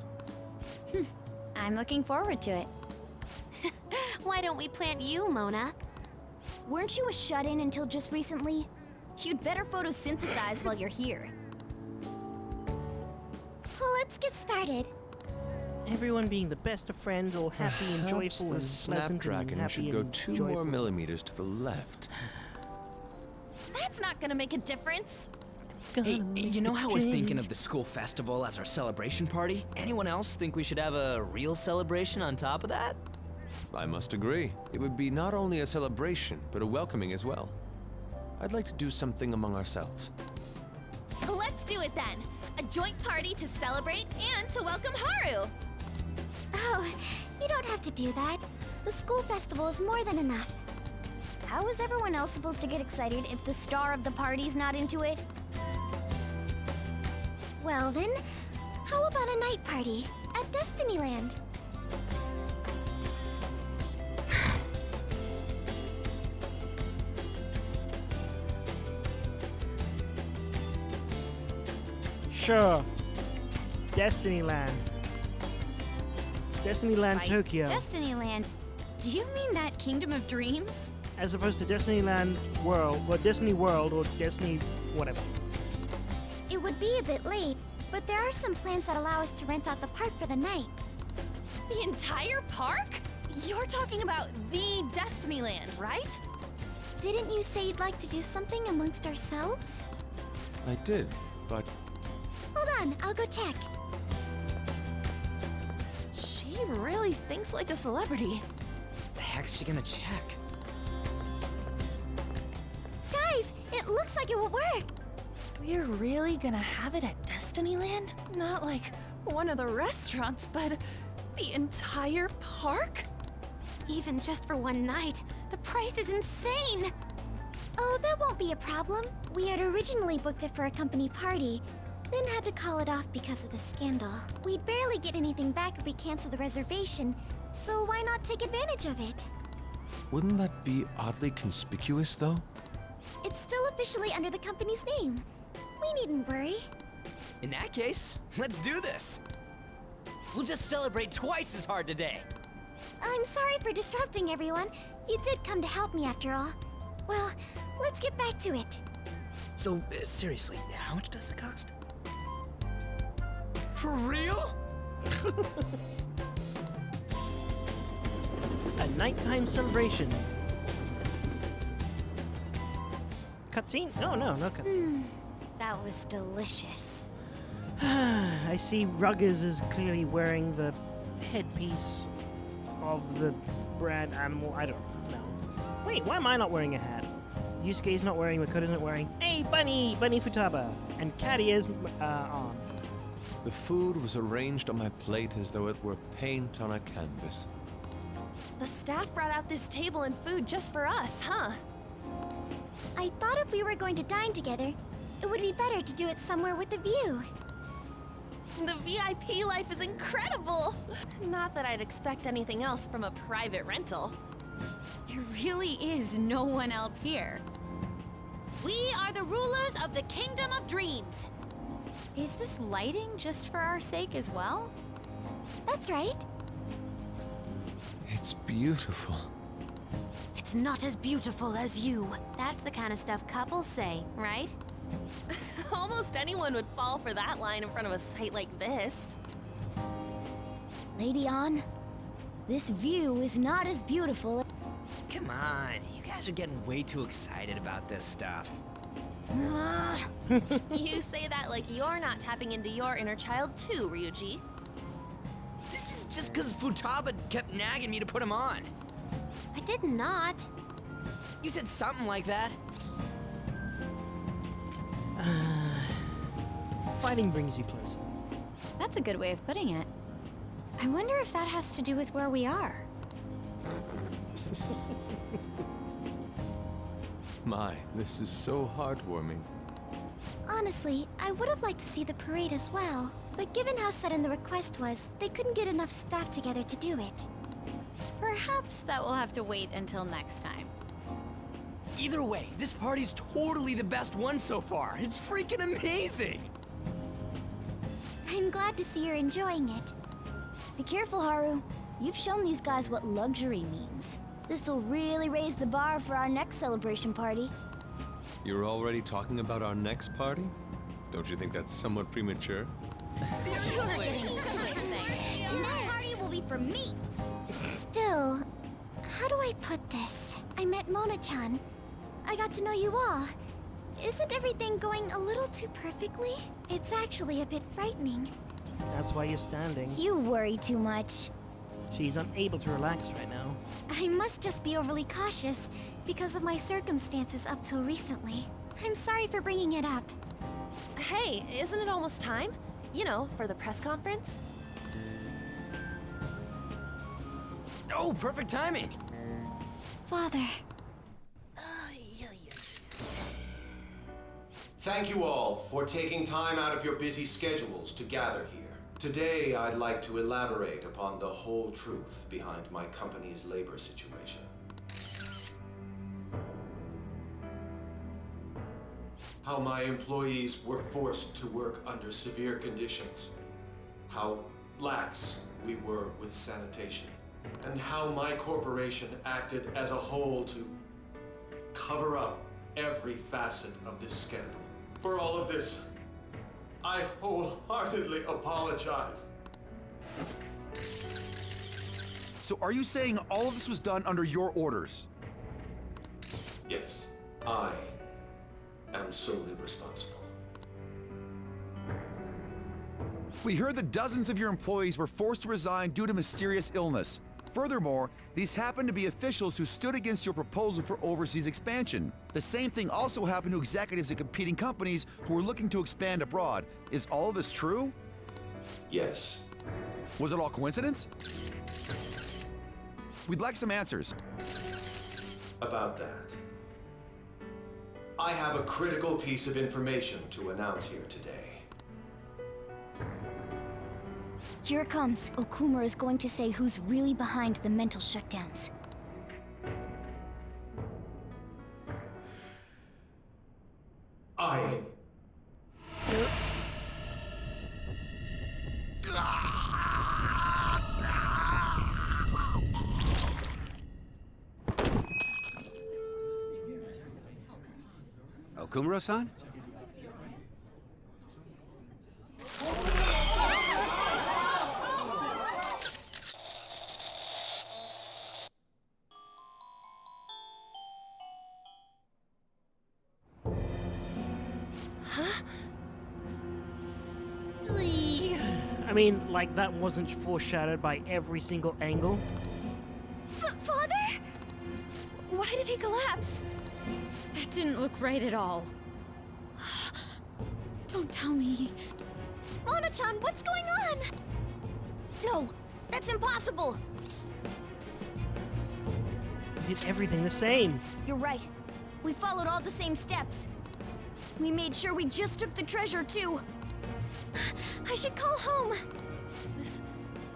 I'm looking forward to it. Why don't we plant you, Mona? Weren't you a shut-in until just recently? You'd better photosynthesize while you're here. Well, let's get started. Everyone being the best of friends, all happy and Perhaps joyful the and pleasant and Snapdragon happy should go and 2 joyful. more millimeters to the left. That's not gonna make a difference. Hey, you know how we're thinking of the school festival as our celebration party? Anyone else think we should have a real celebration on top of that? I must agree. It would be not only a celebration, but a welcoming as well. I'd like to do something among ourselves. Let's do it then. A joint party to celebrate and to welcome Haru. Oh, you don't have to do that. The school festival is more than enough. How is everyone else supposed to get excited if the star of the party's not into it? Well then, how about a night party at Destinyland? Sure. Destinyland. Destinyland Tokyo. Destinyland. Do you mean that Kingdom of Dreams? As opposed to Destinyland World, or Destiny World, or Destiny whatever. It would be a bit late, but there are some plans that allow us to rent out the park for the night. The entire park? You're talking about the Destinyland, right? Didn't you say you'd like to do something amongst ourselves? I did, but Hold on, I'll go check. She really thinks like a celebrity. The heck's she gonna check? Guys, it looks like it will work. We're really gonna have it at Destinyland? Not like one of the restaurants, but the entire park? Even just for one night, the price is insane. Oh, that won't be a problem. We had originally booked it for a company party, then had to call it off because of the scandal. We'd barely get anything back if we cancel the reservation, so why not take advantage of it? wouldn't that be oddly conspicuous, though? It's still officially under the company's name. We needn't worry. In that case, let's do this. We'll just celebrate twice as hard today. I'm sorry for disrupting everyone. You did come to help me after all. Well, let's get back to it. So, seriously, how much does it cost? For real? A nighttime celebration. Cutscene? No cutscene. That was delicious. I see Ruggers is clearly wearing the headpiece of the brand animal. I don't know. Wait, why am I not wearing a hat? Yusuke's not wearing, Makoto's not wearing. Hey, Bunny Futaba! And Caddy is on. The food was arranged on my plate as though it were paint on a canvas. The staff brought out this table and food just for us, huh? I thought if we were going to dine together, it would be better to do it somewhere with a view. The VIP life is incredible! Not that I'd expect anything else from a private rental. There really is no one else here. We are the rulers of the Kingdom of Dreams. Is this lighting just for our sake as well? That's right. It's beautiful. It's not as beautiful as you. That's the kind of stuff couples say, right? Almost anyone would fall for that line in front of a site like this. Lady An, this view is not as beautiful. Come on, you guys are getting way too excited about this stuff. You say that like you're not tapping into your inner child too, Ryuji. This is just because Futaba kept nagging me to put him on. I did not. You said something like that. Fighting brings you closer. That's a good way of putting it. I wonder if that has to do with where we are. My, this is so heartwarming. Honestly, I would have liked to see the parade as well. But given how sudden the request was, they couldn't get enough staff together to do it. Perhaps that will have to wait until next time. Either way, this party's totally the best one so far. It's freaking amazing! I'm glad to see you're enjoying it. Be careful, Haru. You've shown these guys what luxury means. This'll really raise the bar for our next celebration party. You're already talking about our next party? Don't you think that's somewhat premature? Seriously? And that party will be for me! Still, how do I put this? I met Mona-chan. I got to know you all. Isn't everything going a little too perfectly? It's actually a bit frightening. That's why you're standing. You worry too much. She's unable to relax right now. I must just be overly cautious because of my circumstances up till recently. I'm sorry for bringing it up. Hey, isn't it almost time? You know, for the press conference? Oh, perfect timing! Father. Thank you all for taking time out of your busy schedules to gather here. Today, I'd like to elaborate upon the whole truth behind my company's labor situation. How my employees were forced to work under severe conditions. How lax we were with sanitation. And how my corporation acted as a whole to cover up every facet of this scandal. For all of this, I wholeheartedly apologize. So are you saying all of this was done under your orders? Yes, I am solely responsible. We heard that dozens of your employees were forced to resign due to mysterious illness. Furthermore, these happened to be officials who stood against your proposal for overseas expansion. The same thing also happened to executives at competing companies who were looking to expand abroad. Is all of this true? Yes. Was it all coincidence? We'd like some answers. About that, I have a critical piece of information to announce here today. Here it comes. Okuma is going to say who's really behind the mental shutdowns. I... Okumura-san? I mean, like that wasn't foreshadowed by every single angle. Father? Why did he collapse? That didn't look right at all. Don't tell me. Mona-chan, what's going on? No, that's impossible. We did everything the same. You're right. We followed all the same steps. We made sure we just took the treasure, too. I should call home.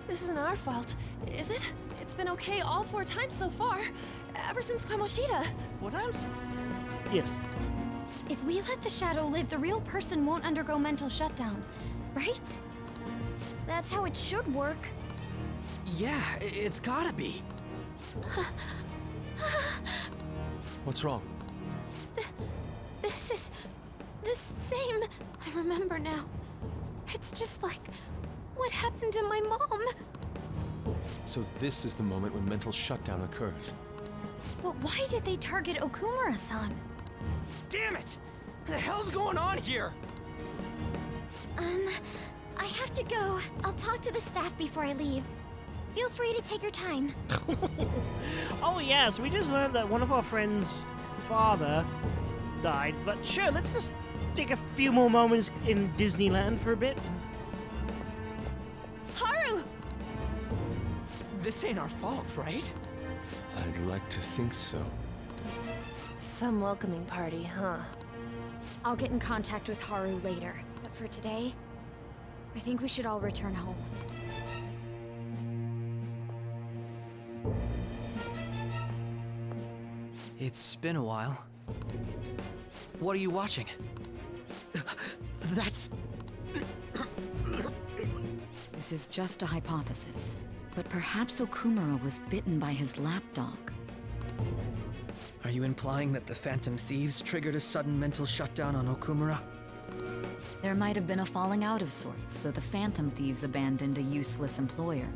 This isn't our fault, is it? It's been okay all 4 times so far, ever since Kamoshida. 4 times? Yes. If we let the shadow live, the real person won't undergo mental shutdown, right? That's how it should work. Yeah, it's gotta be. What's wrong? This is the same. I remember now. It's just like what happened to my mom. So this is the moment when mental shutdown occurs. But why did they target Okumura-san? Damn it! What the hell's going on here? I have to go. I'll talk to the staff before I leave. Feel free to take your time. Oh yes, we just learned that one of our friends' father died, but sure, let's just take a few more moments in Disneyland for a bit. Haru! This ain't our fault, right? I'd like to think so. Some welcoming party, huh? I'll get in contact with Haru later. But for today, I think we should all return home. It's been a while. What are you watching? That's... This is just a hypothesis, but perhaps Okumura was bitten by his lapdog. Are you implying that the Phantom Thieves triggered a sudden mental shutdown on Okumura? There might have been a falling out of sorts, so the Phantom Thieves abandoned a useless employer.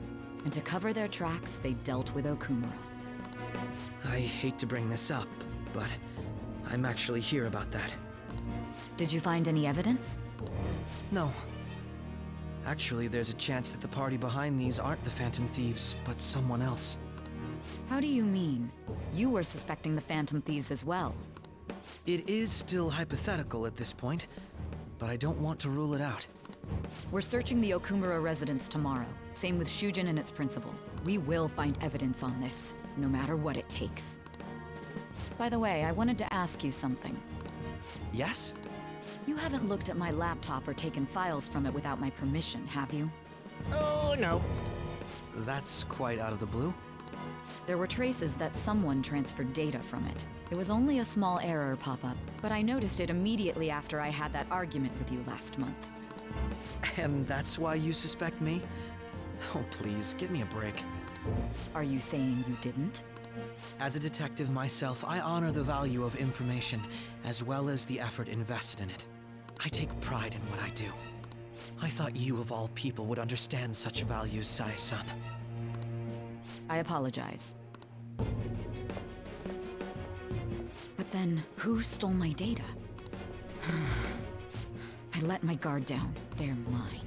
And to cover their tracks, they dealt with Okumura. I hate to bring this up, but I'm actually here about that. Did you find any evidence? No. Actually, there's a chance that the party behind these aren't the Phantom Thieves, but someone else. How do you mean? You were suspecting the Phantom Thieves as well. It is still hypothetical at this point, but I don't want to rule it out. We're searching the Okumura residence tomorrow. Same with Shujin and its principal. We will find evidence on this, no matter what it takes. By the way, I wanted to ask you something. Yes? You haven't looked at my laptop or taken files from it without my permission, have you? Oh, no. That's quite out of the blue. There were traces that someone transferred data from it. It was only a small error pop-up, but I noticed it immediately after I had that argument with you last month. And that's why you suspect me? Oh, please, give me a break. Are you saying you didn't? As a detective myself, I honor the value of information, as well as the effort invested in it. I take pride in what I do. I thought you, of all people, would understand such values, Sai-san. I apologize. But then, who stole my data? I let my guard down. They're mine.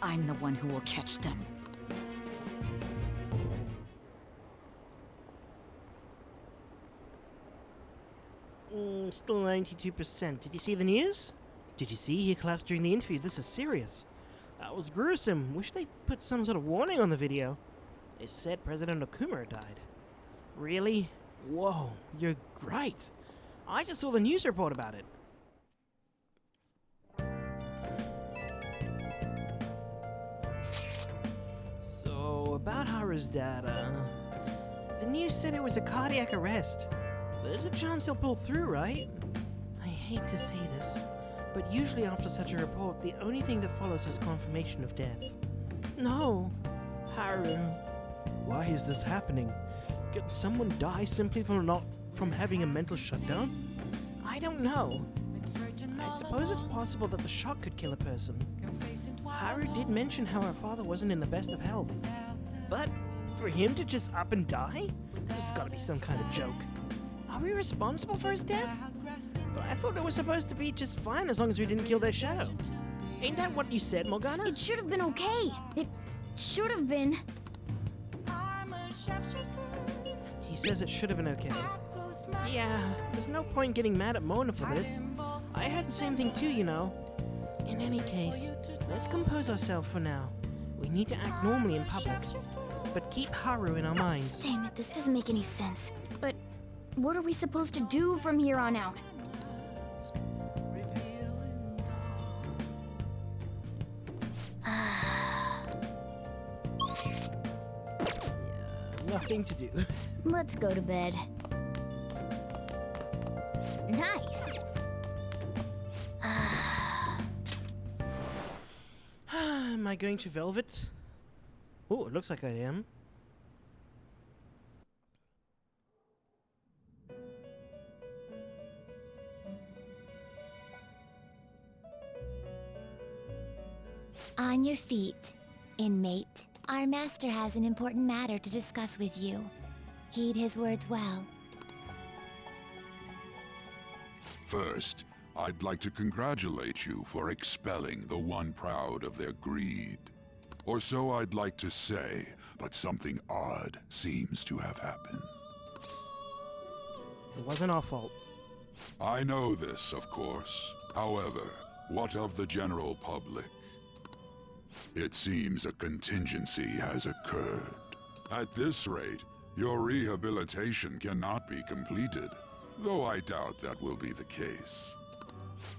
I'm the one who will catch them. Still 92%. Did you see the news? Did you see he collapsed during the interview? This is serious. That was gruesome. Wish they'd put some sort of warning on the video. They said President Okumura died. Really? Whoa, you're right. I just saw the news report about it. So, about Haru's data. The news said it was a cardiac arrest. There's a chance he'll pull through, right? I hate to say this, but usually after such a report, the only thing that follows is confirmation of death. No, Haru. Why is this happening? Can someone die simply from having a mental shutdown? I don't know. I suppose it's possible that the shock could kill a person. Haru did mention how her father wasn't in the best of health. But for him to just up and die? This has got to be some kind of joke. Are we responsible for his death? But I thought it was supposed to be just fine as long as we didn't kill their shadow. Ain't that what you said, Morgana? It should have been okay. It should have been. He says it should have been okay. Yeah, there's no point getting mad at Mona for this. I had the same thing too, you know. In any case, let's compose ourselves for now. We need to act normally in public, but keep Haru in our minds. Damn it, this doesn't make any sense. But what are we supposed to do from here on out? Nothing to do. Let's go to bed. Nice. Am I going to Velvet? Oh, it looks like I am. On your feet, inmate. Our master has an important matter to discuss with you. Heed his words well. First, I'd like to congratulate you for expelling the one proud of their greed. Or so I'd like to say, but something odd seems to have happened. It wasn't our fault. I know this, of course. However, what of the general public? It seems a contingency has occurred. At this rate, your rehabilitation cannot be completed, though I doubt that will be the case.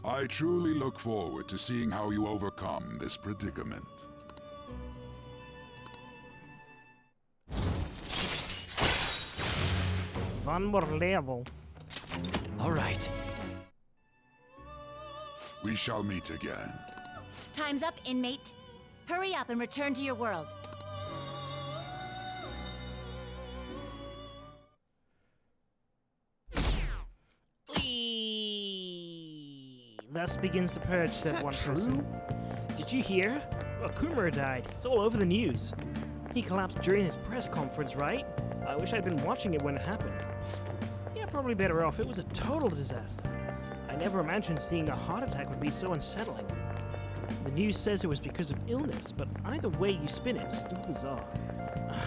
I truly look forward to seeing how you overcome this predicament. One more level. All right. We shall meet again. Time's up, inmate. Hurry up and return to your world. Thus begins the purge, said that one true? person. Did you hear? Okumura died. It's all over the news. He collapsed during his press conference, right? I wish I'd been watching it when it happened. Yeah, probably better off. It was a total disaster. I never imagined seeing a heart attack would be so unsettling. The news says it was because of illness, but either way you spin it, it's still bizarre.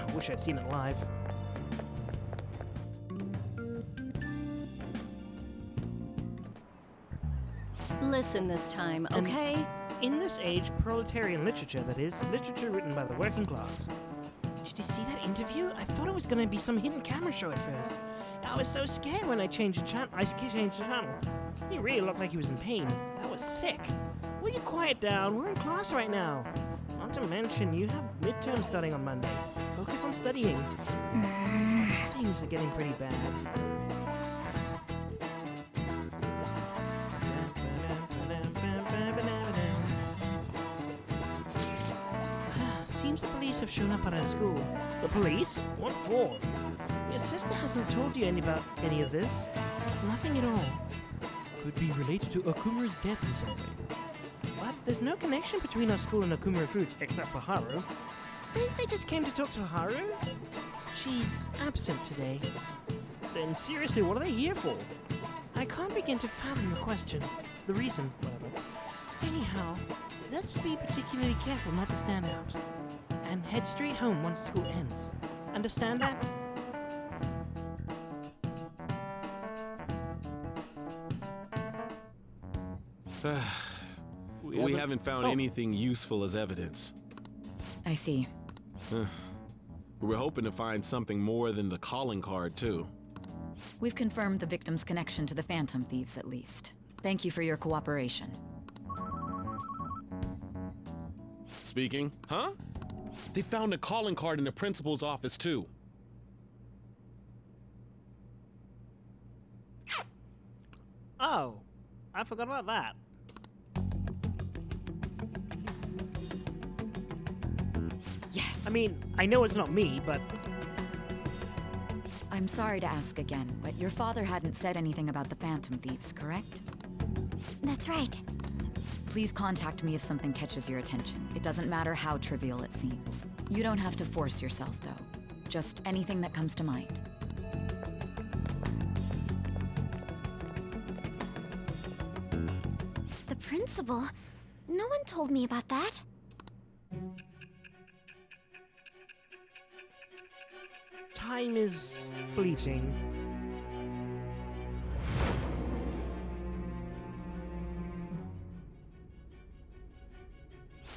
I wish I'd seen it live. Listen this time, okay? In this age, proletarian literature, that is, literature written by the working class. Did you see that interview? I thought it was going to be some hidden camera show at first. I was so scared when I changed the channel. He really looked like he was in pain. That was sick. Will you quiet down? We're in class right now. Not to mention, you have midterm starting on Monday. Focus on studying. Things are getting pretty bad. Seems the police have shown up at our school. The police? What for? Your sister hasn't told you about any of this. Nothing at all. Could be related to Okumura's death in some way. But there's no connection between our school and Okumura Foods, except for Haru. Think they just came to talk to Haru? She's absent today. Then seriously, what are they here for? I can't begin to fathom the question. The reason, whatever. Anyhow, let's be particularly careful not to stand out. And head straight home once school ends. Understand that? We haven't found anything useful as evidence. I see. We're hoping to find something more than the calling card, too. We've confirmed the victim's connection to the Phantom Thieves, at least. Thank you for your cooperation. Speaking? Huh? They found a calling card in the principal's office, too. Oh, I forgot about that. Yes. I mean, I know it's not me, but... I'm sorry to ask again, but your father hadn't said anything about the Phantom Thieves, correct? That's right. Please contact me if something catches your attention. It doesn't matter how trivial it seems. You don't have to force yourself, though. Just anything that comes to mind. The principal? No one told me about that. Time is fleeting.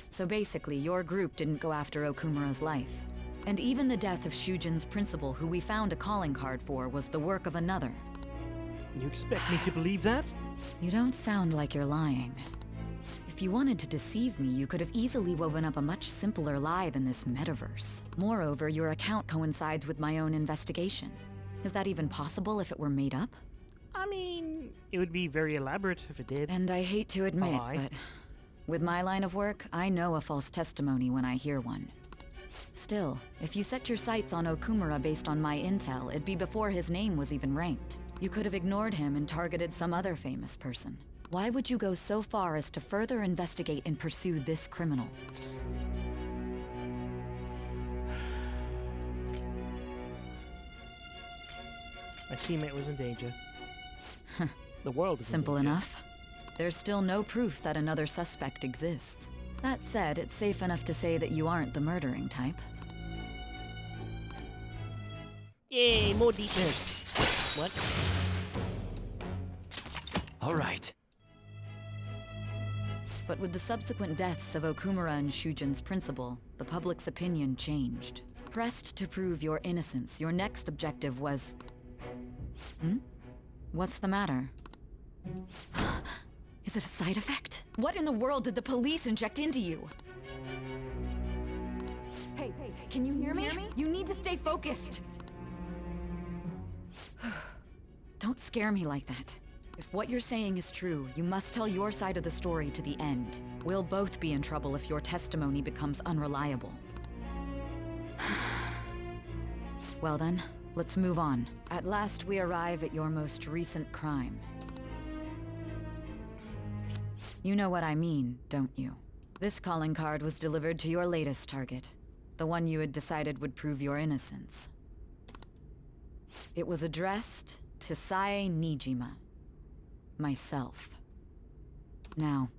So basically, your group didn't go after Okumura's life. And even the death of Shujin's principal, who we found a calling card for, was the work of another. You expect me to believe that? You don't sound like you're lying. If you wanted to deceive me, you could have easily woven up a much simpler lie than this metaverse. Moreover, your account coincides with my own investigation. Is that even possible if it were made up? I mean, it would be very elaborate if it did. And I hate to admit, but with my line of work, I know a false testimony when I hear one. Still, if you set your sights on Okumura based on my intel, it'd be before his name was even ranked. You could have ignored him and targeted some other famous person. Why would you go so far as to further investigate and pursue this criminal? My teammate was in danger. The world is Simple in danger. enough. There's still no proof that another suspect exists. That said, it's safe enough to say that you aren't the murdering type. Yay, more deepness. What? All right. But with the subsequent deaths of Okumura and Shujin's principal, the public's opinion changed. Pressed to prove your innocence, your next objective was... What's the matter? Is it a side effect? What in the world did the police inject into you? Hey, can you hear me? You need to stay focused. Don't scare me like that. If what you're saying is true, you must tell your side of the story to the end. We'll both be in trouble if your testimony becomes unreliable. Well then, let's move on. At last we arrive at your most recent crime. You know what I mean, don't you? This calling card was delivered to your latest target, the one you had decided would prove your innocence. It was addressed to Sae Nijima, myself. Now,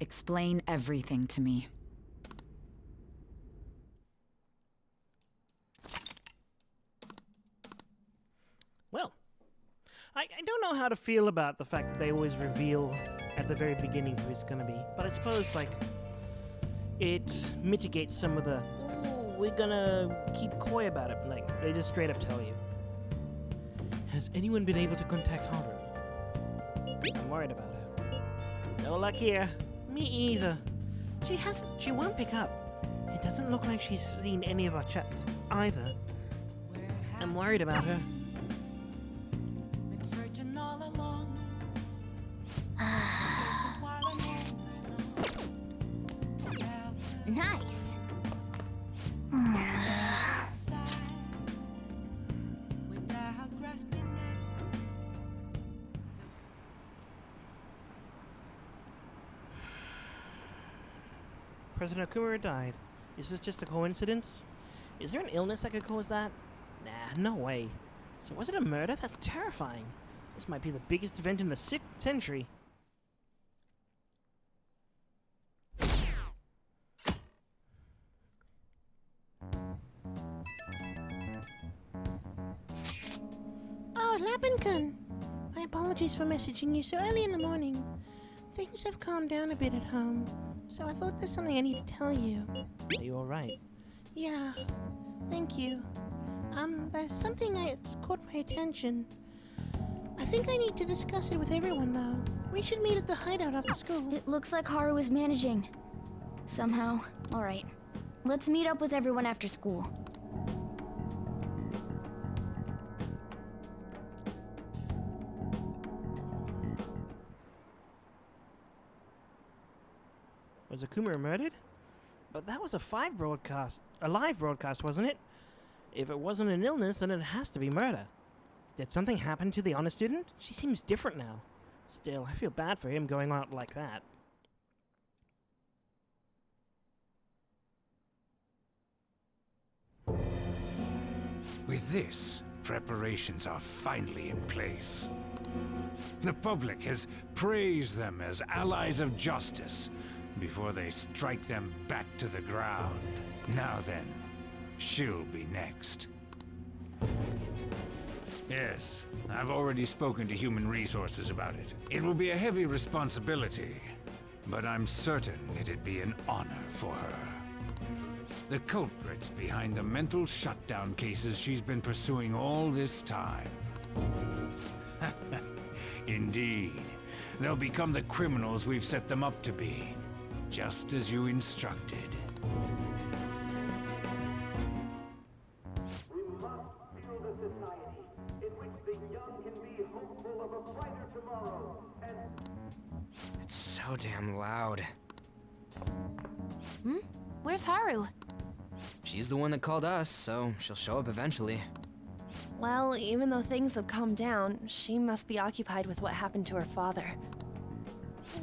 explain everything to me. Well, I don't know how to feel about the fact that they always reveal at the very beginning who it's gonna be. But I suppose, like, it mitigates some of the, oh, we're gonna keep coy about it. Like, they just straight up tell you. Has anyone been able to contact Haru? I'm worried about her. No luck here. Me either. She won't pick up. It doesn't look like she's seen any of our chats either. I'm worried about her. Nice. President Okumura died. Is this just a coincidence? Is there an illness that could cause that? Nah, no way. So was it a murder? That's terrifying. This might be the biggest event in the 6th century. Oh, Laban-kun! My apologies for messaging you so early in the morning. Things have calmed down a bit at home, so I thought there's something I need to tell you. Are you alright? Yeah, thank you. There's something that's caught my attention. I think I need to discuss it with everyone, though. We should meet at the hideout after school. It looks like Haru is managing. Somehow. Alright. Let's meet up with everyone after school. Was Okumura murdered? But that was a live broadcast, wasn't it? If it wasn't an illness, then it has to be murder. Did something happen to the honor student? She seems different now. Still, I feel bad for him going out like that. With this, preparations are finally in place. The public has praised them as allies of justice before they strike them back to the ground. Now then, she'll be next. Yes, I've already spoken to Human Resources about it. It will be a heavy responsibility, but I'm certain it'd be an honor for her. The culprits behind the mental shutdown cases she's been pursuing all this time. Indeed, they'll become the criminals we've set them up to be, just as you instructed. It's so damn loud. Where's Haru? She's the one that called us, so she'll show up eventually. Well, even though things have calmed down, she must be occupied with what happened to her father.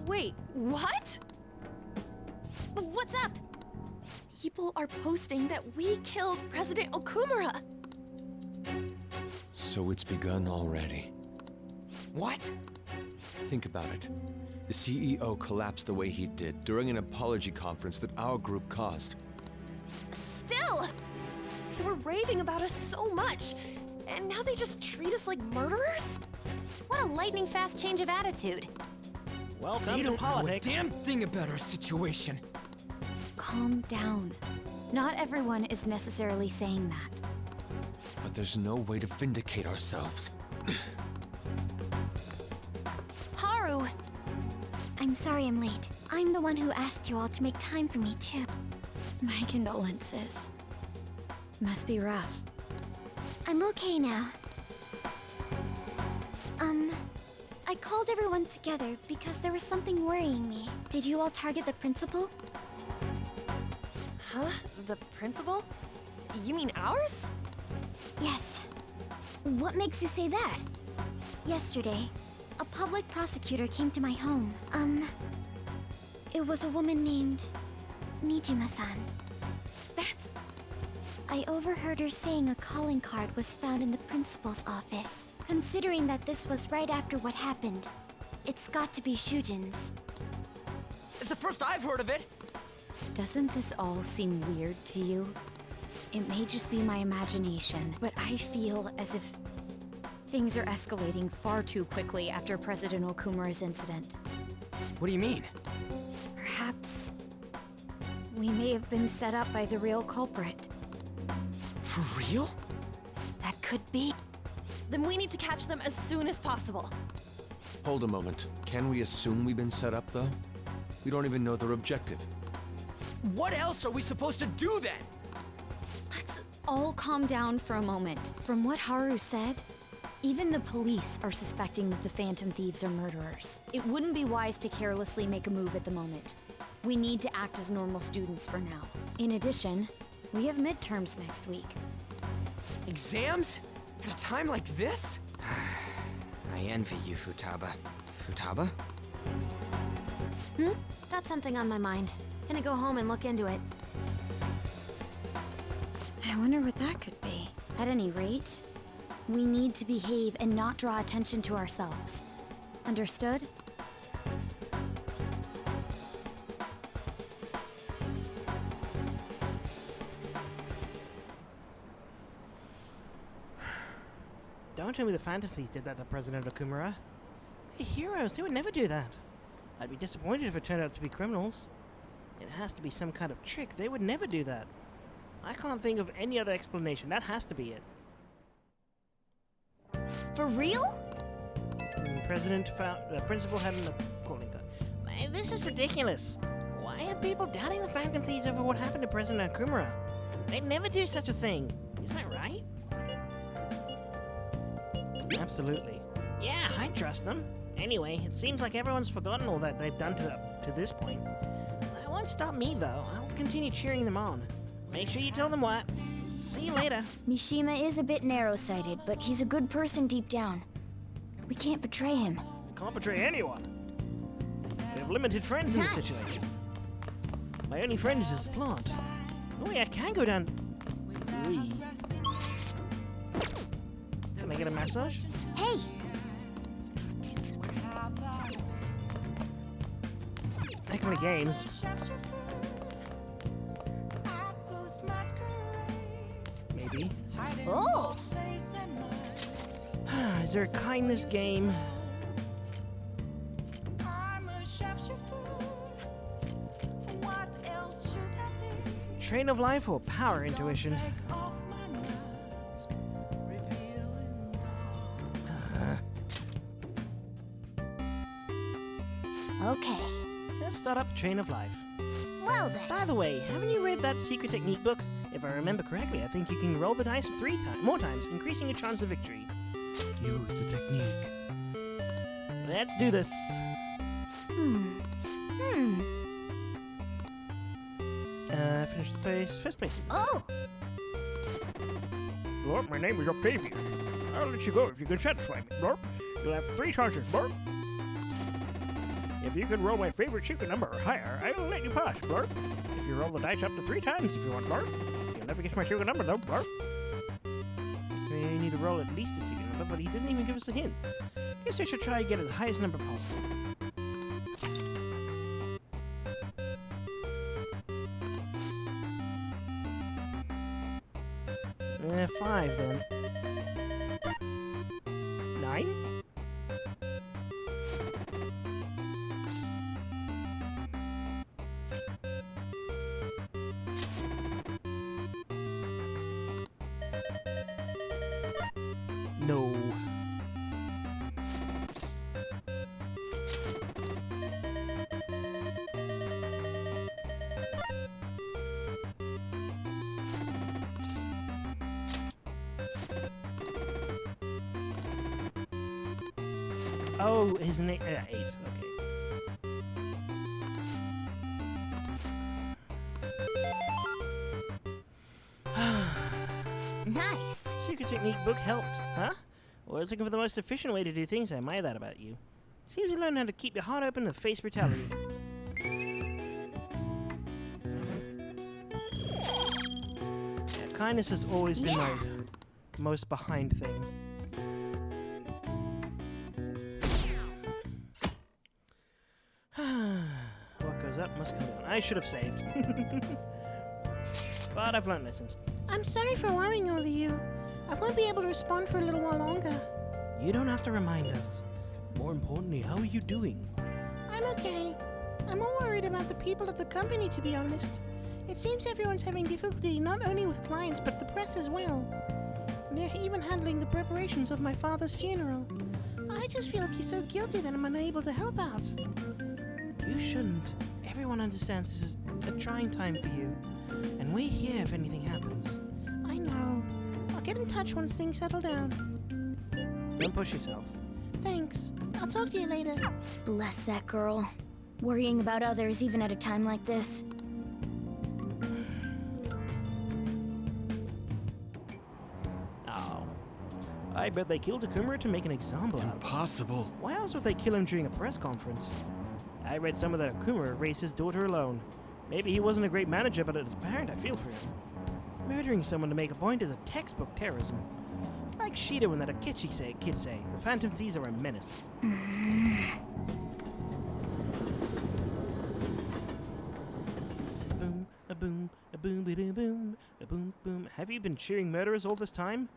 Wait, what? What's up? People are posting that we killed President Okumura! So it's begun already. What? Think about it. The CEO collapsed the way he did during an apology conference that our group caused. Still! They were raving about us so much, and now they just treat us like murderers? What a lightning-fast change of attitude. Welcome They to don't politics. know a damn thing about our situation. Calm down. Not everyone is necessarily saying that. But there's no way to vindicate ourselves. Haru! I'm sorry I'm late. I'm the one who asked you all to make time for me, too. My condolences. Must be rough. I'm okay now. I called everyone together because there was something worrying me. Did you all target the principal? Huh? The principal? You mean ours? Yes. What makes you say that? Yesterday, a public prosecutor came to my home. It was a woman named Nijima-san. That's... I overheard her saying a calling card was found in the principal's office. Considering that this was right after what happened, it's got to be Shujin's. It's the first I've heard of it! Doesn't this all seem weird to you? It may just be my imagination, but I feel as if things are escalating far too quickly after President Okumura's incident. What do you mean? Perhaps we may have been set up by the real culprit. For real? That could be. Then we need to catch them as soon as possible. Hold a moment. Can we assume we've been set up, though? We don't even know their objective. What else are we supposed to do then? Let's all calm down for a moment. From what Haru said, even the police are suspecting that the Phantom Thieves are murderers. It wouldn't be wise to carelessly make a move at the moment. We need to act as normal students for now. In addition, we have midterms next week. Exams? At a time like this? I envy you, Futaba. Futaba? Got something on my mind. Gonna go home and look into it. I wonder what that could be. At any rate, we need to behave and not draw attention to ourselves. Understood? Don't tell me the fantasies did that to President Okumura. They're heroes, they would never do that. I'd be disappointed if it turned out to be criminals. It has to be some kind of trick. They would never do that. I can't think of any other explanation. That has to be it. For real? Principal had a calling card. This is ridiculous. Why are people doubting the Phantom Thieves over what happened to President Okumura? They'd never do such a thing. Isn't that right? Absolutely. Yeah, I trust them. Anyway, it seems like everyone's forgotten all that they've done to this point. That won't stop me, though. I'll continue cheering them on. Make sure you tell them what. See you later. Mishima is a bit narrow-sighted, but he's a good person deep down. We can't betray him. can't betray anyone. We have limited friends in this situation. My only friend is this plant. Oh wait, I can go down. Ooh. Can I get a massage? Hey! Heck of games. Maybe. Oh! Is there a kindness game? Train of life or power intuition? Okay. Let's start up the train of life. Well then. By the way, haven't you read that secret technique book? If I remember correctly, I think you can roll the dice more times, increasing your chance of victory. Use the technique. Let's do this. Finish the place. First place. Oh! Well, my name is Octavia. I'll let you go if you can satisfy me. Blorp. You'll have 3 chances, Blorp. If you can roll my favorite secret number or higher, I will let you pass, Blorp. If you roll the dice up to 3 times if you want, Blorp. You'll never get my secret number, though, Blorp. We need to roll at least a secret number, but he didn't even give us a hint. Guess I should try and get the highest number possible. 5 then. 9? No. Oh, his name 8. Okay. Nice. Secret technique book helped, huh? Well, looking for the most efficient way to do things. I admire that about you. Seems you learned how to keep your heart open and face brutality. Yeah, kindness has always been my most behind thing. What goes up must come down. I should have saved. But I've learned lessons. I'm sorry for worrying over you. I won't be able to respond for a little while longer. You don't have to remind us. More importantly, how are you doing? I'm okay. I'm more worried about the people at the company, to be honest. It seems everyone's having difficulty not only with clients, but the press as well. They're even handling the preparations of my father's funeral. I just feel so guilty that I'm unable to help out. You shouldn't. Everyone understands this is a trying time for you. And we're here if anything happens. I know. I'll get in touch once things settle down. Don't push yourself. Thanks. I'll talk to you later. Bless that girl. Worrying about others even at a time like this. Oh. I bet they killed Akumura to make an example out of him. Impossible. Why else would they kill him during a press conference? I read somewhere that Akumura raised his daughter alone. Maybe he wasn't a great manager, but as a parent, I feel for him. Murdering someone to make a point is a textbook terrorism. Like Shido and that Akechi kid say, the Phantom Thieves are a menace. Boom, a boom, a boom, a boom, boom, a boom, boom. Have you been cheering murderers all this time?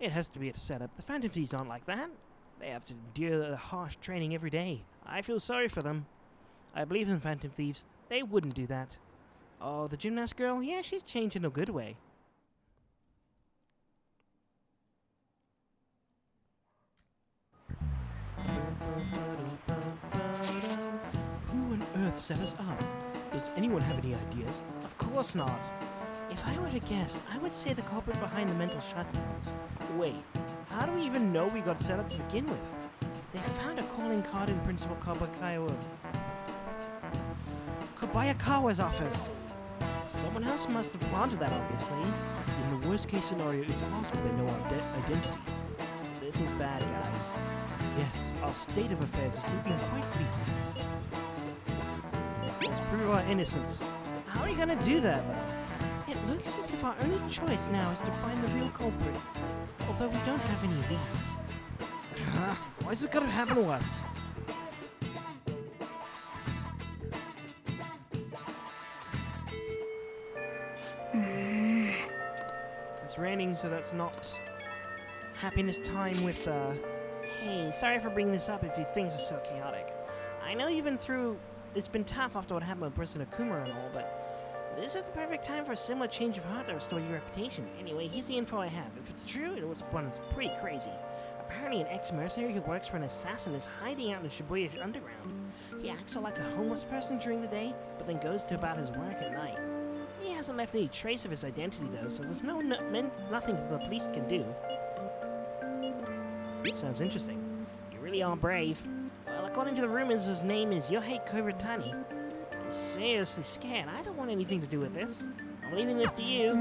It has to be a setup. The Phantom Thieves aren't like that. They have to endure the harsh training every day. I feel sorry for them. I believe in Phantom Thieves. They wouldn't do that. Oh, the gymnast girl? Yeah, she's changed in a good way. Who on earth set us up? Does anyone have any ideas? Of course not. If I were to guess, I would say the culprit behind the mental shutdowns. Wait, how do we even know we got set up to begin with? They found a calling card in Principal Kobayakawa's office. Someone else must have planted that, obviously. In the worst case scenario, it's possible they know our identities. This this is bad, guys. Yes, our state of affairs is looking quite bleak. Let's prove our innocence. How are you gonna do that, though? It looks as if our only choice now is to find the real culprit, although we don't have any leads. Why is it gotta happen to us? It's raining, so that's not happiness time with, Hey, sorry for bringing this up if you things are so chaotic. I know you've been through... It's been tough after what happened with President Akuma and all, but this is the perfect time for a similar change of heart to restore your reputation. Anyway, here's the info I have. If it's true, it was pretty crazy. Apparently an ex-mercenary who works for an assassin is hiding out in Shibuya underground. He acts like a homeless person during the day, but then goes to about his work at night. He hasn't left any trace of his identity though, so there's nothing that the police can do. Sounds interesting. You really are brave. Well, according to the rumors, his name is Yohei Kuretani. He's seriously scared. I don't want anything to do with this. I'm leaving this to you.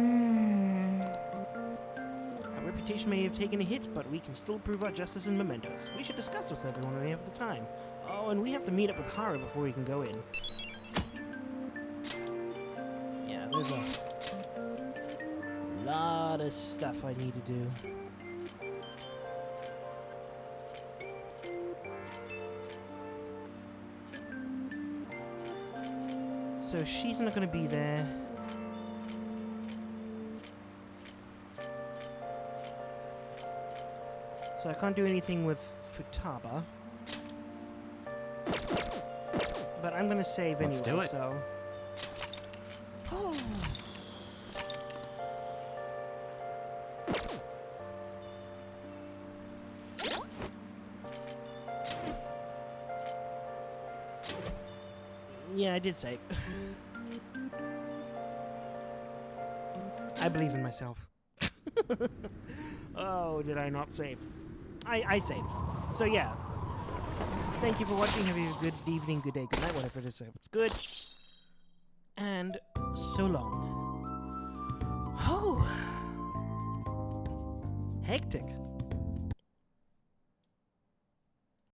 Our reputation may have taken a hit, but we can still prove our justice in mementos. We should discuss with everyone when we have the time. Oh, and we have to meet up with Haru before we can go in. Yeah, there's a lot of stuff I need to do. So she's not going to be there. So I can't do anything with Futaba. But I'm going to save anyway, Let's do it. So... Oh. Yeah, I did save. I believe in myself. Oh, did I not save? I saved. So yeah. Thank you for watching. Have a good evening, good day, good night, whatever it is. It's good. And so long. Oh. Hectic.